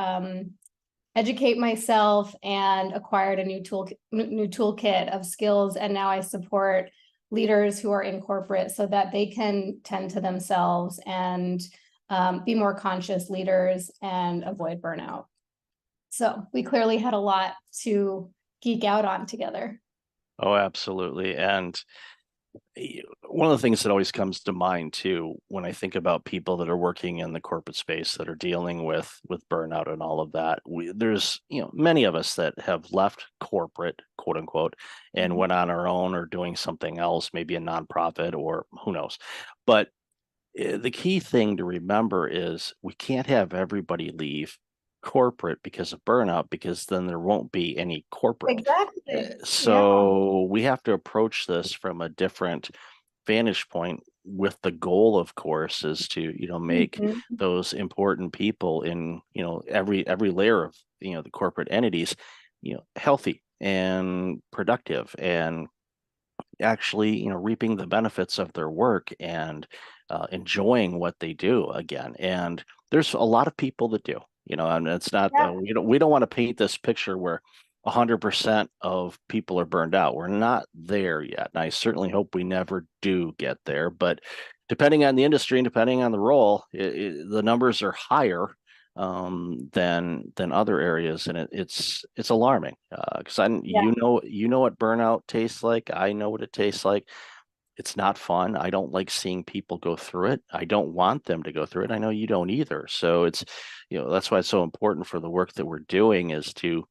educate myself and acquired a new toolkit of skills. And now I support leaders who are in corporate so that they can tend to themselves and be more conscious leaders and avoid burnout. So we clearly had a lot to geek out on together. Oh, absolutely. And one of the things that always comes to mind too, when I think about people that are working in the corporate space that are dealing with burnout and all of that, there's many of us that have left corporate, quote unquote, and went on our own or doing something else, maybe a nonprofit or who knows. But the key thing to remember is we can't have everybody leave corporate because of burnout, because then there won't be any corporate. Exactly. So we have to approach this from a different vantage point, with the goal, of course, is to make those important people in every layer of the corporate entities healthy and productive, and actually reaping the benefits of their work and enjoying what they do again. And there's a lot of people that do, and it's not we don't want to paint this picture where 100% of people are burned out. We're not there yet, and I certainly hope we never do get there. But depending on the industry and depending on the role, the numbers are higher than other areas, and it's alarming because you know what burnout tastes like. I know what it tastes like. It's not fun. I don't like seeing people go through it. I don't want them to go through it. I know you don't either. So it's that's why it's so important for the work that we're doing, is to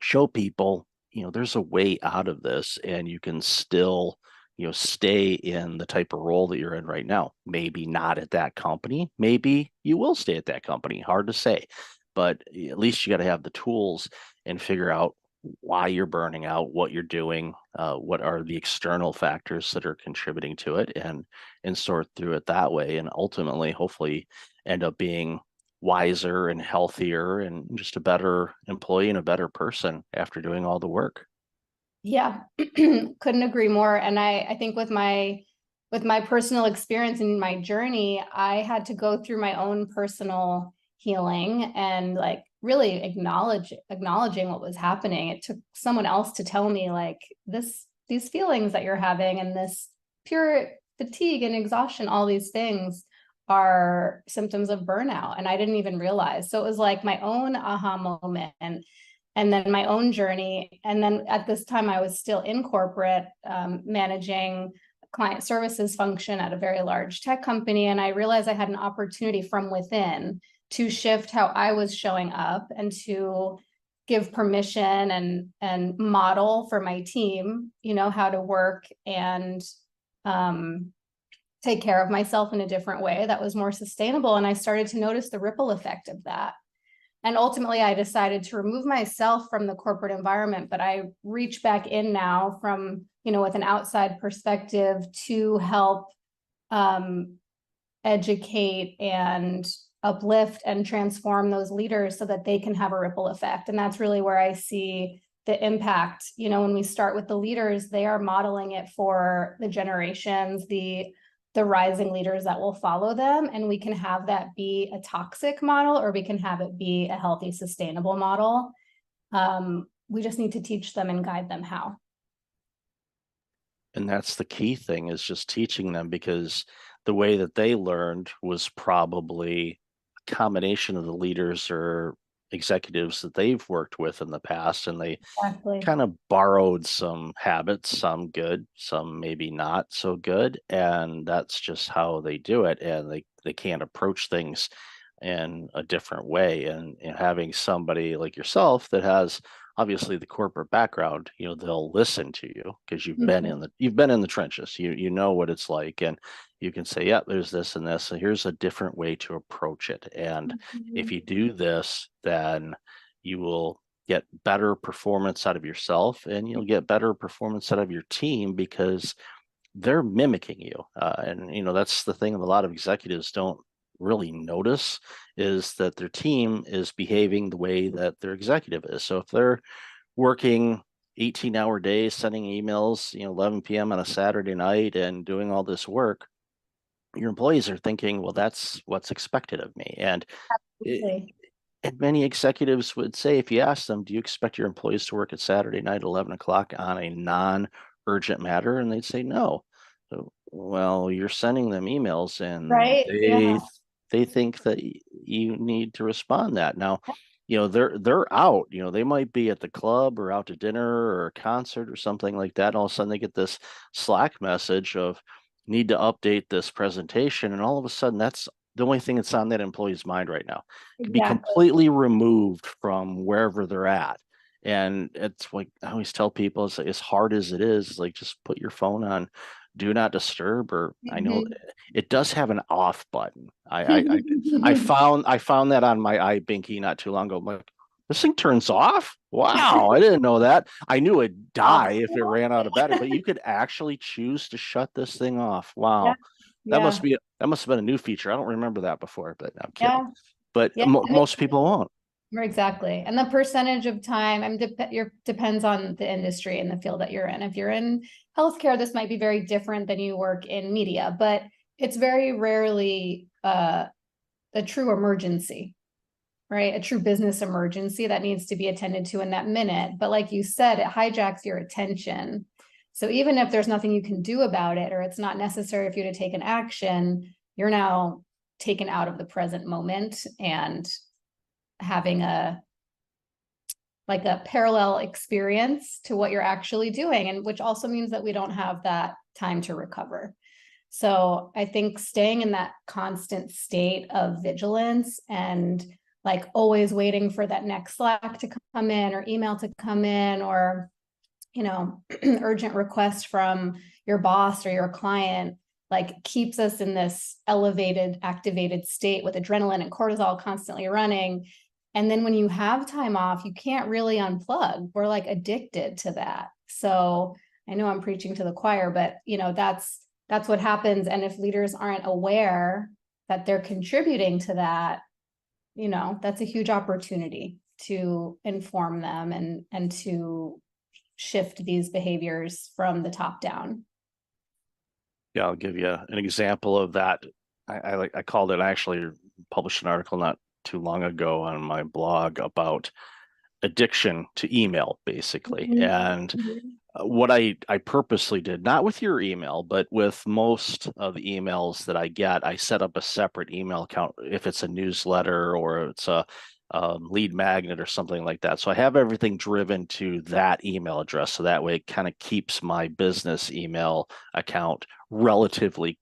show people there's a way out of this, and you can still stay in the type of role that you're in right now. Maybe not at that company, maybe you will stay at that company, hard to say, but at least you got to have the tools and figure out why you're burning out, what you're doing, what are the external factors that are contributing to it, and sort through it that way, and ultimately hopefully end up being wiser and healthier and just a better employee and a better person after doing all the work. Yeah, couldn't agree more. And I think with my personal experience and my journey, I had to go through my own personal healing and like really acknowledging what was happening. It took someone else to tell me like these feelings that you're having and this pure fatigue and exhaustion, all these things are symptoms of burnout. And I didn't even realize. So it was like my own aha moment and then my own journey. And then at this time, I was still in corporate, managing client services function at a very large tech company. And I realized I had an opportunity from within to shift how I was showing up and to give permission and model for my team, you know, how to work and take care of myself in a different way that was more sustainable. And I started to notice the ripple effect of that. And ultimately, I decided to remove myself from the corporate environment, but I reach back in now from, you know, with an outside perspective to help educate and uplift and transform those leaders so that they can have a ripple effect. And that's really where I see the impact. You know, when we start with the leaders, they are modeling it for the generations, the rising leaders that will follow them. And we can have that be a toxic model, or we can have it be a healthy, sustainable model. We just need to teach them and guide them how. And that's the key thing, is just teaching them, because the way that they learned was probably a combination of the leaders or executives that they've worked with in the past, and they kind of borrowed some habits, some good, some maybe not so good, and that's just how they do it. And they can't approach things in a different way. And having somebody like yourself that has obviously the corporate background, you know, they'll listen to you because you've been in the trenches. You know what it's like, and you can say, yeah, there's this and this, and here's a different way to approach it. And if you do this, then you will get better performance out of yourself, and you'll get better performance out of your team because they're mimicking you. And you know, that's the thing that a lot of executives don't really notice, is that their team is behaving the way that their executive is. So if they're working 18-hour days, sending emails, you know, 11 p.m. on a Saturday night and doing all this work, your employees are thinking, well, that's what's expected of me. And and many executives would say, if you ask them, do you expect your employees to work at Saturday night, 11 o'clock on a non-urgent matter? And they'd say, no. So, well, you're sending them emails, and they think that you need to respond that. Now, you know, they're out, you know, they might be at the club or out to dinner or a concert or something like that. And all of a sudden they get this Slack message of need to update this presentation. And all of a sudden that's the only thing that's on that employee's mind right now. It can be completely removed from wherever they're at. And it's like I always tell people, it's like, as hard as it is, like just put your phone on do not disturb, or I know it does have an off button. I found that on my iBinky not too long ago. I'm like, this thing turns off? Wow, I didn't know that. I knew it'd die if it ran out of battery, but you could actually choose to shut this thing off. Wow. That must have been a new feature. I don't remember that before, but I'm kidding. But most people won't. Exactly. And the percentage of time, depends on the industry and the field that you're in. If you're in healthcare, this might be very different than you work in media, but it's very rarely a true emergency, right? A true business emergency that needs to be attended to in that minute. But like you said, it hijacks your attention. So even if there's nothing you can do about it, or it's not necessary for you to take an action, you're now taken out of the present moment and having a parallel experience to what you're actually doing, and which also means that we don't have that time to recover. So I think staying in that constant state of vigilance and like always waiting for that next Slack to come in or email to come in, or, you know, urgent request from your boss or your client, like keeps us in this elevated, activated state with adrenaline and cortisol constantly running. And then when you have time off, you can't really unplug. We're like addicted to that. So I know I'm preaching to the choir, but you know, that's what happens. And if leaders aren't aware that they're contributing to that, you know, that's a huge opportunity to inform them and to shift these behaviors from the top down. Yeah, I'll give you an example of that. I called it, I actually published an article not too long ago on my blog about addiction to email, basically. And what I purposely did, not with your email, but with most of the emails that I get, I set up a separate email account if it's a newsletter or it's a lead magnet or something like that. So I have everything driven to that email address. So that way it kind of keeps my business email account relatively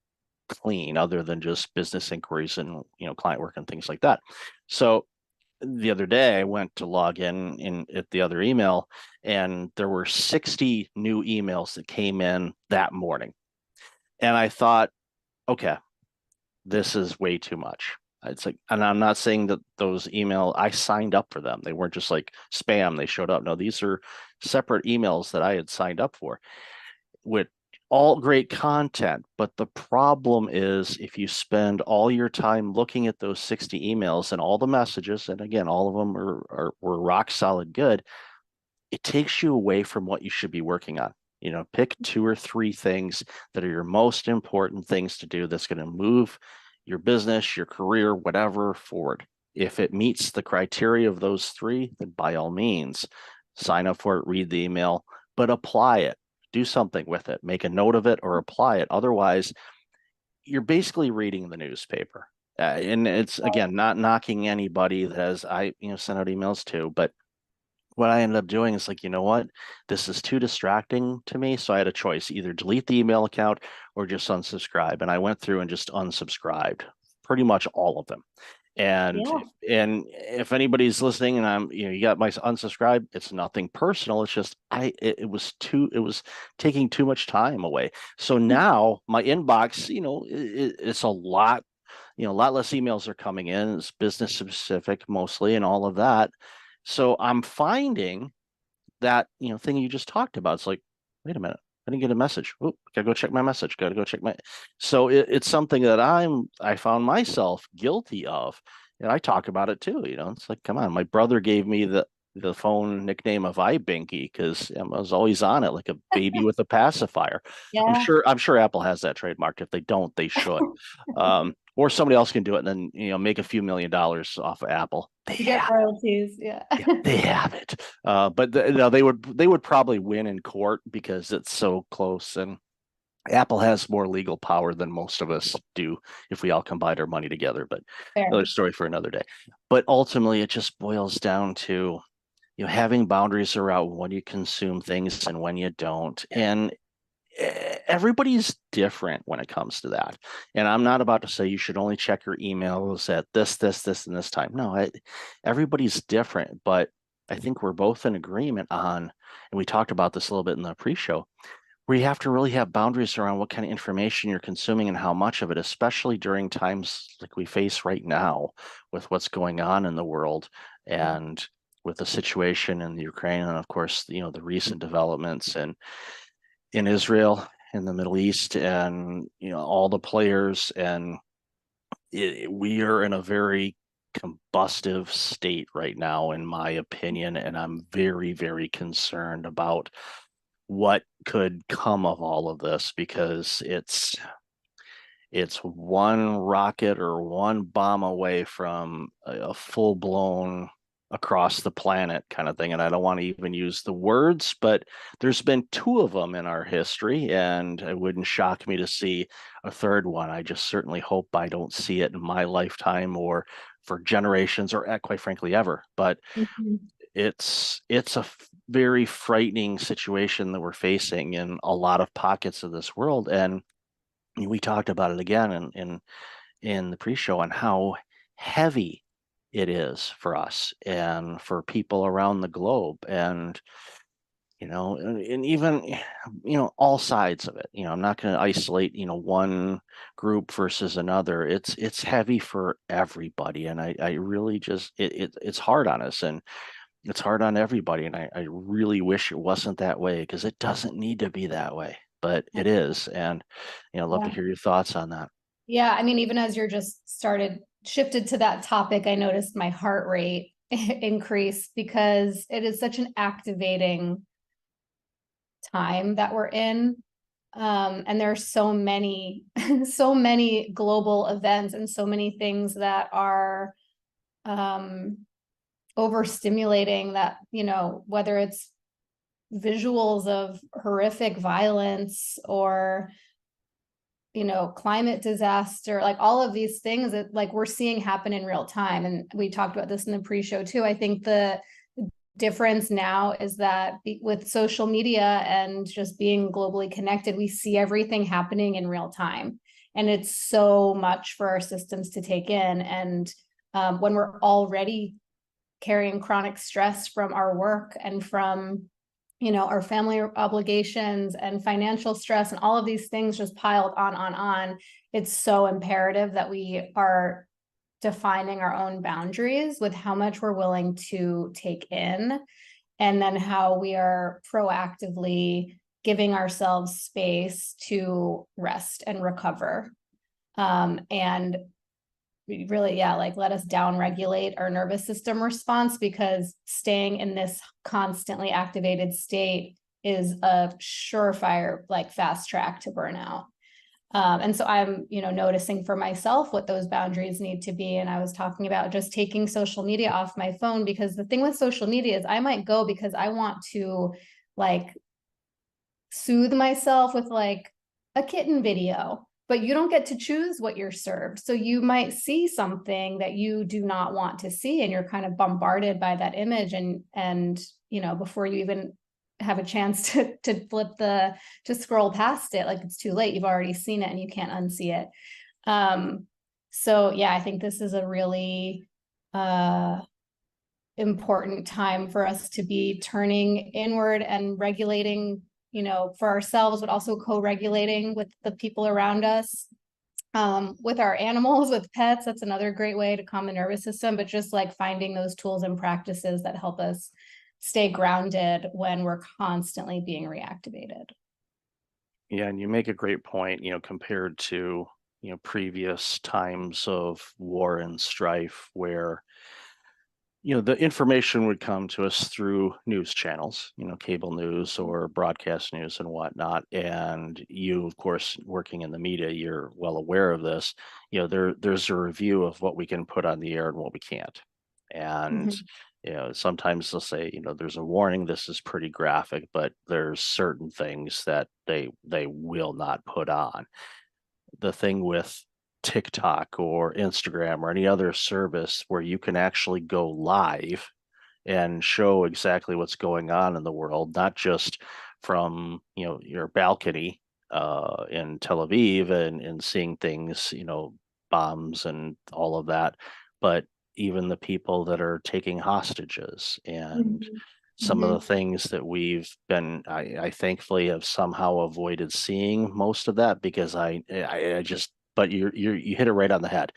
clean, other than just business inquiries and client work and things like that. So the other day I went to log in at the other email, and there were 60 new emails that came in that morning. And I thought, okay, this is way too much. It's like, and I'm not saying that those email, I signed up for them. They weren't just like spam, they showed up. No, these are separate emails that I had signed up for with all great content. But the problem is, if you spend all your time looking at those 60 emails and all the messages, and again, all of them were rock solid good, it takes you away from what you should be working on. Pick 2 or 3 things that are your most important things to do that's going to move your business, your career, whatever forward. If it meets the criteria of those 3, then by all means, sign up for it, read the email, but apply it. Do something with it, make a note of it or apply it. Otherwise, you're basically reading the newspaper. And it's, again, not knocking anybody that has, I sent out emails too, but what I ended up doing is like, you know what, this is too distracting to me. So I had a choice, either delete the email account or just unsubscribe. And I went through and just unsubscribed pretty much all of them. And if anybody's listening and I'm, you got my unsubscribe, it's nothing personal. It's just it was taking too much time away. So now my inbox, it's a lot, a lot less emails are coming in. It's business specific mostly and all of that. So I'm finding that, thing you just talked about. It's like, wait a minute, I didn't get a message. Oh, gotta go check my message. Gotta go check my. So it's something that I found myself guilty of, and I talk about it too. It's like, come on, my brother gave me the phone nickname of iBinky because I was always on it like a baby with a pacifier. Yeah. I'm sure Apple has that trademarked. If they don't, they should. Or somebody else can do it and then make a few $1 million off of Apple. They get royalties. Yeah. they have it. But they would probably win in court because it's so close, and Apple has more legal power than most of us do if we all combine our money together. But another story for another day. But ultimately, it just boils down to having boundaries around when you consume things and when you don't. And everybody's different when it comes to that. And I'm not about to say you should only check your emails at this, and this time. No, everybody's different. But I think we're both in agreement on, and we talked about this a little bit in the pre-show, where you have to really have boundaries around what kind of information you're consuming and how much of it, especially during times like we face right now with what's going on in the world and with the situation in the Ukraine, and of course, the recent developments and in Israel, in the Middle East, and all the players, and we are in a very combustive state right now, in my opinion, and I'm very, very concerned about what could come of all of this, because it's one rocket or one bomb away from a full-blown across the planet kind of thing. And I don't want to even use the words, but there's been 2 of them in our history, and it wouldn't shock me to see a third one. I just certainly hope I don't see it in my lifetime or for generations or quite frankly ever. But it's a very frightening situation that we're facing in a lot of pockets of this world. And we talked about it again in the pre-show on how heavy it is for us and for people around the globe, and and even all sides of it. I'm not going to isolate one group versus another. It's heavy for everybody, and I really just it's hard on us, and it's hard on everybody, and I really wish it wasn't that way, because it doesn't need to be that way, but it is. And I'd love to hear your thoughts on that. Yeah, I mean, even as you're just shifted to that topic, I noticed my heart rate increase, because it is such an activating time that we're in. And there are so many global events and so many things that are overstimulating that, whether it's visuals of horrific violence or climate disaster, like all of these things that like we're seeing happen in real time. And we talked about this in the pre-show too. I think the difference now is that with social media and just being globally connected, we see everything happening in real time. And it's so much for our systems to take in. And when we're already carrying chronic stress from our work and from our family obligations and financial stress and all of these things just piled on, it's so imperative that we are defining our own boundaries with how much we're willing to take in, and then how we are proactively giving ourselves space to rest and recover. And really, like let us down regulate our nervous system response, because staying in this constantly activated state is a surefire, like fast track to burnout. And so I'm, noticing for myself what those boundaries need to be. And I was talking about just taking social media off my phone, because the thing with social media is I might go because I want to like soothe myself with like a kitten video, but you don't get to choose what you're served. So you might see something that you do not want to see, and you're kind of bombarded by that image. And before you even have a chance to to scroll past it, like it's too late. You've already seen it and you can't unsee it. So yeah, I think this is a really important time for us to be turning inward and regulating, for ourselves, but also co-regulating with the people around us, with our animals, with pets. That's another great way to calm the nervous system, but just like finding those tools and practices that help us stay grounded when we're constantly being reactivated. Yeah, and you make a great point, compared to, previous times of war and strife where, the information would come to us through news channels, cable news or broadcast news and whatnot. And you, of course, working in the media, you're well aware of this. There's a review of what we can put on the air and what we can't. And sometimes they'll say, there's a warning, this is pretty graphic, but there's certain things that they will not put on. The thing with TikTok or Instagram or any other service where you can actually go live and show exactly what's going on in the world, not just from your balcony in Tel Aviv and seeing things, bombs and all of that, but even the people that are taking hostages and some of the things that we've been, I thankfully have somehow avoided seeing most of that, because I just, but you hit it right on the head.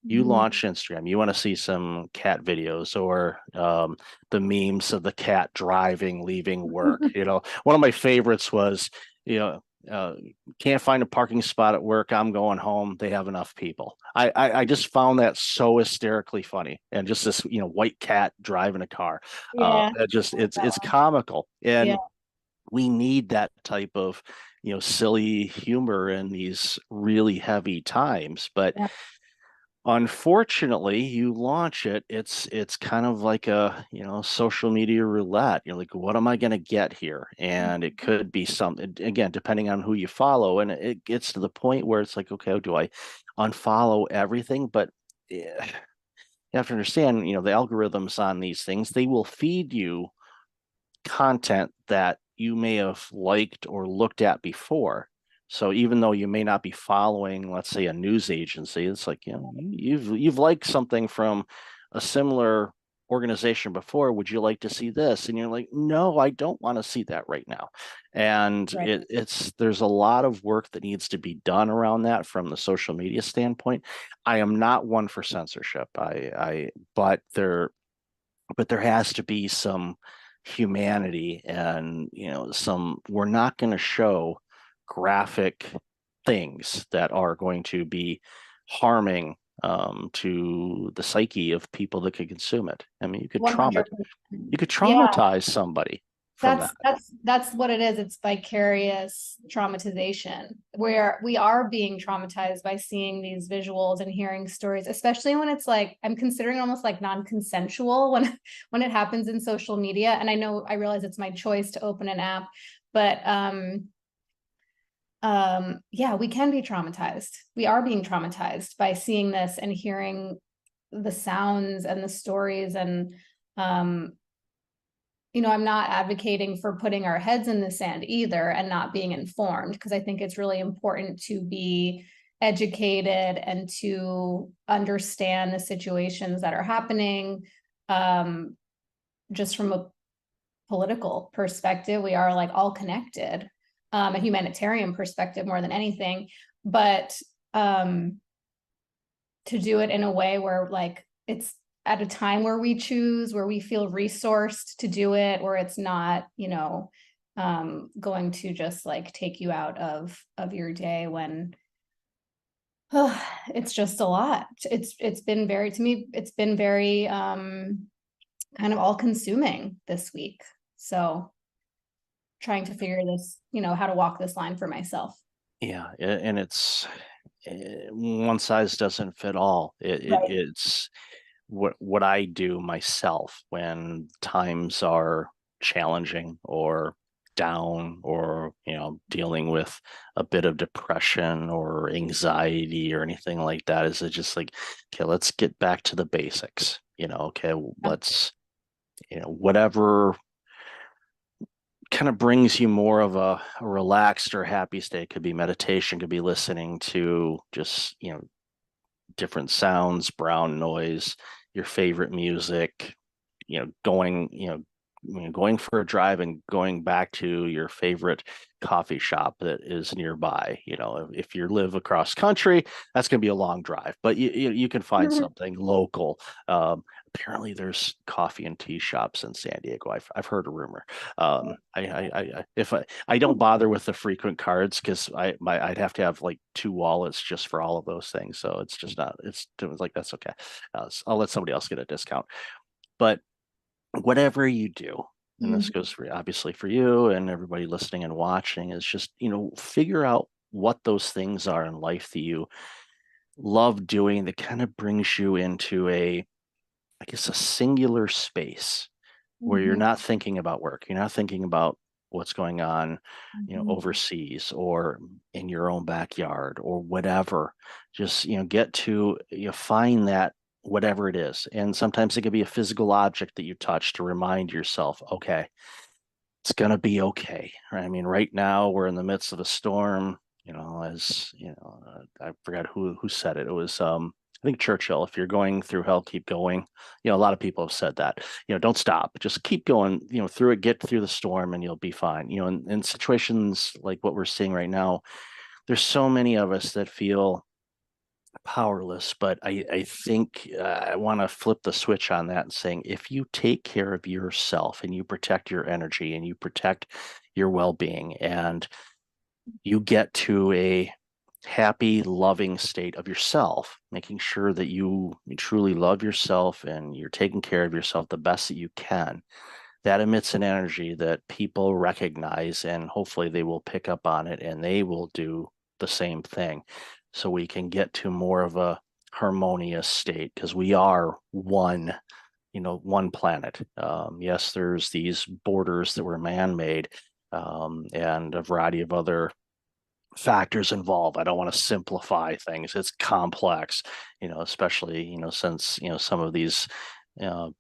You launch Instagram, you want to see some cat videos or the memes of the cat driving, leaving work. One of my favorites was, can't find a parking spot at work. I'm going home. They have enough people. I just found that so hysterically funny, and just this white cat driving a car. It's comical, and we need that type of silly humor in these really heavy times. But unfortunately, you launch it, it's kind of like a social media roulette. You're like, what am I going to get here? And it could be something, again, depending on who you follow, and it gets to the point where it's like, okay, do I unfollow everything? But you have to understand, the algorithms on these things, they will feed you content that you may have liked or looked at before. So even though you may not be following, let's say, a news agency, it's like, you've liked something from a similar organization before. Would you like to see this? And you're like, no, I don't want to see that right now. And there's a lot of work that needs to be done around that from the social media standpoint. I am not one for censorship. But there has to be some humanity, and we're not going to show graphic things that are going to be harming to the psyche of people that could consume it. I mean, you could 100%. traumatize somebody. from that. That's what it is. It's vicarious traumatization, where we are being traumatized by seeing these visuals and hearing stories, especially when it's like, I'm considering almost like non-consensual when it happens in social media. And I realize it's my choice to open an app, but yeah, we can be traumatized. We are being traumatized by seeing this and hearing the sounds and the stories. And I'm not advocating for putting our heads in the sand either and not being informed, because I think it's really important to be educated and to understand the situations that are happening. Just from a political perspective, we are like all connected, a humanitarian perspective more than anything, but to do it in a way where like it's at a time where we choose, where we feel resourced to do it, where it's not, going to just like take you out of your day when it's just a lot. It's been very, to me, it's been very kind of all consuming this week. So trying to figure this, how to walk this line for myself. Yeah, and it's one size doesn't fit all. Right. It's what I do myself when times are challenging or down, or dealing with a bit of depression or anxiety or anything like that, is it just like, okay, let's get back to the basics. Okay, let's whatever kind of brings you more of a relaxed or happy state. Could be meditation, could be listening to just different sounds, brown noise, your favorite music, going for a drive and going back to your favorite coffee shop that is nearby. If you live across country, that's going to be a long drive, but you can find something local. Apparently there's coffee and tea shops in San Diego. I've heard a rumor. I don't bother with the frequent cards, because I'd have to have like 2 wallets just for all of those things. So it's just not, it's like, that's okay. I'll let somebody else get a discount. But whatever you do, and this goes obviously for you and everybody listening and watching, is just, figure out what those things are in life that you love doing, that kind of brings you into a singular space where you're not thinking about work. You're not thinking about what's going on, overseas or in your own backyard or whatever. Just, get to, find that whatever it is. And sometimes it could be a physical object that you touch to remind yourself, okay, it's going to be okay. Right? I mean, right now we're in the midst of a storm, I forgot who said it. It was, I think Churchill, if you're going through hell, keep going. A lot of people have said that, don't stop, just keep going, through it, get through the storm and you'll be fine. In situations like what we're seeing right now, there's so many of us that feel powerless, but I think I want to flip the switch on that and saying, if you take care of yourself and you protect your energy and you protect your well-being and you get to a happy, loving state of yourself, making sure that you truly love yourself and you're taking care of yourself the best that you can, that emits an energy that people recognize, and hopefully they will pick up on it and they will do the same thing, so we can get to more of a harmonious state, because we are one planet. Yes, there's these borders that were man-made, and a variety of other factors involved. I don't want to simplify things. It's complex, especially, since, some of these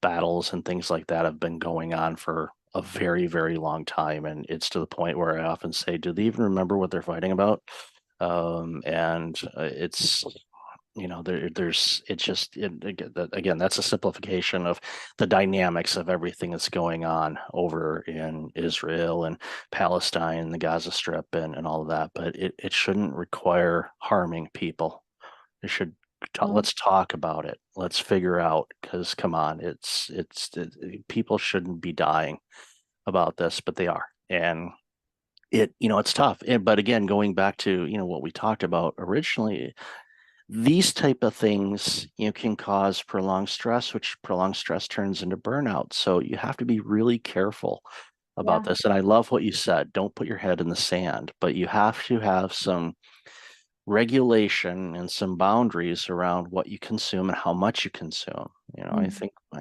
battles and things like that have been going on for a very, very long time. And it's to the point where I often say, do they even remember what they're fighting about? And it's, again, that's a simplification of the dynamics of everything that's going on over in Israel and Palestine, the Gaza Strip, and all of that. But it shouldn't require harming people. It should. Let's talk about it. Let's figure out, because come on, people shouldn't be dying about this, but they are. And it's tough. But again, going back to, what we talked about originally, these type of things, can cause prolonged stress, which prolonged stress turns into burnout. So you have to be really careful about Yeah. this. And I love what you said. Don't put your head in the sand, but you have to have some regulation and some boundaries around what you consume and how much you consume. I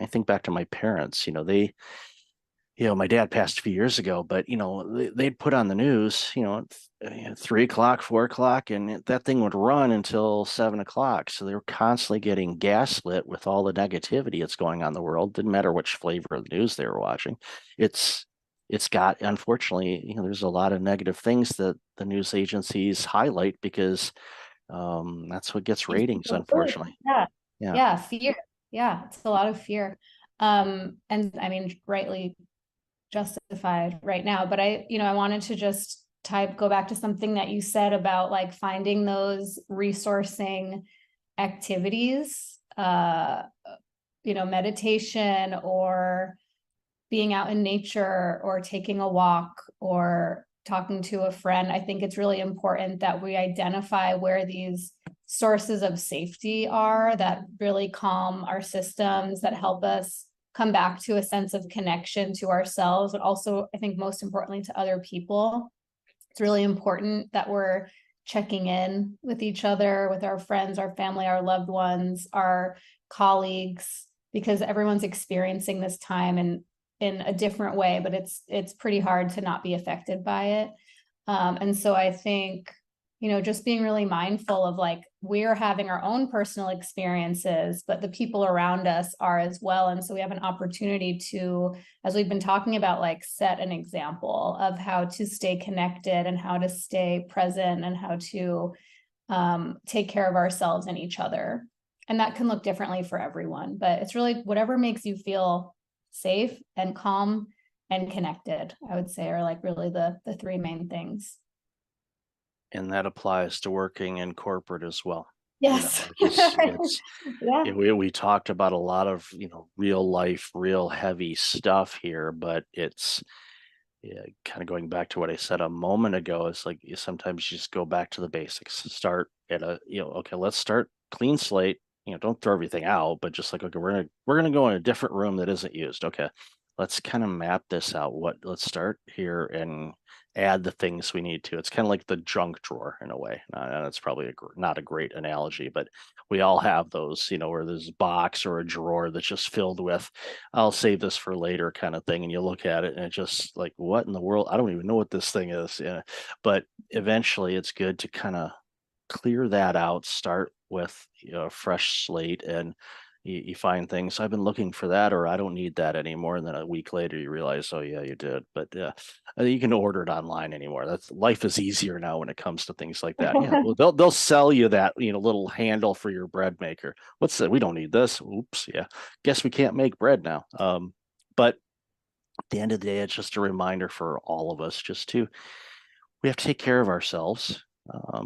think back to my parents, my dad passed a few years ago, but they'd put on the news, at 3 o'clock, 4 o'clock, and that thing would run until 7 o'clock. So they were constantly getting gaslit with all the negativity that's going on in the world. Didn't matter which flavor of the news they were watching. It's it's got, unfortunately, there's a lot of negative things that the news agencies highlight because that's what gets ratings, unfortunately. Yeah. Yeah. Yeah. Fear. Yeah. It's a lot of fear. And I mean, rightly justified right now, but I wanted to just go back to something that you said about like finding those resourcing activities, meditation or being out in nature or taking a walk or talking to a friend. I think it's really important that we identify where these sources of safety are that really calm our systems, that help us come back to a sense of connection to ourselves, but also, I think most importantly, to other people. It's really important that we're checking in with each other, with our friends, our family, our loved ones, our colleagues, because everyone's experiencing this time in a different way, but it's pretty hard to not be affected by it. And so I think, just being really mindful of like, we're having our own personal experiences, but the people around us are as well. And so we have an opportunity to, as we've been talking about, like set an example of how to stay connected and how to stay present and how to take care of ourselves and each other. And that can look differently for everyone, but it's really whatever makes you feel safe and calm and connected, I would say, are like really the three main things. And that applies to working in corporate as well. Yes. Yeah. We talked about a lot of, real life, real heavy stuff here, but it's kind of going back to what I said a moment ago. It's like sometimes you just go back to the basics, start at okay, let's start clean slate. Don't throw everything out, but just like, okay, we're gonna go in a different room that isn't used. Okay, let's kind of map this out. Let's start here and add the things we need to. It's kind of like the junk drawer in a way. And it's probably not a great analogy, but we all have those, where there's a box or a drawer that's just filled with, I'll save this for later kind of thing. And you look at it and it's just like, what in the world? I don't even know what this thing is. Yeah. But eventually it's good to kind of clear that out, start with a fresh slate, and you find things. I've been looking for that, or I don't need that anymore. And then a week later, you realize, oh yeah, you did. But you can order it online anymore. That's life is easier now when it comes to things like that. Yeah, well, they'll sell you that little handle for your bread maker. What's that? We don't need this. Oops, yeah. Guess we can't make bread now. But at the end of the day, it's just a reminder for all of us we have to take care of ourselves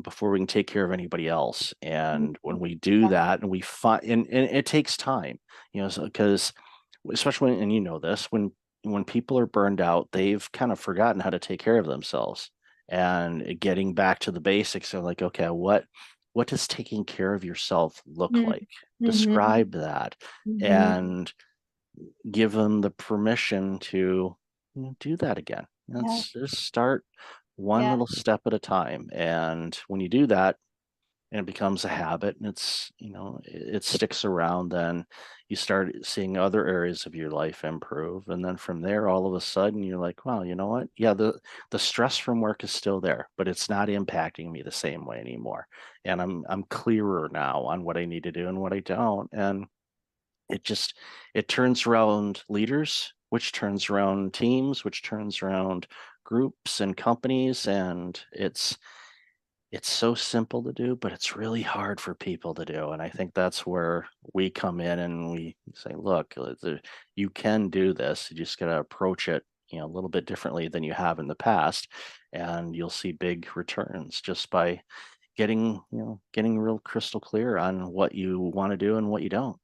before we can take care of anybody else. And when we do that, and we find, and it takes time, because especially when, and this, when people are burned out, they've kind of forgotten how to take care of themselves. And getting back to the basics of like, okay, what does taking care of yourself look like? Describe that and give them the permission to do that again. Let's just start one little step at a time. And when you do that, and it becomes a habit and it sticks around, then you start seeing other areas of your life improve. And then from there, all of a sudden you're like, wow, you know what? Yeah, the stress from work is still there, but it's not impacting me the same way anymore. And I'm clearer now on what I need to do and what I don't. And it turns around leaders, which turns around teams, which turns around groups and companies. And it's so simple to do, but it's really hard for people to do. And I think that's where we come in and we say, look, you can do this. You just got to approach it, a little bit differently than you have in the past. And you'll see big returns just by getting real crystal clear on what you want to do and what you don't.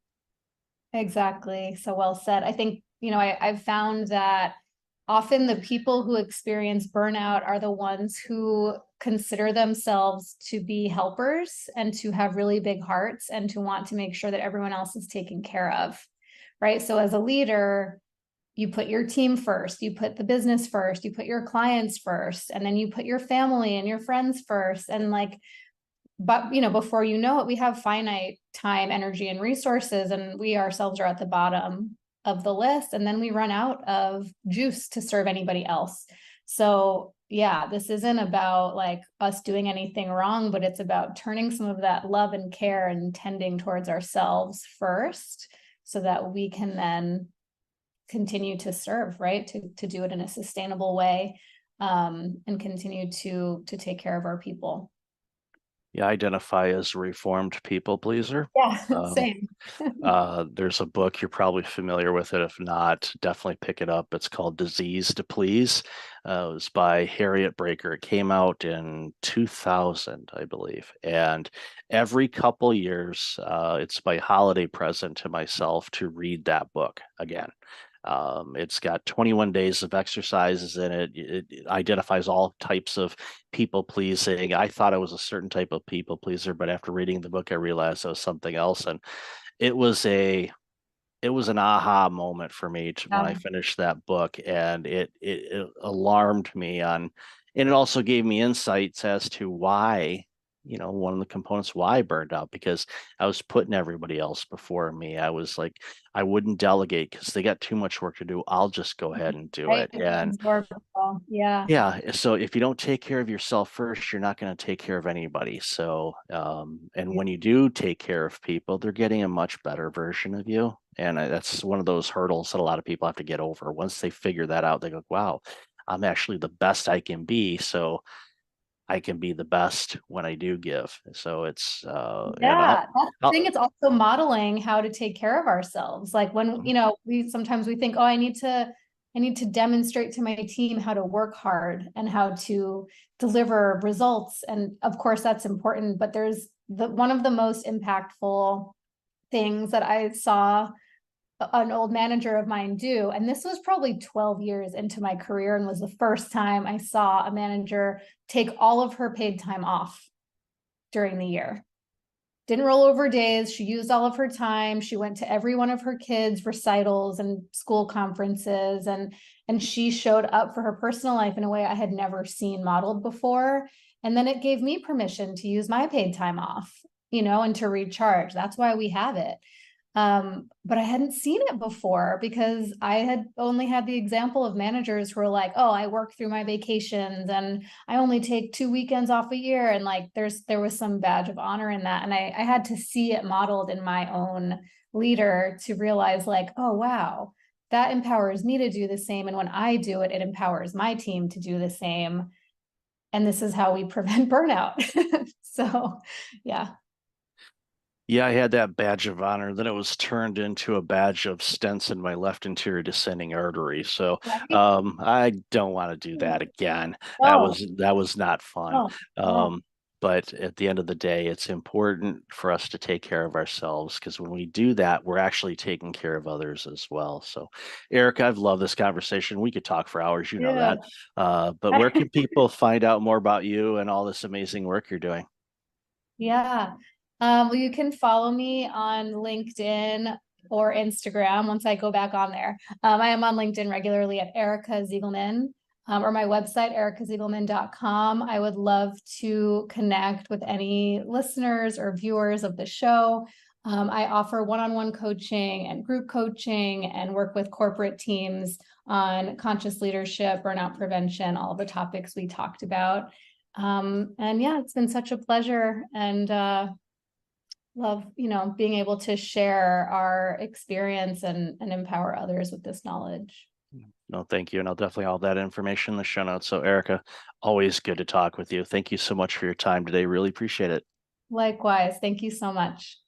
Exactly. So well said. I think, I've found that often the people who experience burnout are the ones who consider themselves to be helpers and to have really big hearts and to want to make sure that everyone else is taken care of. Right. So as a leader, you put your team first, you put the business first, you put your clients first, and then you put your family and your friends first. And like, but before you know it, we have finite time, energy, and resources, and we ourselves are at the bottom of the list, and then we run out of juice to serve anybody else. So yeah, this isn't about like us doing anything wrong, but it's about turning some of that love and care and tending towards ourselves first, so that we can then continue to serve, right? To do it in a sustainable way, and continue to take care of our people. You identify as a reformed people pleaser. Yeah, same. There's a book, you're probably familiar with it. If not, definitely pick it up. It's called Disease to Please. It was by Harriet Breaker. It came out in 2000, I believe. And every couple years, it's my holiday present to myself to read that book again. It's got 21 days of exercises in it. It identifies all types of people pleasing. I thought I was a certain type of people pleaser, but after reading the book, I realized I was something else. And it was an aha moment for me when I finished that book, and it alarmed me on, and it also gave me insights as to why, one of the components why I burned out, because I was putting everybody else before me. I was like, I wouldn't delegate because they got too much work to do. I'll just go ahead and do Right. it. And Yeah. yeah, so if you don't take care of yourself first, you're not going to take care of anybody. So, and when you do take care of people, they're getting a much better version of you. And that's one of those hurdles that a lot of people have to get over. Once they figure that out, they go, wow, I'm actually the best I can be. So I can be the best when I do give. So it's, and Yeah, that's the I'll thing. It's also modeling how to take care of ourselves. Like when, we sometimes we think, oh, I need to demonstrate to my team how to work hard and how to deliver results. And of course that's important, but there's one of the most impactful things that I saw an old manager of mine do, and this was probably 12 years into my career, and was the first time I saw a manager take all of her paid time off during the year. Didn't roll over days. She used all of her time. She went to every one of her kids' recitals and school conferences, and she showed up for her personal life in a way I had never seen modeled before. And then it gave me permission to use my paid time off, and to recharge. That's why we have it. But I hadn't seen it before, because I had only had the example of managers who are like, oh, I work through my vacations and I only take 2 weekends off a year. And like, there was some badge of honor in that. And I had to see it modeled in my own leader to realize like, oh, wow, that empowers me to do the same. And when I do it, it empowers my team to do the same. And this is how we prevent burnout. So, yeah. Yeah, I had that badge of honor. Then it was turned into a badge of stents in my left anterior descending artery. So I don't want to do that again. That was not fun. But at the end of the day, it's important for us to take care of ourselves, because when we do that, we're actually taking care of others as well. So, Erica, I've loved this conversation. We could talk for hours, you know that. But where can people find out more about you and all this amazing work you're doing? Yeah. Well, you can follow me on LinkedIn or Instagram once I go back on there. I am on LinkedIn regularly at Erica Ziegelman, or my website, ericaziegelman.com. I would love to connect with any listeners or viewers of the show. I offer one-on-one coaching and group coaching, and work with corporate teams on conscious leadership, burnout prevention, all the topics we talked about. And yeah, it's been such a pleasure, and love, being able to share our experience and empower others with this knowledge. No, thank you. And I'll definitely all that information in the show notes. So, Erica, always good to talk with you. Thank you so much for your time today. Really appreciate it. Likewise. Thank you so much.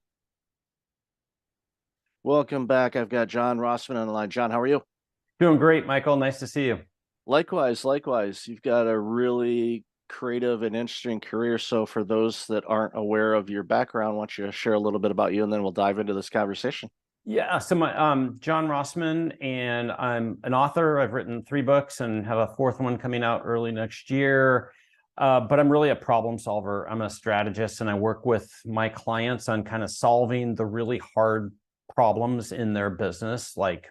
Welcome back. I've got John Rossman on the line. John, how are you? Doing great, Michael. Nice to see you. Likewise, likewise. You've got a really creative and interesting career. So for those that aren't aware of your background, why don't you share a little bit about you, and then we'll dive into this conversation. Yeah, so my John Rossman, and I'm an author. I've written 3 books and have a 4th one coming out early next year. But I'm really a problem solver. I'm a strategist, and I work with my clients on kind of solving the really hard problems in their business, like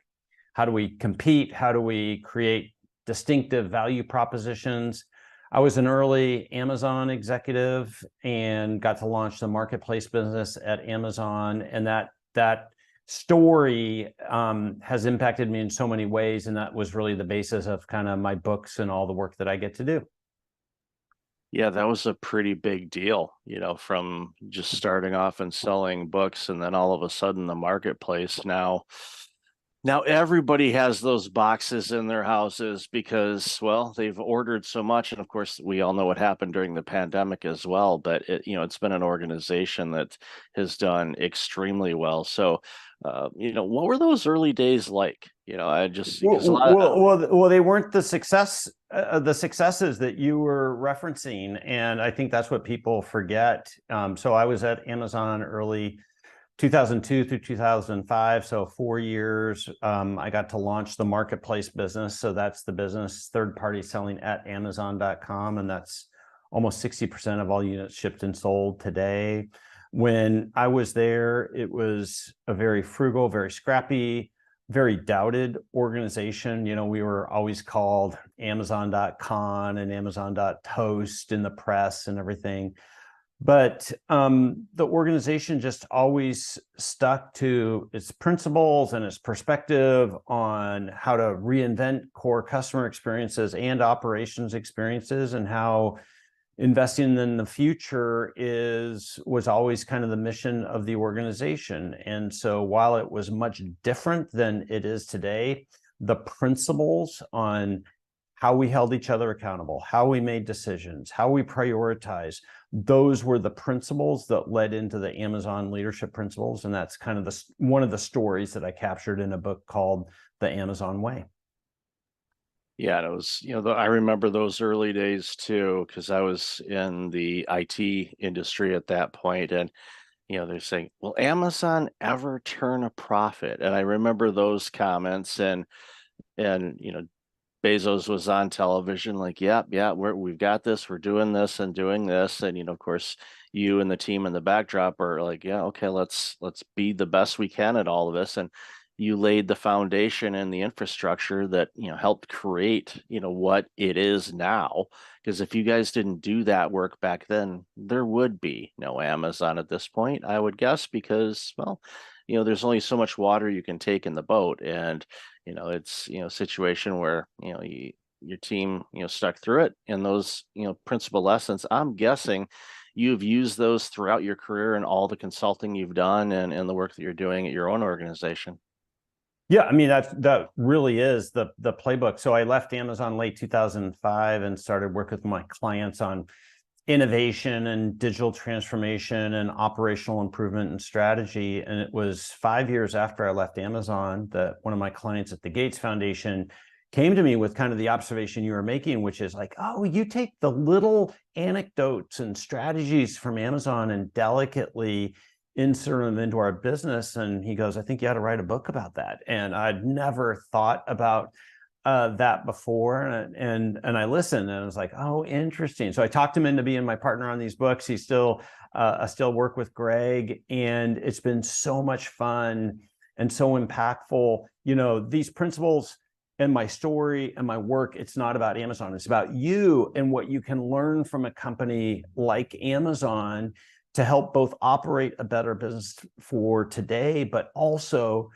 How do we compete? How do we create distinctive value propositions? I was an early Amazon executive and got to launch the marketplace business at Amazon, and that story has impacted me in so many ways, and that was really the basis of kind of my books and all the work that I get to do. Yeah, that was a pretty big deal, from just starting off and selling books and then all of a sudden the marketplace. Now everybody has those boxes in their houses because, well, they've ordered so much. And of course, we all know what happened during the pandemic as well, but it's been an organization that has done extremely well. So, what were those early days like? I just, because a lot of, Well, they weren't the successes that you were referencing, and I think that's what people forget. So I was at Amazon early 2002 through 2005, so 4 years. I got to launch the marketplace business, so that's the business third-party selling at Amazon.com, and that's almost 60% of all units shipped and sold today. When I was there, it was a very frugal, very scrappy, very doubted organization. We were always called Amazon.con and Amazon.toast in the press and everything. But the organization just always stuck to its principles and its perspective on how to reinvent core customer experiences and operations experiences, and how investing in the future was always kind of the mission of the organization. And so while it was much different than it is today, the principles on how we held each other accountable, how we made decisions, how we prioritize, those were the principles that led into the Amazon leadership principles. And that's kind of one of the stories that I captured in a book called The Amazon Way. Yeah, and it was, I remember those early days too, because I was in the IT industry at that point, and they're saying, "Will Amazon ever turn a profit?" And I remember those comments, and Bezos was on television, like, yeah, we've got this, we're doing this and doing this, and of course, you and the team in the backdrop are like, yeah, okay, let's be the best we can at all of this, and you laid the foundation and the infrastructure that helped create what it is now. Because if you guys didn't do that work back then, there would be no Amazon at this point, I would guess, because, well, there's only so much water you can take in the boat, and it's a situation where your team stuck through it, and those principal lessons, I'm guessing you've used those throughout your career and all the consulting you've done and the work that you're doing at your own organization. Yeah, I mean, that really is the playbook. So I left Amazon late 2005 and started working with my clients on innovation and digital transformation and operational improvement and strategy. And it was 5 years after I left Amazon that one of my clients at the Gates Foundation came to me with kind of the observation you were making, which is like, oh, you take the little anecdotes and strategies from Amazon and delicately insert them into our business. And he goes, I think you ought to write a book about that. And I'd never thought about that before, and I listened, and I was like, oh, interesting. So I talked him into being my partner on these books. I still work with Greg, and it's been so much fun and so impactful. These principles and my story and my work, it's not about Amazon. It's about you and what you can learn from a company like Amazon to help both operate a better business for today, but also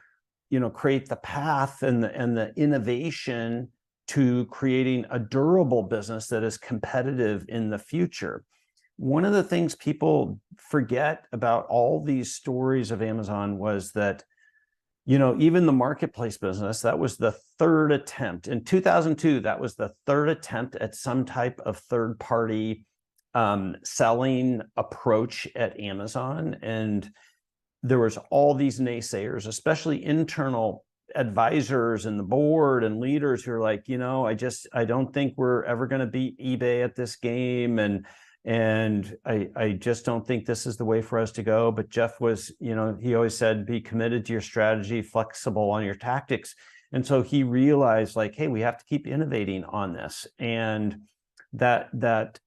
create the path and the innovation to creating a durable business that is competitive in the future. One of the things people forget about all these stories of Amazon was that, even the marketplace business, that was the third attempt. In 2002, that was the third attempt at some type of third-party selling approach at Amazon. And there was all these naysayers, especially internal advisors and the board and leaders who are like, I don't think we're ever going to beat eBay at this game. And I just don't think this is the way for us to go. But Jeff was, he always said, be committed to your strategy, flexible on your tactics. And so he realized like, hey, we have to keep innovating on this. And that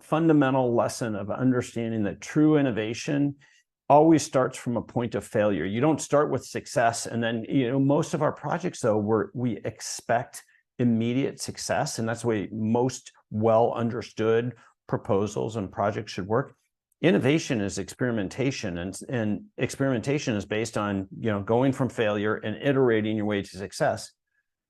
fundamental lesson of understanding that true innovation always starts from a point of failure. You don't start with success. And then, most of our projects, though, we expect immediate success. And that's the way most well understood proposals and projects should work. Innovation is experimentation, and experimentation is based on, going from failure and iterating your way to success.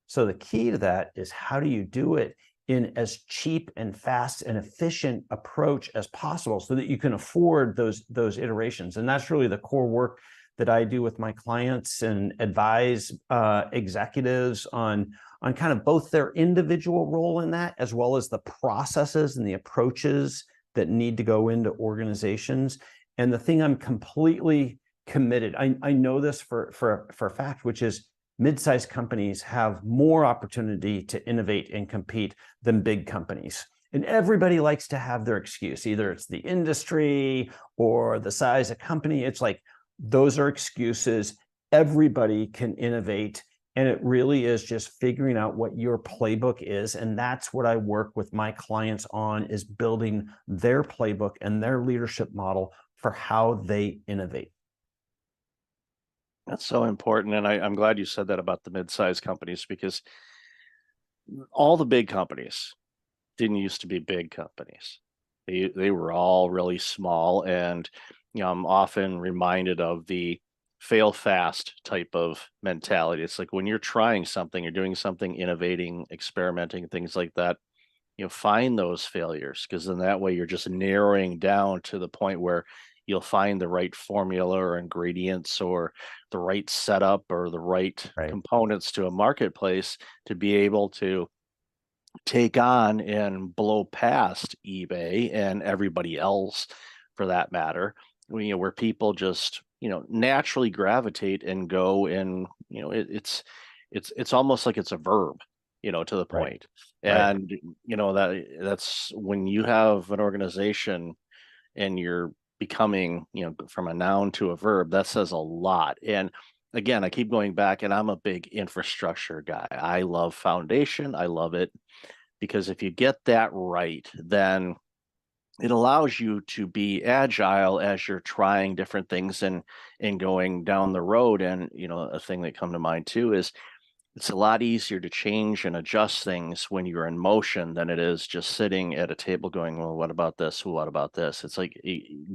So the key to that is, how do you do it in as cheap and fast and efficient approach as possible so that you can afford those iterations? And that's really the core work that I do with my clients and advise executives on kind of both their individual role in that, as well as the processes and the approaches that need to go into organizations. And the thing I'm completely committed, I know this for a fact, which is mid-sized companies have more opportunity to innovate and compete than big companies. And everybody likes to have their excuse. Either it's the industry or the size of company. It's like, those are excuses. Everybody can innovate. And it really is just figuring out what your playbook is. And that's what I work with my clients on, is building their playbook and their leadership model for how they innovate. That's so important. And I'm glad you said that about the mid-sized companies, because all the big companies didn't used to be big companies. They were all really small. And I'm often reminded of the fail fast type of mentality. It's like, when you're trying something, you're doing something, innovating, experimenting, things like that, find those failures, because then that way you're just narrowing down to the point where you'll find the right formula or ingredients or the right setup or the right components to a marketplace to be able to take on and blow past eBay and everybody else, for that matter, where people just naturally gravitate and go, and it's almost like it's a verb, to the point. And that's when you have an organization and you're becoming, from a noun to a verb, that says a lot. And again, I keep going back, and I'm a big infrastructure guy. I love foundation. I love it because if you get that right, then it allows you to be agile as you're trying different things and going down the road. And a thing that come to mind too is, it's a lot easier to change and adjust things when you're in motion than it is just sitting at a table going, well, what about this? What about this? It's like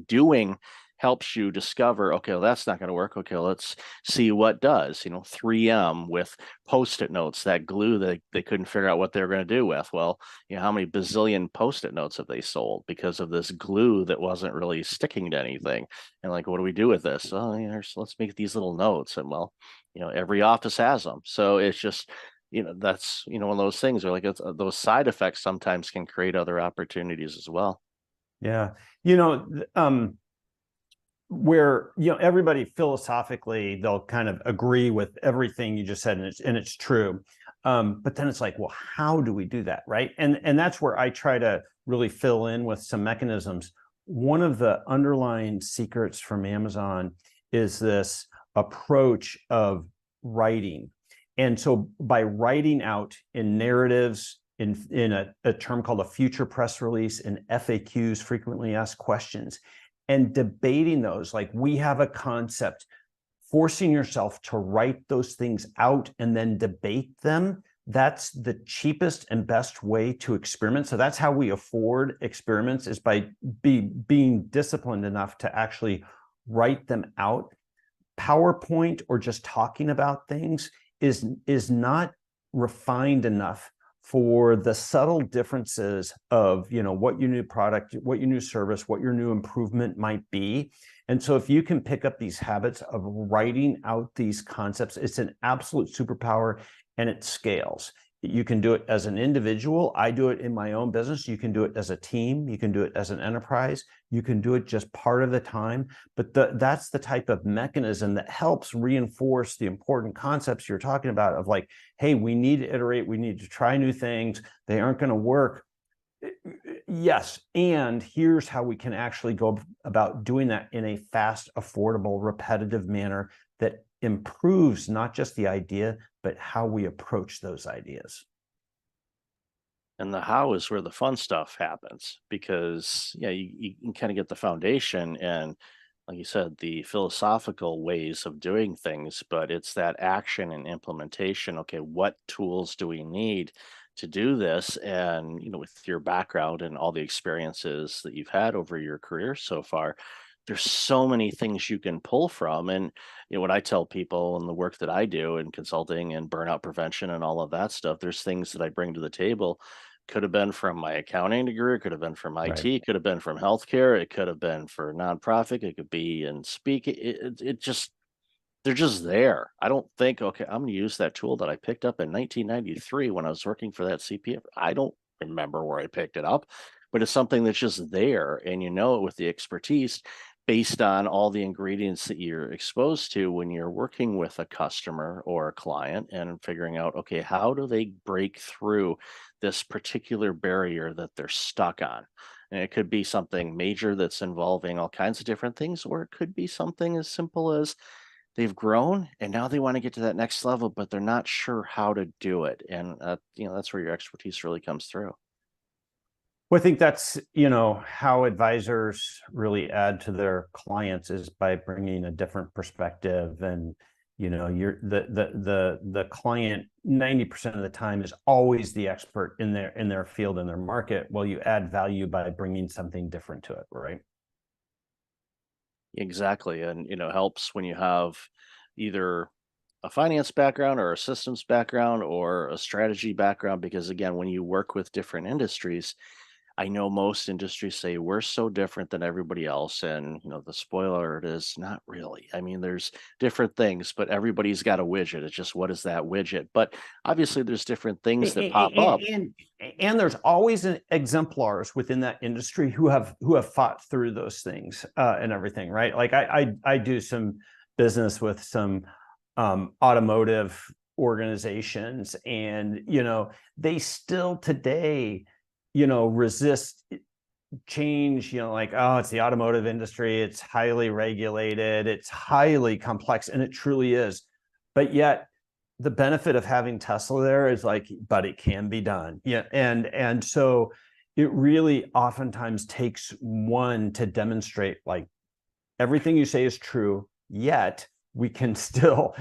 doing helps you discover, okay, well, that's not going to work. Okay, let's see what does. 3M with Post-it notes, that glue that they couldn't figure out what they were going to do with. Well, how many bazillion Post-it notes have they sold because of this glue that wasn't really sticking to anything? And like, what do we do with this? Oh, let's make these little notes. And well, every office has them. So it's just, that's, one of those things where, like, those side effects sometimes can create other opportunities as well. Yeah. Where, everybody philosophically, they'll kind of agree with everything you just said, and it's true. But then it's like, well, how do we do that? Right. And that's where I try to really fill in with some mechanisms. One of the underlying secrets from Amazon is this approach of writing. And so by writing out in narratives, in a term called a future press release, and FAQs, frequently asked questions, and debating those, like, we have a concept, forcing yourself to write those things out and then debate them. That's the cheapest and best way to experiment. So that's how we afford experiments, is by being disciplined enough to actually write them out. PowerPoint or just talking about things is not refined enough for the subtle differences of, what your new product, what your new service, what your new improvement might be. And so if you can pick up these habits of writing out these concepts, it's an absolute superpower, and it scales. You can do it as an individual. I do it in my own business. You can do it as a team. You can do it as an enterprise. You can do it just part of the time. But that's the type of mechanism that helps reinforce the important concepts you're talking about, of like, hey, we need to iterate. We need to try new things. They aren't going to work. Yes. And here's how we can actually go about doing that in a fast, affordable, repetitive manner that improves not just the idea, but how we approach those ideas. And the how is where the fun stuff happens, because you can kind of get the foundation, and like you said, the philosophical ways of doing things, but it's that action and implementation. Okay, what tools do we need to do this? And, with your background and all the experiences that you've had over your career so far, there's so many things you can pull from. And, what I tell people in the work that I do in consulting and burnout prevention and all of that stuff, there's things that I bring to the table. Could have been from my accounting degree, it could have been from Right. IT, could have been from healthcare, it could have been for nonprofit, it could be in speaking. It just, they're just there. I don't think, okay, I'm going to use that tool that I picked up in 1993 when I was working for that CPF. I don't remember where I picked it up, but it's something that's just there. And it with the expertise based on all the ingredients that you're exposed to when you're working with a customer or a client and figuring out, okay, how do they break through this particular barrier that they're stuck on? And it could be something major that's involving all kinds of different things, or it could be something as simple as they've grown and now they want to get to that next level, but they're not sure how to do it. And that's where your expertise really comes through. Well, I think that's, how advisors really add to their clients is by bringing a different perspective. And, you're the client 90% of the time is always the expert in their field, in their market. Well, you add value by bringing something different to it, right? Exactly. And, helps when you have either a finance background or a systems background or a strategy background, because again, when you work with different industries, I know most industries say we're so different than everybody else. And, the spoiler it is not really. I mean, there's different things, but everybody's got a widget. It's just, what is that widget? But obviously there's different things that pop up. And there's always exemplars within that industry who have fought through those things and everything, right? Like I do some business with some automotive organizations, and they still today resist change, like, oh, it's the automotive industry, it's highly regulated, it's highly complex, and it truly is. But yet the benefit of having Tesla there is like, but it can be done. Yeah. And so it really oftentimes takes one to demonstrate like everything you say is true, yet we can still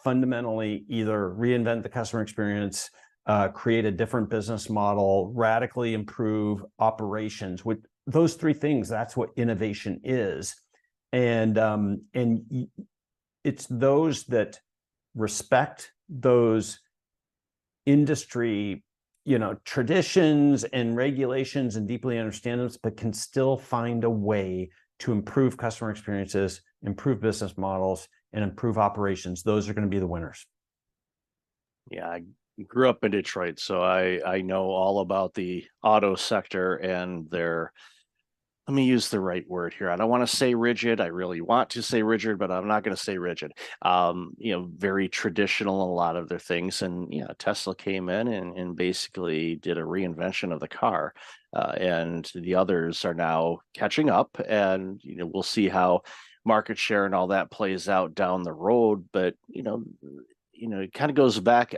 fundamentally either reinvent the customer experience, create a different business model, radically improve operations. With those three things, that's what innovation is. And it's those that respect those industry, traditions and regulations and deeply understand them, but can still find a way to improve customer experiences, improve business models, and improve operations. Those are going to be the winners. Yeah, I grew up in Detroit, so I know all about the auto sector and their, let me use the right word here. I don't want to say rigid. I really want to say rigid, but I'm not going to say rigid. Very traditional in a lot of their things. And Tesla came in and basically did a reinvention of the car. And the others are now catching up, and we'll see how market share and all that plays out down the road. But it kind of goes back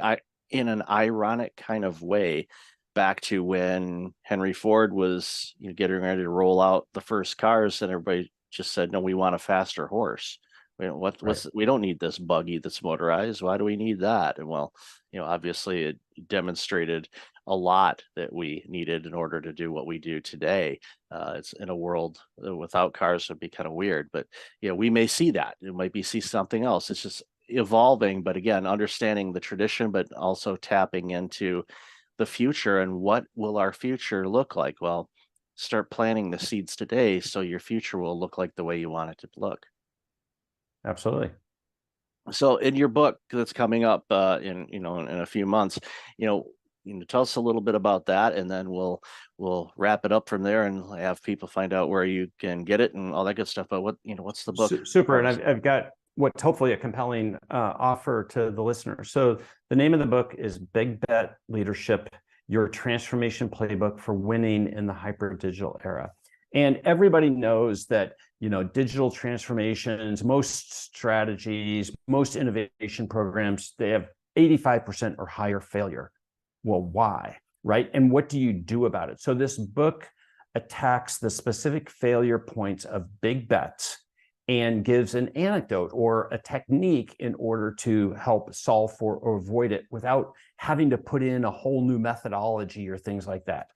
in an ironic kind of way back to when Henry Ford was getting ready to roll out the first cars, and everybody just said, no, we want a faster horse. We don't need this buggy that's motorized. Why do we need that? And well, obviously it demonstrated a lot that we needed in order to do what we do today. It's in a world without cars would be kind of weird, but we may see that. It might be see something else. It's just evolving, but again, understanding the tradition, but also tapping into the future and what will our future look like. Well, start planting the seeds today so your future will look like the way you want it to look. Absolutely. So in your book that's coming up in a few months, tell us a little bit about that, and then we'll wrap it up from there and have people find out where you can get it and all that good stuff. But what's the book? Super. And I've got what's hopefully a compelling offer to the listener. So the name of the book is Big Bet Leadership, Your Transformation Playbook for Winning in the Hyper Digital Era. And everybody knows that, digital transformations, most strategies, most innovation programs, they have 85% or higher failure. Well, why? Right? And what do you do about it? So this book attacks the specific failure points of big bets and gives an anecdote or a technique in order to help solve for or avoid it without having to put in a whole new methodology or things like that.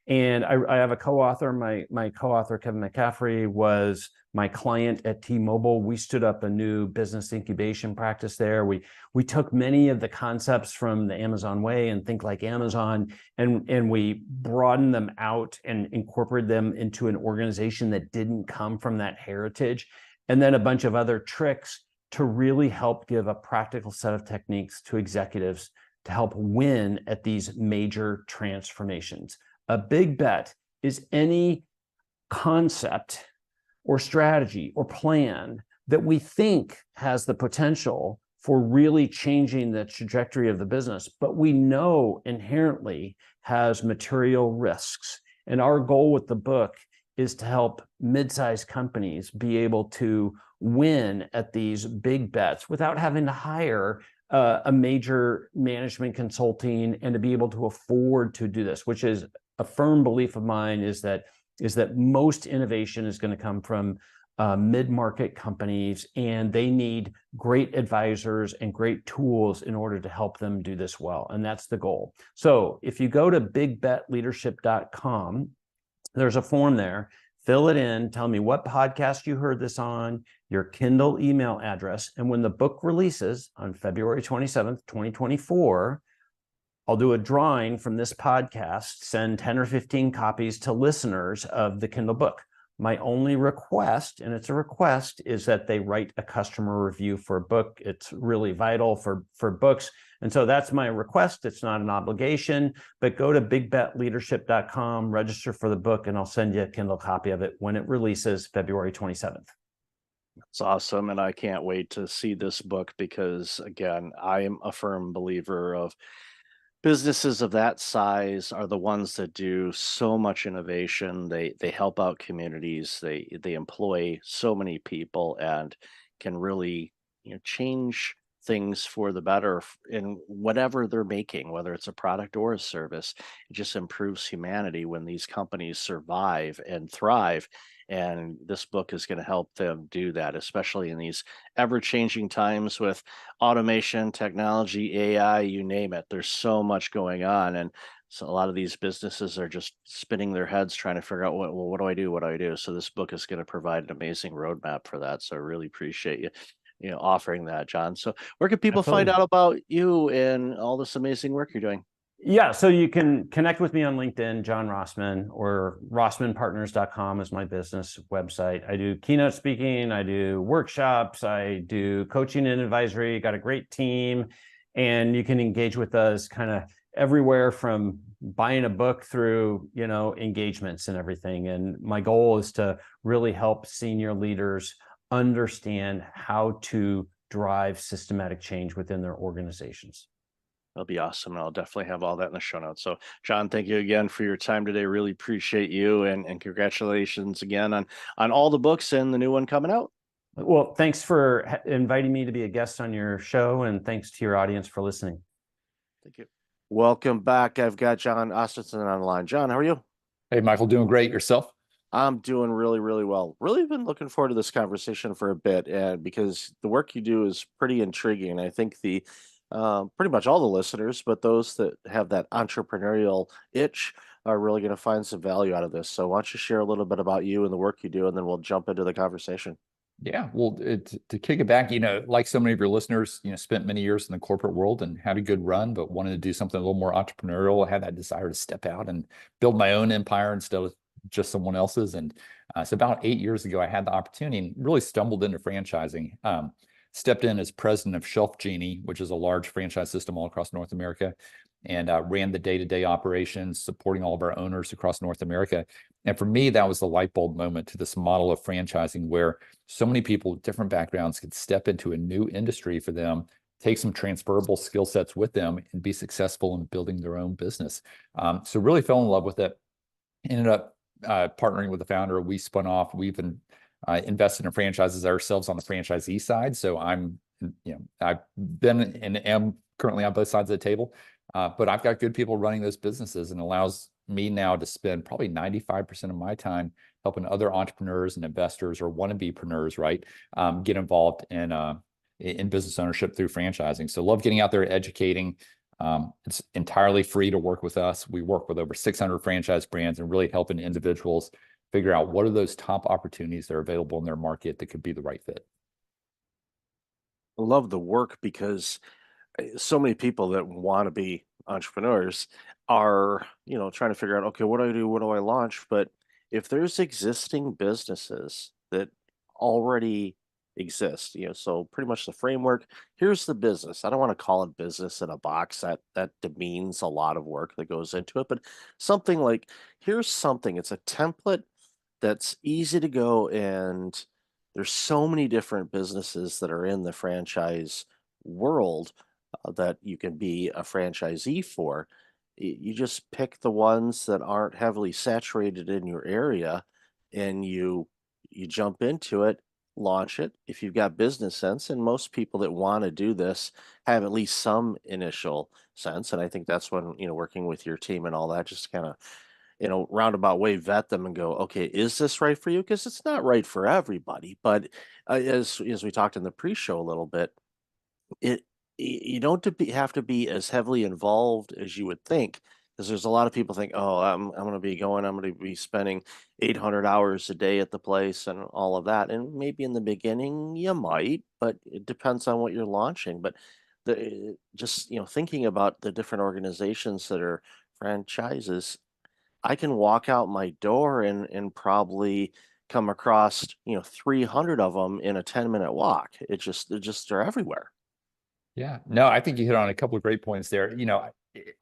And I have a co-author. My co-author, Kevin McCaffrey, was my client at T-Mobile. We stood up a new business incubation practice there. We took many of the concepts from the Amazon way and Think Like Amazon, and we broadened them out and incorporated them into an organization that didn't come from that heritage. And then a bunch of other tricks to really help give a practical set of techniques to executives to help win at these major transformations. A big bet is any concept or strategy or plan that we think has the potential for really changing the trajectory of the business, but we know inherently has material risks. And our goal with the book is to help mid-sized companies be able to win at these big bets without having to hire a major management consulting and to be able to afford to do this, which is a firm belief of mine, is that most innovation is going to come from mid-market companies, and they need great advisors and great tools in order to help them do this well. And that's the goal. So if you go to bigbetleadership.com, there's a form there. Fill it in, tell me what podcast you heard this on, your Kindle email address, and when the book releases on February 27th, 2024, I'll do a drawing from this podcast, send 10 or 15 copies to listeners of the Kindle book. My only request, and it's a request, is that they write a customer review for a book. It's really vital for books. And so that's my request. It's not an obligation, but go to bigbetleadership.com, register for the book, and I'll send you a Kindle copy of it when it releases February 27th. It's awesome. And I can't wait to see this book because, again, I am a firm believer of businesses of that size are the ones that do so much innovation. They help out communities. They employ so many people and can really, change things for the better in whatever they're making, whether it's a product or a service. It just improves humanity when these companies survive and thrive. And this book is going to help them do that, especially in these ever-changing times with automation, technology, AI, you name it. There's so much going on. And so a lot of these businesses are just spinning their heads trying to figure out what do I do? What do I do? So this book is going to provide an amazing roadmap for that. So I really appreciate you offering that, John. So where can people find out about you and all this amazing work you're doing? Yeah, so you can connect with me on LinkedIn, John Rossman, or rossmanpartners.com is my business website. I do keynote speaking, I do workshops, I do coaching and advisory, got a great team, and you can engage with us kind of everywhere from buying a book through, engagements and everything. And my goal is to really help senior leaders understand how to drive systematic change within their organizations. That'll be awesome. And I'll definitely have all that in the show notes. So, John, thank you again for your time today. Really appreciate you, and congratulations again on all the books and the new one coming out. Well, thanks for inviting me to be a guest on your show, and thanks to your audience for listening. Thank you. Welcome back. I've got John Osterson on the line. John, how are you? Hey, Michael, doing great. Yourself? I'm doing really, really well. Really been looking forward to this conversation for a bit, and because the work you do is pretty intriguing. I think pretty much all the listeners, but those that have that entrepreneurial itch are really going to find some value out of this. So why don't you share a little bit about you and the work you do, and then we'll jump into the conversation. Yeah, well, to kick it back, like so many of your listeners, spent many years in the corporate world and had a good run, but wanted to do something a little more entrepreneurial. I had that desire to step out and build my own empire instead of just someone else's. And so about 8 years ago, I had the opportunity and really stumbled into franchising. Stepped in as president of Shelf Genie, which is a large franchise system all across North America, and ran the day-to-day operations, supporting all of our owners across North America. And for me, that was the light bulb moment to this model of franchising, where so many people with different backgrounds could step into a new industry for them, take some transferable skill sets with them, and be successful in building their own business. So really fell in love with it. Ended up partnering with the founder. We spun off. We've been invested in franchises ourselves on the franchisee side. So I've been and am currently on both sides of the table, but I've got good people running those businesses, and allows me now to spend probably 95% of my time helping other entrepreneurs and investors or wannabe-preneurs, right, get involved in business ownership through franchising. So love getting out there, educating. It's entirely free to work with us. We work with over 600 franchise brands and really helping individuals figure out what are those top opportunities that are available in their market that could be the right fit. I love the work because so many people that want to be entrepreneurs are, trying to figure out, okay, what do I do? What do I launch? But if there's existing businesses that already exist, so pretty much the framework, here's the business. I don't want to call it business in a box. That demeans a lot of work that goes into it, but something like, here's something, it's a template that's easy to go, and there's so many different businesses that are in the franchise world that you can be a franchisee for. You just pick the ones that aren't heavily saturated in your area, and you jump into it, launch it. If you've got business sense, and most people that want to do this have at least some initial sense, and I think that's when, working with your team and all that, just kind of, roundabout way vet them and go, okay, is this right for you? Because it's not right for everybody. But as we talked in the pre-show a little bit, it you don't have to be as heavily involved as you would think, because there's a lot of people think, oh, I'm going to be spending 800 hours a day at the place and all of that. And maybe in the beginning you might, but it depends on what you're launching. But just, thinking about the different organizations that are franchises, I can walk out my door and probably come across, 300 of them in a 10-minute walk. They're everywhere. Yeah, no, I think you hit on a couple of great points there.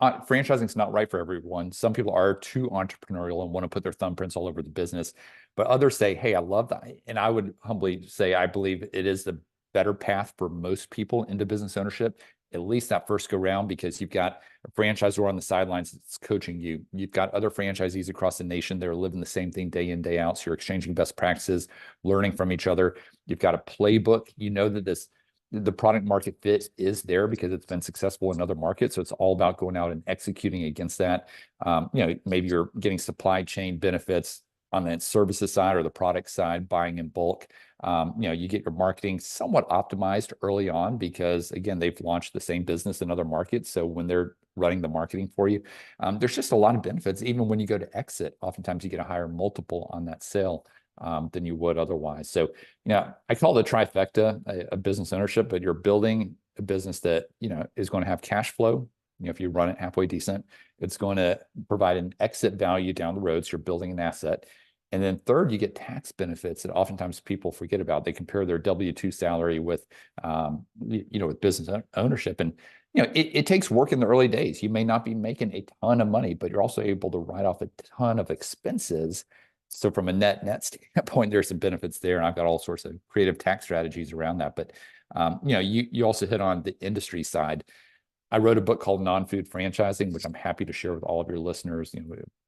Franchising is not right for everyone. Some people are too entrepreneurial and want to put their thumbprints all over the business, but others say, hey, I love that. And I would humbly say, I believe it is the better path for most people into business ownership, at least that first go round, because you've got a franchisor on the sidelines that's coaching you. You've got other franchisees across the nation that are living the same thing day in, day out. So you're exchanging best practices, learning from each other. You've got a playbook. You know that the product market fit is there because it's been successful in other markets. So it's all about going out and executing against that. Maybe you're getting supply chain benefits on the services side or the product side, buying in bulk. You get your marketing somewhat optimized early on because, again, they've launched the same business in other markets. So when they're running the marketing for you, there's just a lot of benefits. Even when you go to exit, oftentimes you get a higher multiple on that sale than you would otherwise. So, I call it a trifecta, a business ownership, but you're building a business that, is going to have cash flow. If you run it halfway decent, it's going to provide an exit value down the road. So you're building an asset. And then third, you get tax benefits that oftentimes people forget about. They compare their W-2 salary with, with business ownership. And, it takes work in the early days. You may not be making a ton of money, but you're also able to write off a ton of expenses. So from a net standpoint, there's some benefits there. And I've got all sorts of creative tax strategies around that. But, you also hit on the industry side. I wrote a book called Non-Food Franchising, which I'm happy to share with all of your listeners.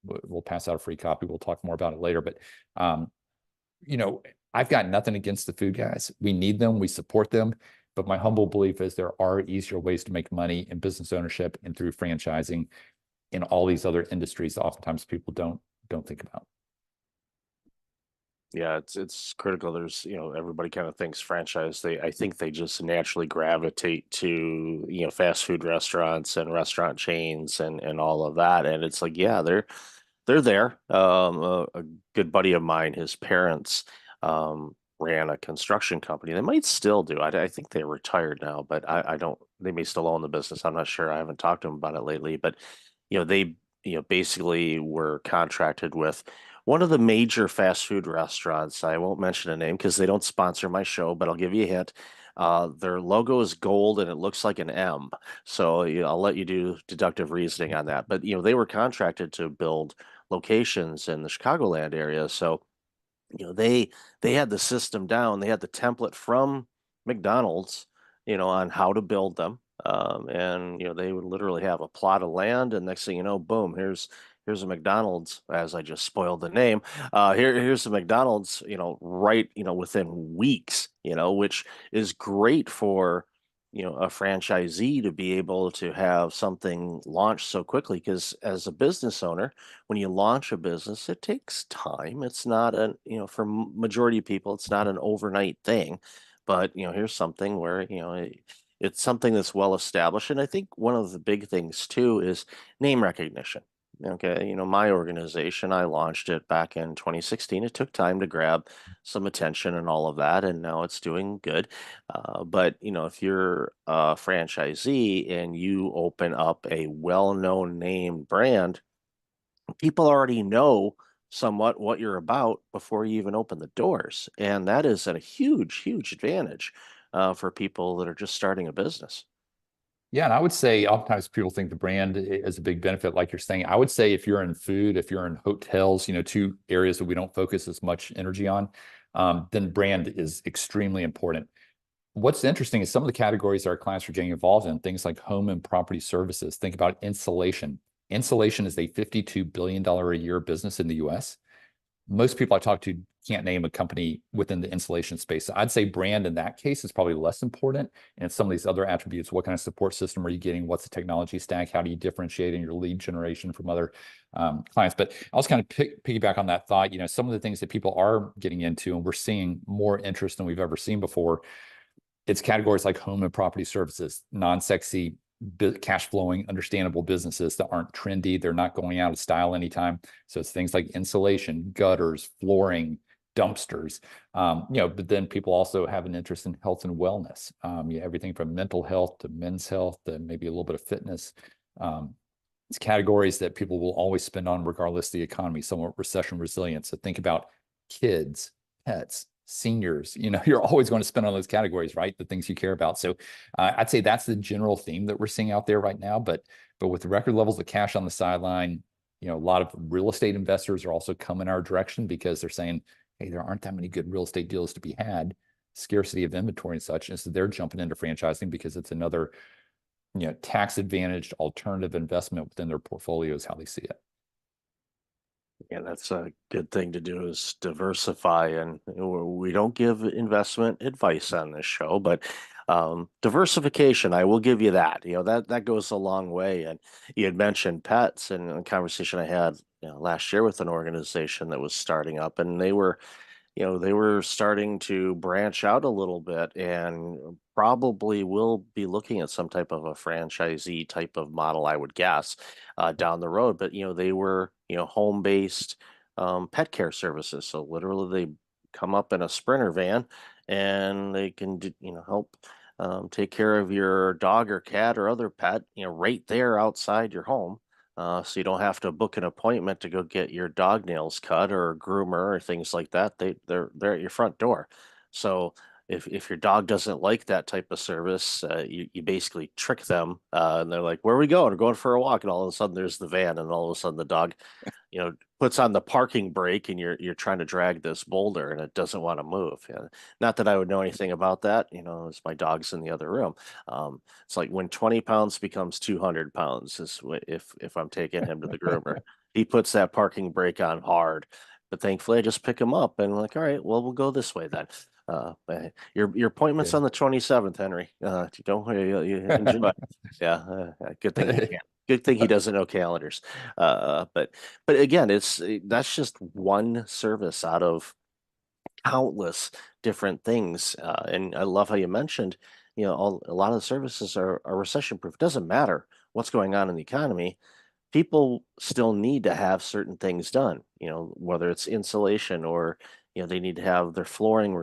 We'll pass out a free copy. We'll talk more about it later. But, I've got nothing against the food guys. We need them. We support them. But my humble belief is there are easier ways to make money in business ownership and through franchising in all these other industries that oftentimes people don't think about. Yeah, it's critical. There's, everybody kind of thinks franchise. I think they just naturally gravitate to, fast food restaurants and restaurant chains and all of that. And it's like, yeah, they're there. A good buddy of mine, his parents ran a construction company. They might still do. I think they're retired now, but I don't. They may still own the business. I'm not sure. I haven't talked to them about it lately. But they basically were contracted with one of the major fast food restaurants. I won't mention a name because they don't sponsor my show, but I'll give you a hint. Their logo is gold and it looks like an M. So I'll let you do deductive reasoning on that. But they were contracted to build locations in the Chicagoland area. So they had the system down. They had the template from McDonald's, on how to build them. And they would literally have a plot of land, and next thing you know, boom, here's a McDonald's. As I just spoiled the name, here's a McDonald's, right, within weeks, which is great for a franchisee to be able to have something launched so quickly. Because as a business owner, when you launch a business, it takes time. It's not an, for majority of people, it's not an overnight thing. But, here's something where, it's something that's well established. And I think one of the big things too is name recognition. Okay, my organization, I launched it back in 2016. It took time to grab some attention and all of that, and now it's doing good. But if you're a franchisee and you open up a well-known name brand, people already know somewhat what you're about before you even open the doors, and that is a huge, huge advantage for people that are just starting a business. Yeah, and I would say oftentimes people think the brand is a big benefit, like you're saying. I would say if you're in food, if you're in hotels, two areas that we don't focus as much energy on, then brand is extremely important. What's interesting is some of the categories our clients are getting involved in, things like home and property services. Think about insulation. Insulation is a $52 billion a year business in the US. Most people I talk to can't name a company within the insulation space. So I'd say brand in that case is probably less important. And some of these other attributes, what kind of support system are you getting? What's the technology stack? How do you differentiate in your lead generation from other clients? But I was kind of piggyback on that thought. Some of the things that people are getting into, and we're seeing more interest than we've ever seen before. It's categories like home and property services, non-sexy, cash flowing, understandable businesses that aren't trendy. They're not going out of style anytime. So it's things like insulation, gutters, flooring, dumpsters. But then people also have an interest in health and wellness. Everything from mental health to men's health to maybe a little bit of fitness. It's categories that people will always spend on regardless of the economy, somewhat recession resilient. So think about kids, pets, seniors. You're always going to spend on those categories, right? The things you care about. So I'd say that's the general theme that we're seeing out there right now. But with record levels of cash on the sideline, a lot of real estate investors are also coming our direction because they're saying, hey, there aren't that many good real estate deals to be had, scarcity of inventory and such. And so they're jumping into franchising because it's another tax advantaged alternative investment within their portfolios, how they see it. Yeah, that's a good thing to do is diversify. And we don't give investment advice on this show, but diversification, I will give you that. That goes a long way. And you had mentioned pets, and a conversation I had last year with an organization that was starting up, and they were starting to branch out a little bit and probably will be looking at some type of a franchisee type of model, I would guess, down the road. But, they were, home-based pet care services. So literally they come up in a Sprinter van and they can, help take care of your dog or cat or other pet, right there outside your home. So you don't have to book an appointment to go get your dog nails cut or a groomer or things like that. They're at your front door. So if your dog doesn't like that type of service, you basically trick them, and they're like, "Where are we going? We're going for a walk." And all of a sudden, there's the van, and all of a sudden, the dog, puts on the parking brake, and you're trying to drag this boulder, and it doesn't want to move. Yeah. Not that I would know anything about that, as my dog's in the other room. It's like when 20 pounds becomes 200 pounds is if I'm taking him to the groomer. He puts that parking brake on hard, but thankfully I just pick him up and like, all right, well, we'll go this way then. Your appointment's Yeah. on the 27th, Henry. You don't you enjoy. Yeah, good thing good thing he doesn't know calendars. But again, that's just one service out of countless different things. And I love how you mentioned, a lot of the services are recession proof. It doesn't matter what's going on in the economy. People still need to have certain things done, whether it's insulation or, they need to have their flooring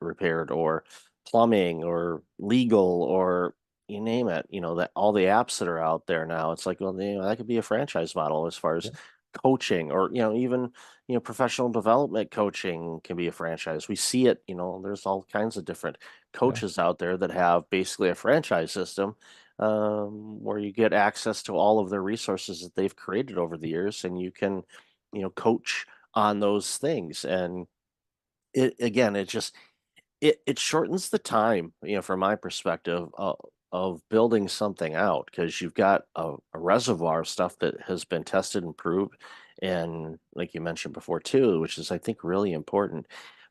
repaired or plumbing or legal or you name it, that all the apps that are out there now, it's like, well, that could be a franchise model as far as Yeah. coaching or, even, professional development coaching can be a franchise. We see it, there's all kinds of different coaches out there that have basically a franchise system where you get access to all of their resources that they've created over the years, and you can, coach on those things. And it again, it shortens the time, from my perspective, of building something out because you've got a reservoir of stuff that has been tested and proved, and like you mentioned before too, which is I think really important.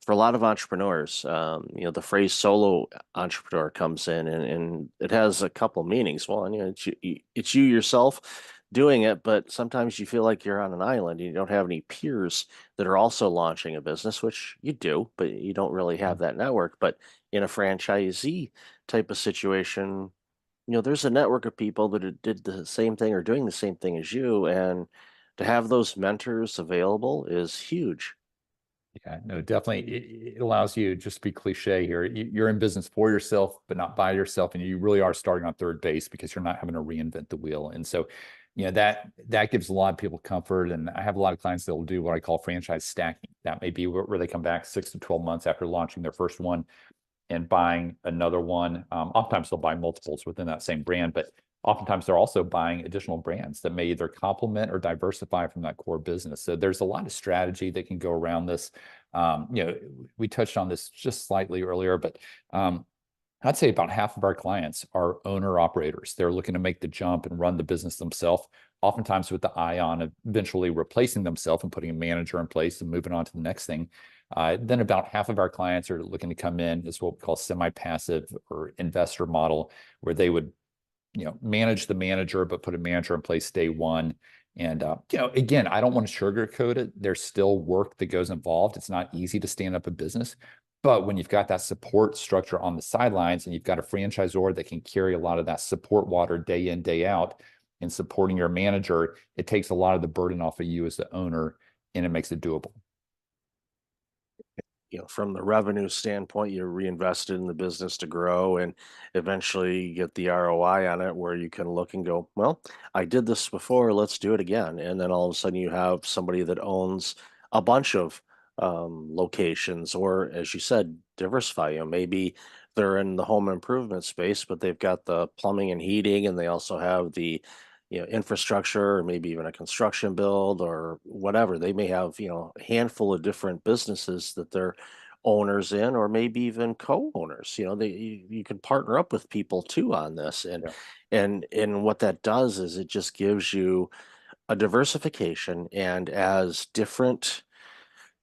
for a lot of entrepreneurs, the phrase solo entrepreneur comes in, and it has a couple meanings. Well, it's you yourself doing it, but sometimes you feel like you're on an island and you don't have any peers that are also launching a business, which you do, but you don't really have that network. But in a franchisee type of situation, there's a network of people that did the same thing or doing the same thing as you, and to have those mentors available is huge. Yeah, no, definitely. It allows you, just to be cliche here, you're in business for yourself, but not by yourself. And you really are starting on third base because you're not having to reinvent the wheel. And so, that gives a lot of people comfort. And I have a lot of clients that will do what I call franchise stacking. That may be where they come back 6 to 12 months after launching their first one and buying another one. Oftentimes they'll buy multiples within that same brand, but oftentimes they're also buying additional brands that may either complement or diversify from that core business. So there's a lot of strategy that can go around this. We touched on this just slightly earlier, but I'd say about half of our clients are owner operators. They're looking to make the jump and run the business themselves, oftentimes with the eye on eventually replacing themselves and putting a manager in place and moving on to the next thing. Then about half of our clients are looking to come in as what we call semi-passive or investor model, where they would, manage the manager, but put a manager in place day one. And, again, I don't want to sugarcoat it. There's still work that goes involved. It's not easy to stand up a business. But when you've got that support structure on the sidelines and you've got a franchisor that can carry a lot of that support water day in, day out in supporting your manager, it takes a lot of the burden off of you as the owner, and it makes it doable. From the revenue standpoint, you're reinvested in the business to grow and eventually get the ROI on it where you can look and go, well, I did this before, let's do it again. And then all of a sudden you have somebody that owns a bunch of locations, or as you said, diversify. Maybe they're in the home improvement space, but they've got the plumbing and heating, and they also have the infrastructure, or maybe even a construction build or whatever. They may have, a handful of different businesses that they're owners in, or maybe even co-owners. You can partner up with people too on this. And Yeah. and what that does is it just gives you a diversification, and as different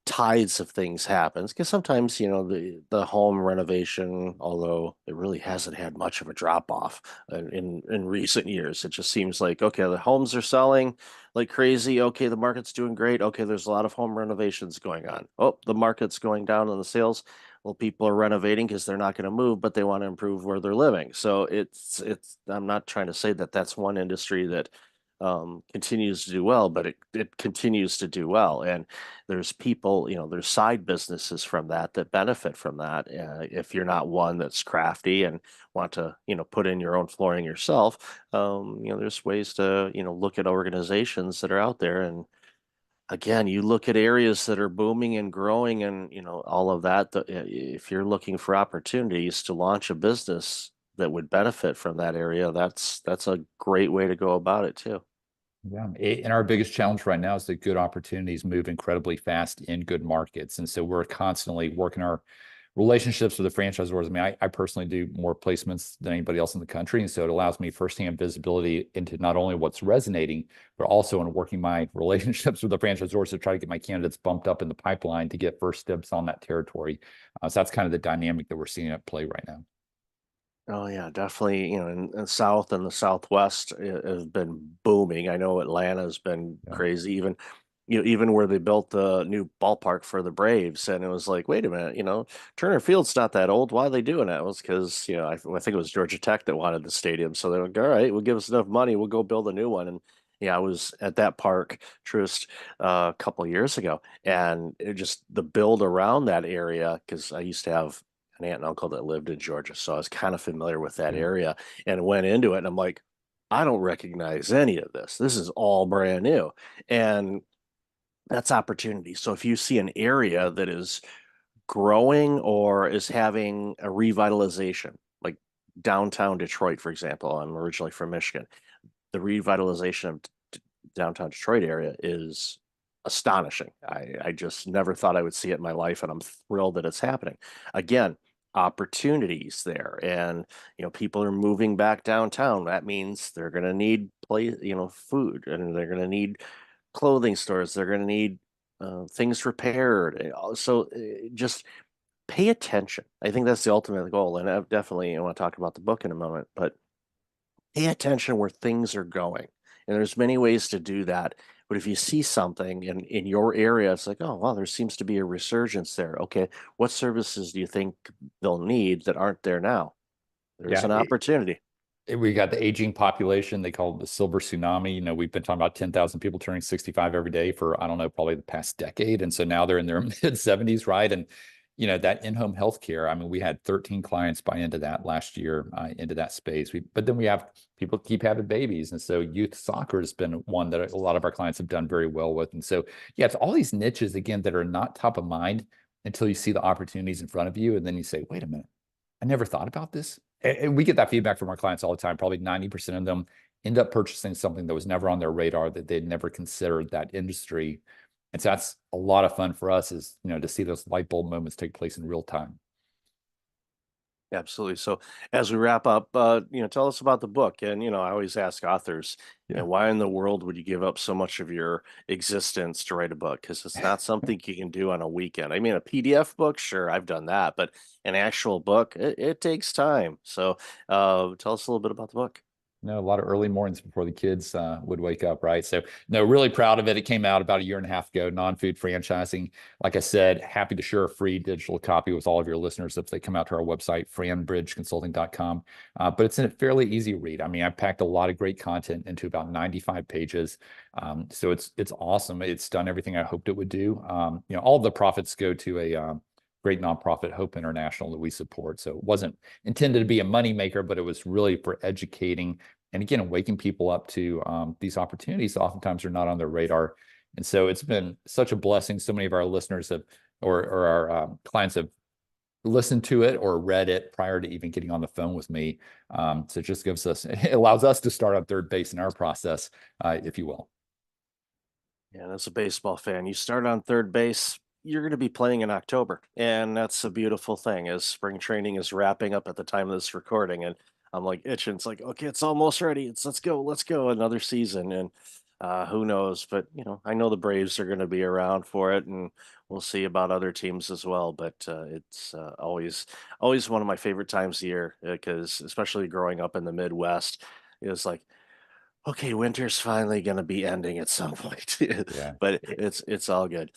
tides of things happens, because sometimes the home renovation, although it really hasn't had much of a drop off in recent years, it just seems like, okay, the homes are selling like crazy, okay, the market's doing great, okay, there's a lot of home renovations going on, oh, the market's going down on the sales. Well, people are renovating because they're not going to move, but they want to improve where they're living. So it's I'm not trying to say that that's one industry that continues to do well, but it continues to do well. And there's people, there's side businesses from that benefit from that. If you're not one that's crafty and want to, put in your own flooring yourself, there's ways to, look at organizations that are out there. And again, you look at areas that are booming and growing and, all of that. If you're looking for opportunities to launch a business that would benefit from that area, that's a great way to go about it too. Yeah. And our biggest challenge right now is that good opportunities move incredibly fast in good markets. And so we're constantly working our relationships with the franchisors. I mean, I personally do more placements than anybody else in the country. And so it allows me firsthand visibility into not only what's resonating, but also in working my relationships with the franchisors to try to get my candidates bumped up in the pipeline to get first dibs on that territory. So that's kind of the dynamic that we're seeing at play right now. Oh yeah, definitely. In South and the Southwest has been booming. I know Atlanta's been Yeah. crazy. Even where they built the new ballpark for the Braves, and it was like, wait a minute, Turner Field's not that old. Why are they doing that? It was because I think it was Georgia Tech that wanted the stadium, so they were like, all right, we'll give us enough money, we'll go build a new one. And yeah, I was at that park, Trist, a couple of years ago, and it just the build around that area, because I used to have an aunt and uncle that lived in Georgia, so I was kind of familiar with that Yeah. area and went into it, and I'm like, I don't recognize any of this. This is all brand new. And that's opportunity. So if you see an area that is growing or is having a revitalization, like downtown Detroit, for example, I'm originally from Michigan, the revitalization of downtown Detroit area is astonishing. I just never thought I would see it in my life, and I'm thrilled that it's happening. Again, opportunities there, and people are moving back downtown. That means they're going to need food, and they're going to need clothing stores. They're going to need things repaired. So just pay attention. I think that's the ultimate goal. And I definitely I want to talk about the book in a moment, but pay attention where things are going. And there's many ways to do that. But if you see something in your area, it's like, oh, wow, there seems to be a resurgence there. Okay, what services do you think they'll need that aren't there now? There's Yeah, an opportunity. we got the aging population. They call it the silver tsunami. You know, we've been talking about 10,000 people turning 65 every day for, I don't know, probably the past decade. And so now they're in their mid 70s, right? And, you know, that in-home healthcare, I mean, we had 13 clients buy into that last year, into that space. But then we have people keep having babies. And so youth soccer has been one that a lot of our clients have done very well with. And so, yeah, it's all these niches, again, that are not top of mind until you see the opportunities in front of you. And then you say, wait a minute, I never thought about this. And we get that feedback from our clients all the time. Probably 90% of them end up purchasing something that was never on their radar, that they'd never considered that industry. And so that's a lot of fun for us, is, you know, to see those light bulb moments take place in real time. Absolutely. So as we wrap up, tell us about the book. And, I always ask authors, why in the world would you give up so much of your existence to write a book? Because it's not something you can do on a weekend. I mean, a PDF book, sure, I've done that, but an actual book, it takes time. So tell us a little bit about the book. A lot of early mornings before the kids would wake up, right? So, no, really proud of it. It came out about a year and a half ago, non-food franchising. Like I said, happy to share a free digital copy with all of your listeners if they come out to our website, franbridgeconsulting.com. But it's a fairly easy read. I mean, I packed a lot of great content into about 95 pages. So it's awesome. It's done everything I hoped it would do. All of the profits go to a great nonprofit, Hope International, that we support. So it wasn't intended to be a moneymaker, but it was really for educating and, again, waking people up to these opportunities that oftentimes are not on their radar. And so it's been such a blessing. So many of our listeners have, or our clients have listened to it or read it prior to even getting on the phone with me. So it just gives us, it allows us to start on third base in our process, if you will. Yeah, as a baseball fan, you start on third base, you're going to be playing in October. And that's a beautiful thing, as spring training is wrapping up at the time of this recording. And I'm like itching. It's like, okay, it's almost ready. Let's go, another season. And who knows? But, I know the Braves are going to be around for it, and we'll see about other teams as well. But it's always one of my favorite times of year, because especially growing up in the Midwest, it's like, okay, winter's finally gonna be ending at some point. Yeah. But it's all good.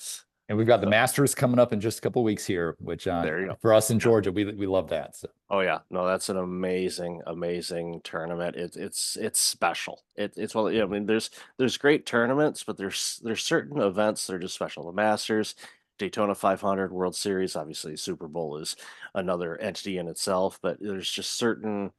And we've got the Masters coming up in just a couple of weeks here, which There you go. for us in Yeah. Georgia, we love that. So. Oh yeah, no, that's an amazing tournament. It's special. It's well, I mean, there's great tournaments, but there's certain events that are just special. The Masters, Daytona 500, World Series, obviously Super Bowl is another entity in itself, but there's just certain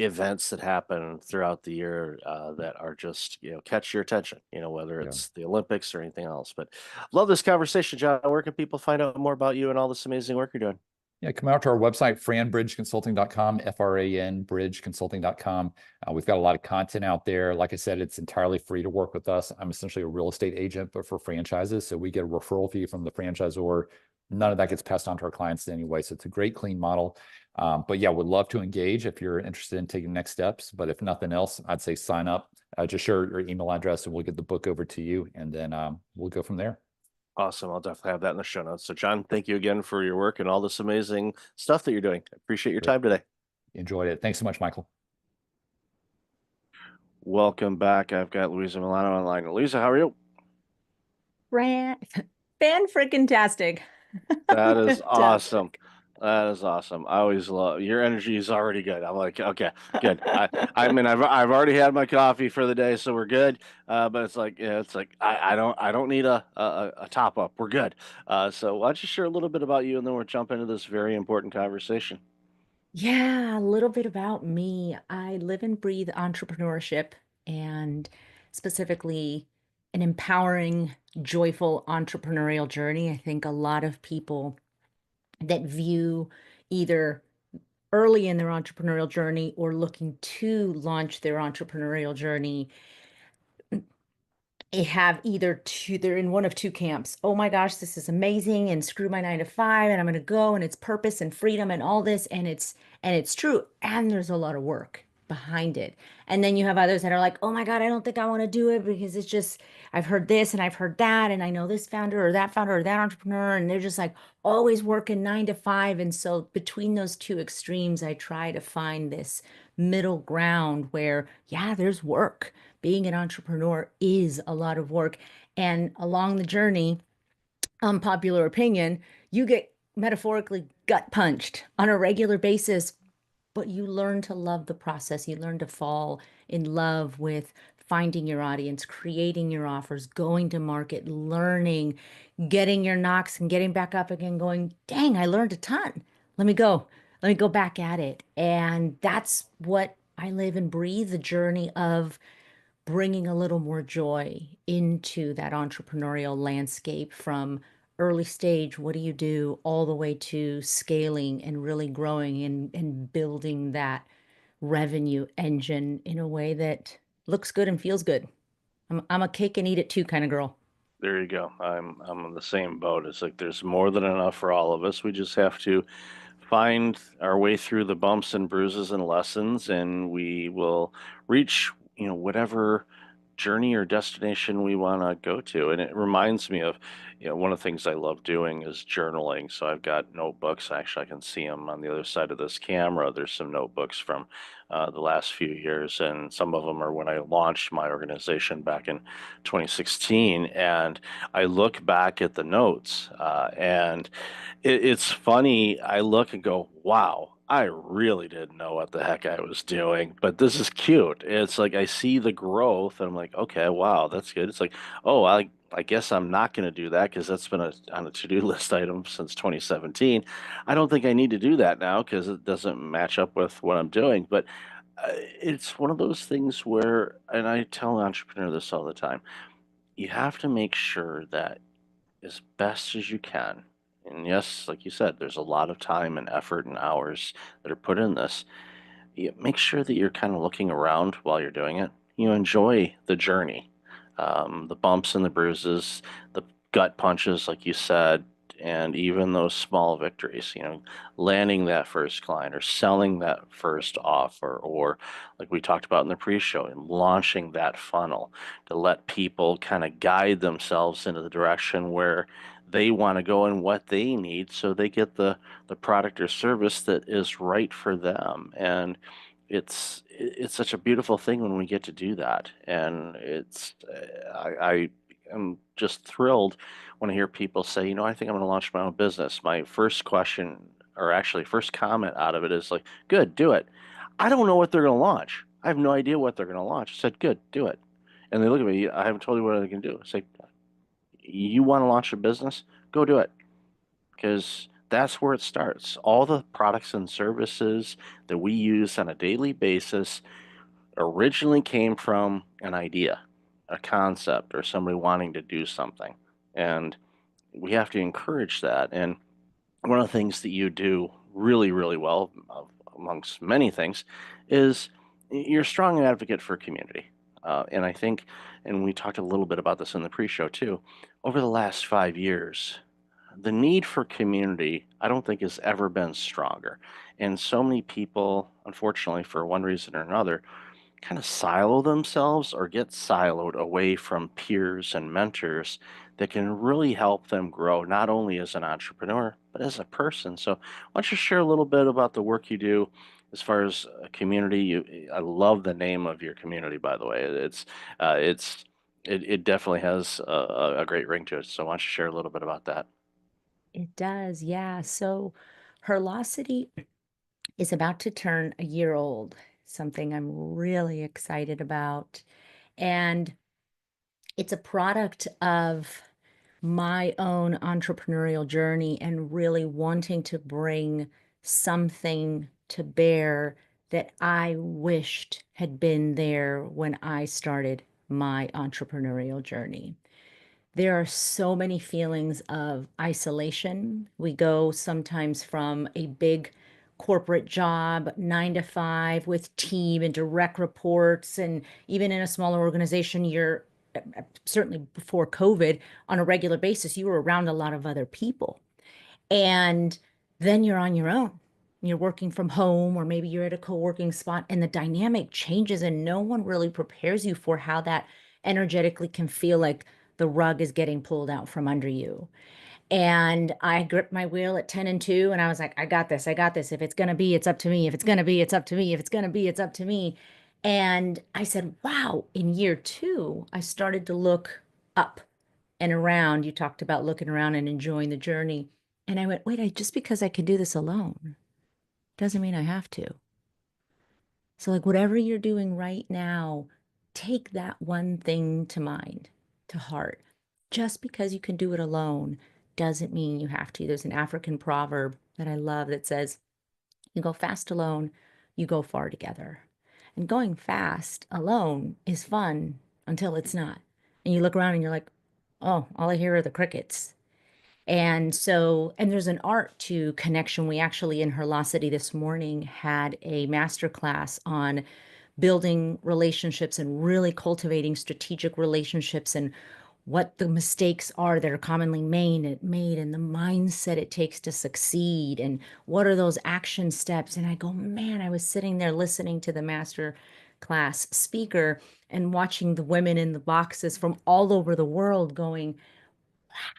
events that happen throughout the year that are just catch your attention. Whether it's the Olympics or anything else. But love this conversation, John. Where can people find out more about you and all this amazing work you're doing? Yeah, come out to our website, franbridgeconsulting.com, FRAN, bridgeconsulting.com. We've got a lot of content out there. Like I said, it's entirely free to work with us. I'm essentially a real estate agent, but for franchises. So we get a referral fee from the franchisor. None of that gets passed on to our clients anyway. So it's a great, clean model. But yeah, would love to engage if you're interested in taking next steps. But if nothing else, I'd say sign up. Just share your email address and we'll get the book over to you. And then we'll go from there. Awesome. I'll definitely have that in the show notes. So, John, thank you again for your work and all this amazing stuff that you're doing. I appreciate your time today. Enjoyed it. Thanks so much, Michael. Welcome back. I've got Louisa Milano online. Louisa, how are you? Fan-freaking-tastic. That is awesome. That is awesome. I always love your energy is already good. I'm like, okay, good. I mean, I've already had my coffee for the day, so we're good. But it's like, I don't need a top up. We're good. So why don't you share a little bit about you, and then we'll jump into this very important conversation. Yeah, a little bit about me. I live and breathe entrepreneurship, and specifically an empowering, joyful entrepreneurial journey. I think a lot of people that view either early in their entrepreneurial journey or looking to launch their entrepreneurial journey have they're in one of two camps. Oh my gosh, this is amazing, and screw my 9 to 5, and I'm going to go, and it's purpose and freedom and all this, and it's true, and there's a lot of work. behind it. And then you have others that are like, oh my God, I don't think I want to do it because it's just, I've heard this and I've heard that, and I know this founder or that entrepreneur, and they're just like always working 9 to 5. And so between those two extremes, I try to find this middle ground where, yeah, there's work. Being an entrepreneur is a lot of work. And along the journey, unpopular opinion, you get metaphorically gut punched on a regular basis, but you learn to love the process. You learn to fall in love with finding your audience, creating your offers, going to market, learning, getting your knocks and getting back up again, going, dang, I learned a ton. Let me go. Let me go back at it. And that's what I live and breathe, the journey of bringing a little more joy into that entrepreneurial landscape from early stage, what do you do, all the way to scaling and really growing and building that revenue engine in a way that looks good and feels good. I'm a cake and eat it too kind of girl. There you go. I'm in the same boat. It's like there's more than enough for all of us. We just have to find our way through the bumps and bruises and lessons, and we will reach, whatever journey or destination we want to go to. And it reminds me of, one of the things I love doing is journaling. So I've got notebooks. Actually, I can see them on the other side of this camera. There's some notebooks from the last few years, and some of them are when I launched my organization back in 2016. And I look back at the notes, and it's funny. I look and go, wow, I really didn't know what the heck I was doing, but this is cute. It's like I see the growth and I'm like, okay, wow, that's good. It's like, oh, I guess I'm not going to do that because that's been on a to-do list item since 2017. I don't think I need to do that now because it doesn't match up with what I'm doing. But it's one of those things where, and I tell an entrepreneur this all the time, you have to make sure that as best as you can. And yes, like you said, there's a lot of time and effort and hours that are put in this. You make sure that you're kind of looking around while you're doing it. You enjoy the journey, the bumps and the bruises, the gut punches, like you said, and even those small victories. Landing that first client or selling that first offer, or like we talked about in the pre-show, and launching that funnel to let people kind of guide themselves into the direction where they want to go and what they need, so they get the product or service that is right for them. And it's such a beautiful thing when we get to do that. And I am just thrilled when I hear people say, I think I'm going to launch my own business. My first question, or actually first comment out of it, is like, good, do it. I don't know what they're going to launch. I have no idea what they're going to launch. I said, good, do it. And they look at me, I haven't told you what I can do. I say, you want to launch a business? Go do it. Because that's where it starts. All the products and services that we use on a daily basis originally came from an idea, a concept, or somebody wanting to do something. And we have to encourage that. And one of the things that you do really, really well, amongst many things, is you're a strong advocate for community. And I think, and we talked a little bit about this in the pre-show too, over the last 5 years, the need for community, I don't think, has ever been stronger. And so many people, unfortunately, for one reason or another, kind of silo themselves or get siloed away from peers and mentors that can really help them grow, not only as an entrepreneur, but as a person. So, why don't you share a little bit about the work you do as far as a community? I love the name of your community, by the way. It definitely has a great ring to it. So, why don't you share a little bit about that? It does, yeah. So Herlocity is about to turn a year old, something I'm really excited about. And it's a product of my own entrepreneurial journey and really wanting to bring something to bear that I wished had been there when I started my entrepreneurial journey. There are so many feelings of isolation. We go sometimes from a big corporate job, 9 to 5, with team and direct reports. And even in a smaller organization, you're certainly before COVID, on a regular basis, you were around a lot of other people. And then you're on your own. you're working from home, or maybe you're at a co-working spot, and the dynamic changes and no one really prepares you for how that energetically can feel like the rug is getting pulled out from under you. And I gripped my wheel at 10 and 2, and I was like, I got this. I got this. If it's going to be, it's up to me. If it's going to be, it's up to me. If it's going to be, it's up to me. And I said, wow, in year 2, I started to look up and around. You talked about looking around and enjoying the journey. And I went, wait, just because I can do this alone doesn't mean I have to. So, like, whatever you're doing right now, take that one thing to mind, to heart. Just because you can do it alone doesn't mean you have to. There's an African proverb that I love that says, you go fast alone, you go far together. And going fast alone is fun until it's not. And you look around and you're like, oh, all I hear are the crickets. And so, and there's an art to connection. We actually in Herlosity this morning had a master class on building relationships and really cultivating strategic relationships, and what the mistakes are that are commonly made and the mindset it takes to succeed, and what are those action steps. And I go, man, I was sitting there listening to the master class speaker and watching the women in the boxes from all over the world going,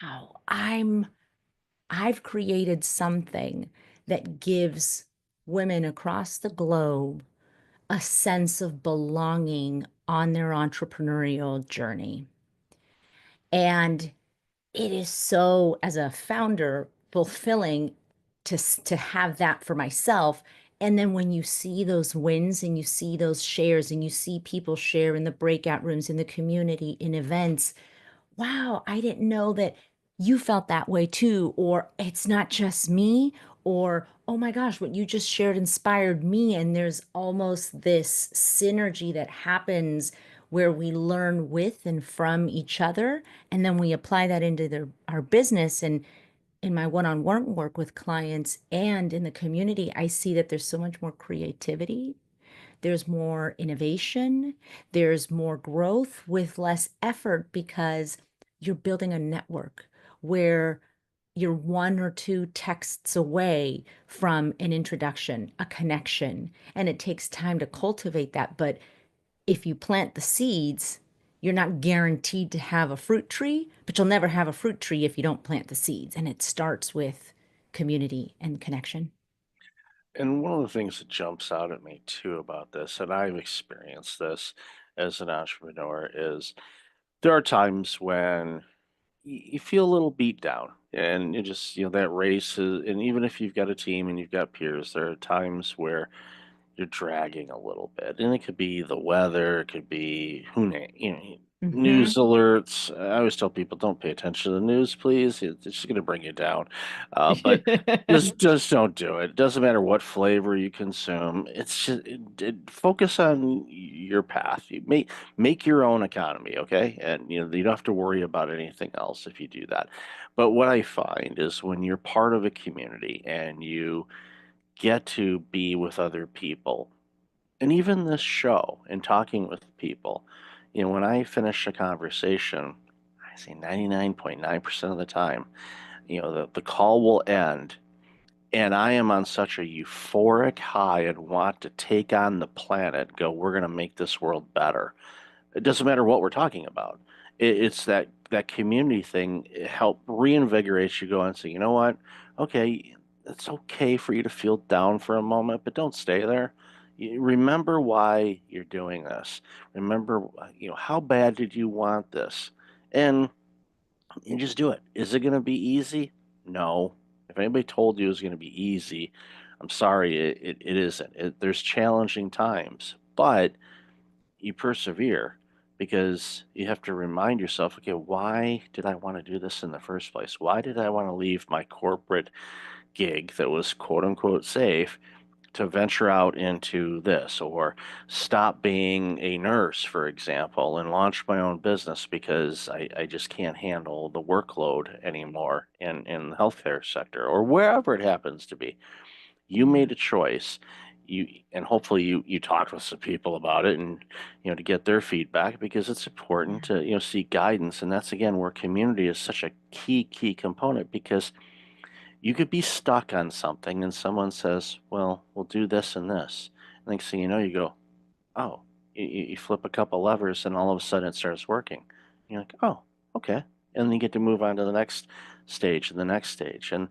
wow, I've created something that gives women across the globe a sense of belonging on their entrepreneurial journey. And it is so, as a founder, fulfilling to have that for myself. And then when you see those wins and you see those shares and you see people share in the breakout rooms, in the community, in events, wow, I didn't know that you felt that way too. Or it's not just me. Or, oh my gosh, what you just shared inspired me. And there's almost this synergy that happens where we learn with and from each other. And then we apply that into our business. And in my one-on-one work with clients and in the community, I see that there's so much more creativity, there's more innovation, there's more growth with less effort, because you're building a network where you're 1 or 2 texts away from an introduction, a connection, and it takes time to cultivate that. But if you plant the seeds, you're not guaranteed to have a fruit tree, but you'll never have a fruit tree if you don't plant the seeds. And it starts with community and connection. And one of the things that jumps out at me too about this, and I've experienced this as an entrepreneur, is there are times when you feel a little beat down and you just, that race is, and even if you've got a team and you've got peers, there are times where you're dragging a little bit, and it could be the weather, it could be Mm-hmm. news alerts. I always tell people, don't pay attention to the news, please. It's just going to bring you down. But just don't do it. It doesn't matter what flavor you consume. It's just focus on your path. You make your own economy, okay? And you don't have to worry about anything else if you do that. But what I find is when you're part of a community and you get to be with other people, and even this show and talking with people, when I finish a conversation, I say 99.9% of the time, the call will end, and I am on such a euphoric high and want to take on the planet, go, we're going to make this world better. It doesn't matter what we're talking about. It's that community thing. It help reinvigorate you, go and say, you know what? Okay, it's okay for you to feel down for a moment, but don't stay there. Remember why you're doing this. Remember, how bad did you want this? And you just do it. Is it going to be easy? No. If anybody told you it's going to be easy, I'm sorry, it isn't. There's challenging times, but you persevere because you have to remind yourself, okay, why did I want to do this in the first place? Why did I want to leave my corporate gig that was quote unquote safe to venture out into this, or stop being a nurse, for example, and launch my own business because I just can't handle the workload anymore in the healthcare sector or wherever it happens to be. You made a choice. And hopefully you talked with some people about it, and to get their feedback, because it's important to seek guidance. And that's again where community is such a key component, because You could be stuck on something and someone says, well, we'll do this and this. Next thing you know, you go, oh, you flip a couple levers and all of a sudden it starts working. You're like, oh, okay. And then you get to move on to the next stage and the next stage. And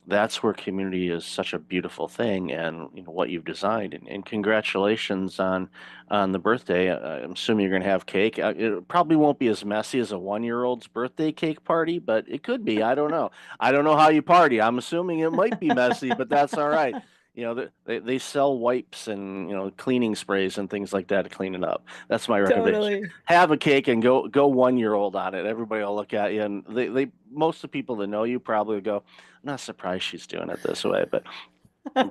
that's where community is such a beautiful thing, and what you've designed. And congratulations on the birthday. I'm assuming you're going to have cake. It probably won't be as messy as a 1 year old's birthday cake party, but it could be. I don't know. I don't know how you party. I'm assuming it might be messy, but that's all right. They sell wipes and cleaning sprays and things like that to clean it up. That's my recommendation. Totally. Have a cake and go 1 year old on it. Everybody will look at you, and they most of the people that know you probably go, I'm not surprised she's doing it this way, but You're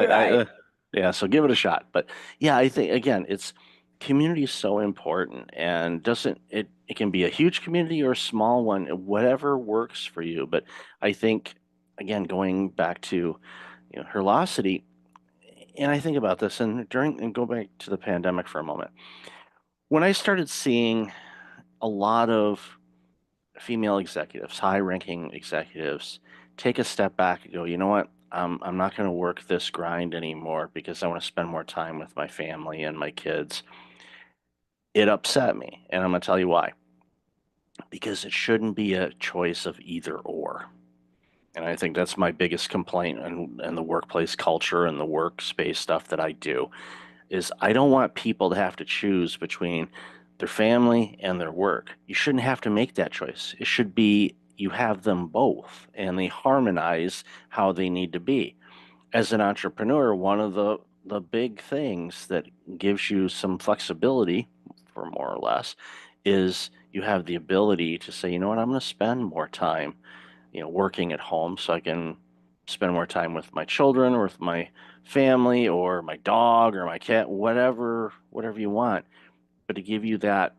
right. yeah, so give it a shot. But yeah, I think again, it's community is so important, and doesn't it? It can be a huge community or a small one, whatever works for you. But I think again, going back to Herlocity, and I think about this, and go back to the pandemic for a moment. When I started seeing a lot of female executives, high-ranking executives, take a step back and go, you know what? I'm not going to work this grind anymore because I want to spend more time with my family and my kids. It upset me, and I'm going to tell you why. Because it shouldn't be a choice of either or. And I think that's my biggest complaint and the workplace culture and the workspace stuff that I do is I don't want people to have to choose between their family and their work. You shouldn't have to make that choice. It should be you have them both and they harmonize how they need to be. As an entrepreneur, one of the big things that gives you some flexibility, for more or less, is you have the ability to say, you know what, I'm going to spend more time, working at home so I can spend more time with my children or with my family or my dog or my cat, whatever you want, but to give you that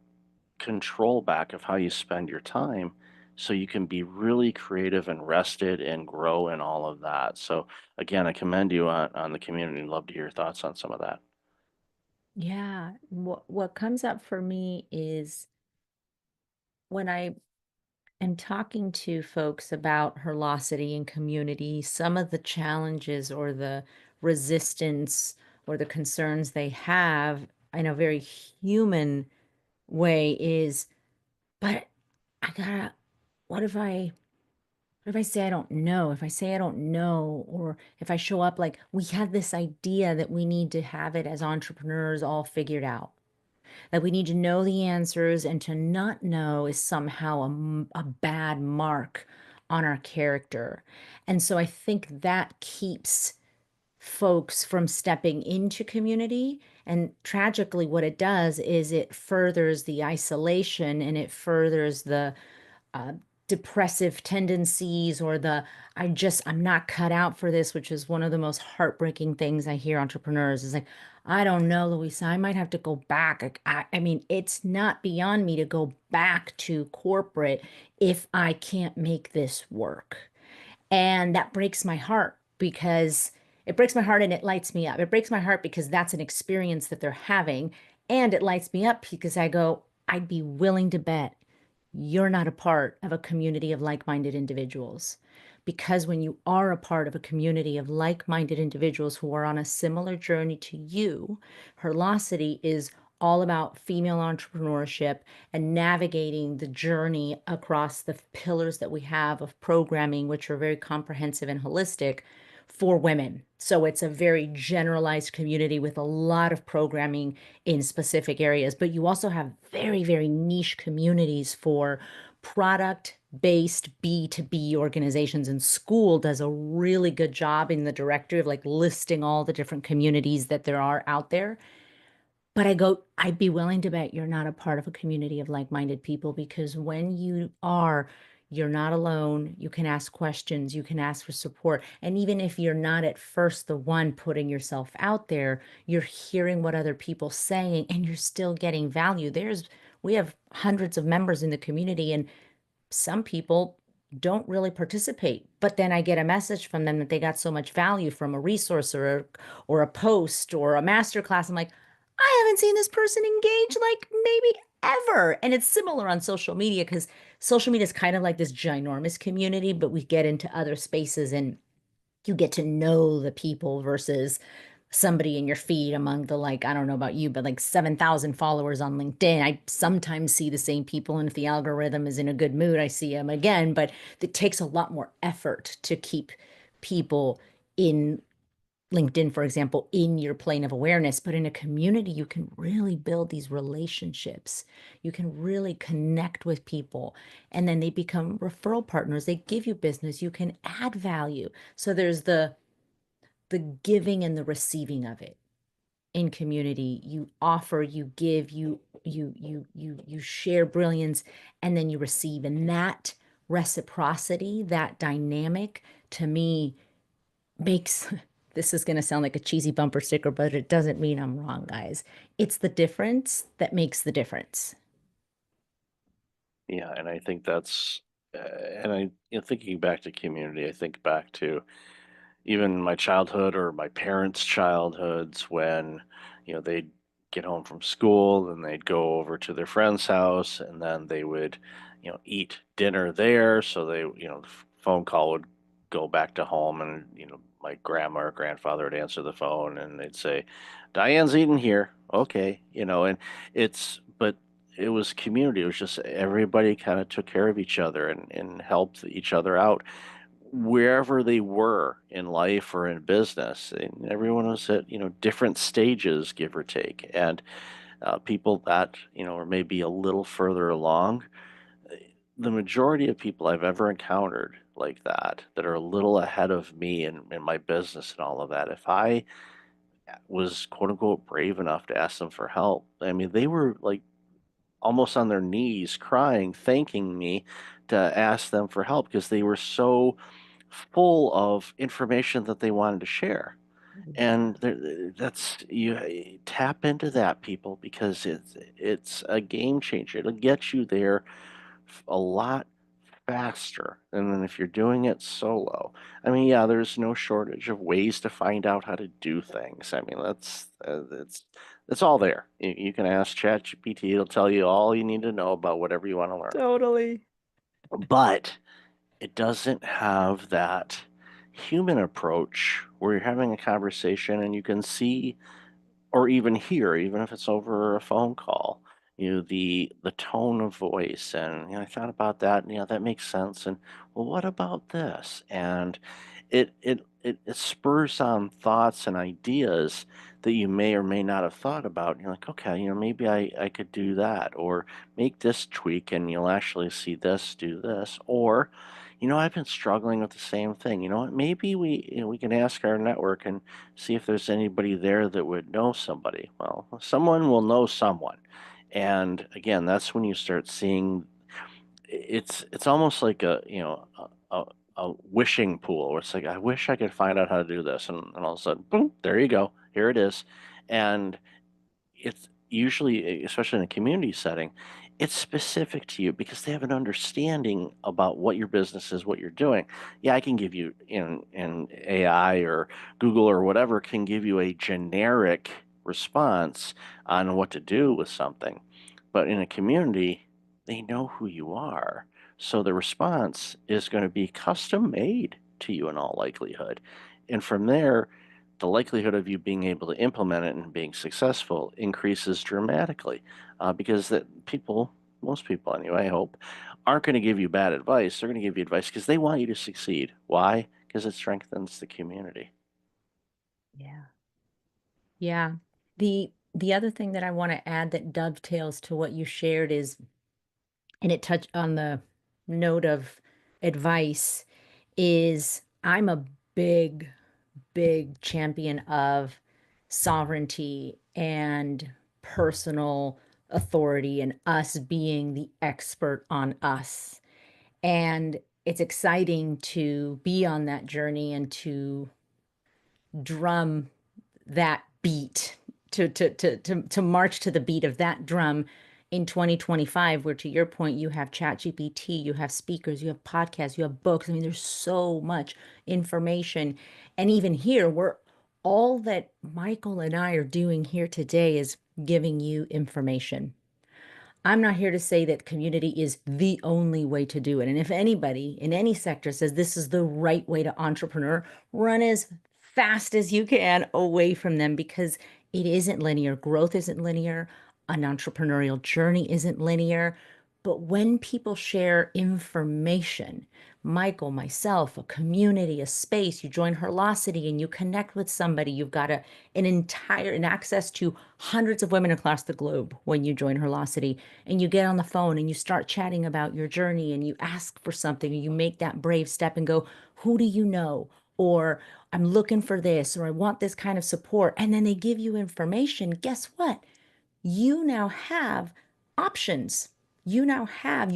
control back of how you spend your time so you can be really creative and rested and grow and all of that. So again, I commend you on the community. Love to hear your thoughts on some of that. Yeah. What comes up for me is when I am talking to folks about Herlocity and community, some of the challenges or the resistance or the concerns they have in a very human way is, but I gotta, what if I what if I say I don't know? If I say I don't know, or if I show up like we had this idea that we need to have it as entrepreneurs all figured out, that we need to know the answers, and to not know is somehow a bad mark on our character. And so I think that keeps folks from stepping into community. And tragically, what it does is it furthers the isolation and it furthers the uh, depressive tendencies or I'm not cut out for this, which is one of the most heartbreaking things I hear entrepreneurs is like, I don't know, Louisa, I might have to go back. Like, I mean, it's not beyond me to go back to corporate if I can't make this work. And that breaks my heart because it breaks my heart and it lights me up. It breaks my heart because that's an experience that they're having. And it lights me up because I go, I'd be willing to bet you're not a part of a community of like-minded individuals. Because when you are a part of a community of like-minded individuals who are on a similar journey to you, Herlocity is all about female entrepreneurship and navigating the journey across the pillars that we have of programming, which are very comprehensive and holistic for women. So it's a very generalized community with a lot of programming in specific areas, but you also have very, very niche communities for product-based B2B organizations. And school does a really good job in the directory of like listing all the different communities that there are out there. But I go, I'd be willing to bet you're not a part of a community of like-minded people, because when you are, you're not alone. You can ask questions, you can ask for support. And even if you're not at first the one putting yourself out there, you're hearing what other people saying and you're still getting value. We have hundreds of members in the community, and some people don't really participate, but then I get a message from them that they got so much value from a resource or a post or a master class. I'm like, I haven't seen this person engage like maybe ever. And it's similar on social media because social media is kind of like this ginormous community, but we get into other spaces and you get to know the people versus somebody in your feed among the, like, I don't know about you, but like 7,000 followers on LinkedIn. I sometimes see the same people, and if the algorithm is in a good mood, I see them again, but it takes a lot more effort to keep people in LinkedIn, for example, in your plane of awareness. But in a community, you can really build these relationships. You can really connect with people, and then they become referral partners. They give you business. You can add value. So there's the giving and the receiving of it in community. You offer, you give, you share brilliance, and then you receive. And that reciprocity, that dynamic, to me makes this is going to sound like a cheesy bumper sticker, but it doesn't mean I'm wrong, guys. It's the difference that makes the difference. Yeah, and I think that's, and I, thinking back to community, I think back to even my childhood or my parents' childhoods when, they'd get home from school and they'd go over to their friend's house and then they would, eat dinner there. So they, the phone call would go back to home and, my grandma or grandfather would answer the phone and they'd say, Diane's eating here. Okay. And but it was community. It was just everybody kind of took care of each other and helped each other out wherever they were in life or in business. And everyone was at, different stages, give or take. And people that, are maybe a little further along, the majority of people I've ever encountered like that are a little ahead of me in my business and all of that, if I was quote unquote brave enough to ask them for help, I mean, they were like almost on their knees crying, thanking me to ask them for help because they were so full of information that they wanted to share. And that's you tap into that, people, because it's a game changer. It'll get you there a lot faster than if you're doing it solo. I mean, yeah, there's no shortage of ways to find out how to do things. I mean, it's all there. You can ask ChatGPT; it'll tell you all you need to know about whatever you want to learn. Totally. But it doesn't have that human approach where you're having a conversation and you can see or even hear, even if it's over a phone call, the tone of voice. And I thought about that, and that makes sense. And well, what about this? And it spurs on thoughts and ideas that you may or may not have thought about. And you're like, okay, maybe I could do that, or make this tweak, and you'll actually see this, do this, or I've been struggling with the same thing. You know what? Maybe we can ask our network and see if there's anybody there that would know somebody. Well, someone will know someone. And again, that's when you start seeing it's almost like a wishing pool where it's like, I wish I could find out how to do this. And all of a sudden, boom, there you go. Here it is. And it's usually, especially in a community setting, it's specific to you because they have an understanding about what your business is, what you're doing. Yeah, I can give you in AI or Google or whatever can give you a generic response on what to do with something. But in a community, they know who you are. So the response is going to be custom made to you in all likelihood. And from there, the likelihood of you being able to implement it and being successful increases dramatically because most people anyway, I hope, aren't going to give you bad advice. They're going to give you advice because they want you to succeed. Why? Because it strengthens the community. Yeah. Yeah. The other thing that I want to add that dovetails to what you shared is, and it touched on the note of advice, is I'm a big, big champion of sovereignty and personal authority and us being the expert on us. And it's exciting to be on that journey and to drum that beat, to march to the beat of that drum in 2025, where, to your point, you have ChatGPT, you have speakers, you have podcasts, you have books. I mean, there's so much information. And even here, we're all that Michael and I are doing here today is giving you information. I'm not here to say that community is the only way to do it. And if anybody in any sector says this is the right way to entrepreneur, run as fast as you can away from them, because it isn't linear. Growth isn't linear. An entrepreneurial journey isn't linear. But when people share information, Michael, myself, a community, a space, you join Herlocity and you connect with somebody, you've got an access to hundreds of women across the globe when you join Herlocity, and you get on the phone and you start chatting about your journey and you ask for something, and you make that brave step and go, who do you know? Or I'm looking for this, or I want this kind of support. And then they give you information. Guess what? You now have options. You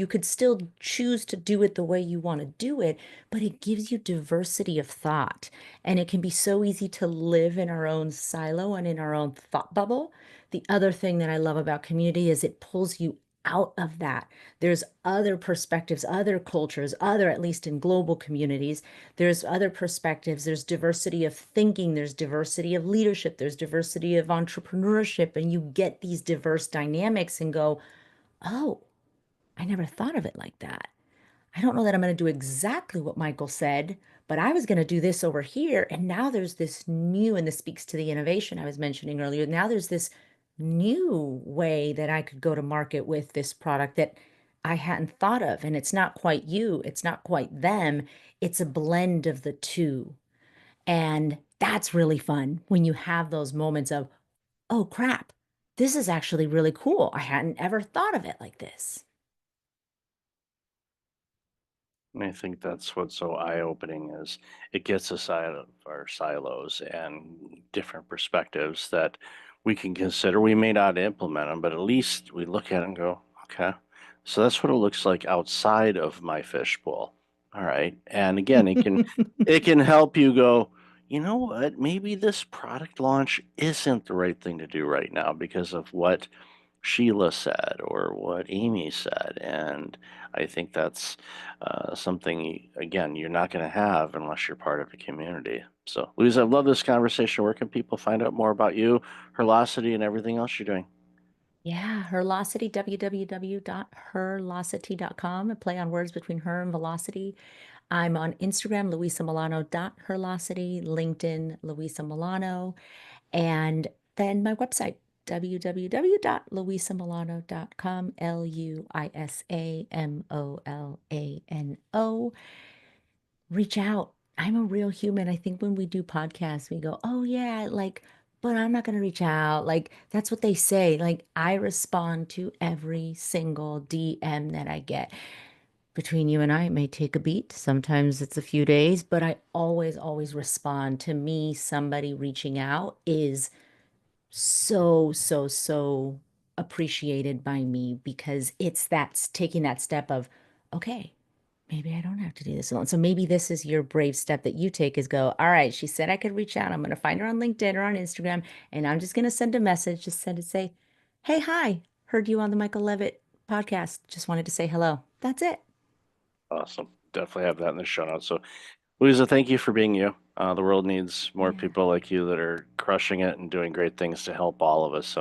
could still choose to do it the way you want to do it, but it gives you diversity of thought. And it can be so easy to live in our own silo and in our own thought bubble. The other thing that I love about community is it pulls you out of that. There's other perspectives, other cultures, at least in global communities, there's other perspectives, there's diversity of thinking, there's diversity of leadership, there's diversity of entrepreneurship, and you get these diverse dynamics and go, oh, I never thought of it like that. I don't know that I'm going to do exactly what Michael said, but I was going to do this over here. And now there's this new, and this speaks to the innovation I was mentioning earlier. Now there's this new way that I could go to market with this product that I hadn't thought of. And it's not quite you, it's not quite them, it's a blend of the two. And that's really fun when you have those moments of, oh crap, this is actually really cool. I hadn't ever thought of it like this. And I think that's what's so eye-opening is it gets us out of our silos and different perspectives that we can consider. We may not implement them, but at least we look at it and go, okay, so that's what it looks like outside of my fishbowl. All right. And again, it can help you go, you know what, maybe this product launch isn't the right thing to do right now because of what Sheila said or what Amy said. And I think that's something, again, you're not going to have unless you're part of a community. So, Louise, I love this conversation. Where can people find out more about you, Herlocity, and everything else you're doing? Yeah, Herlocity, www.herlocity.com, a play on words between her and velocity. I'm on Instagram, luisamilano.herlocity, LinkedIn, Luisa Milano, and then my website, www.luisamilano.com, Luisamolano. Reach out. I'm a real human. I think when we do podcasts, we go, oh, yeah, like, but I'm not going to reach out. Like, that's what they say. Like, I respond to every single DM that I get. Between you and I, it may take a beat. Sometimes it's a few days, but I always, always respond. To me, somebody reaching out is so, so, so appreciated by me, because it's taking that step of, okay, maybe I don't have to do this alone. So maybe this is your brave step that you take, is go, all right, she said I could reach out. I'm going to find her on LinkedIn or on Instagram, and I'm just going to send a message, just send it, say, hey, hi, heard you on the Michael Levitt podcast. Just wanted to say hello. That's it. Awesome. Definitely have that in the show notes. So, Louisa, thank you for being you. The world needs more Yeah. people like you that are crushing it and doing great things to help all of us. So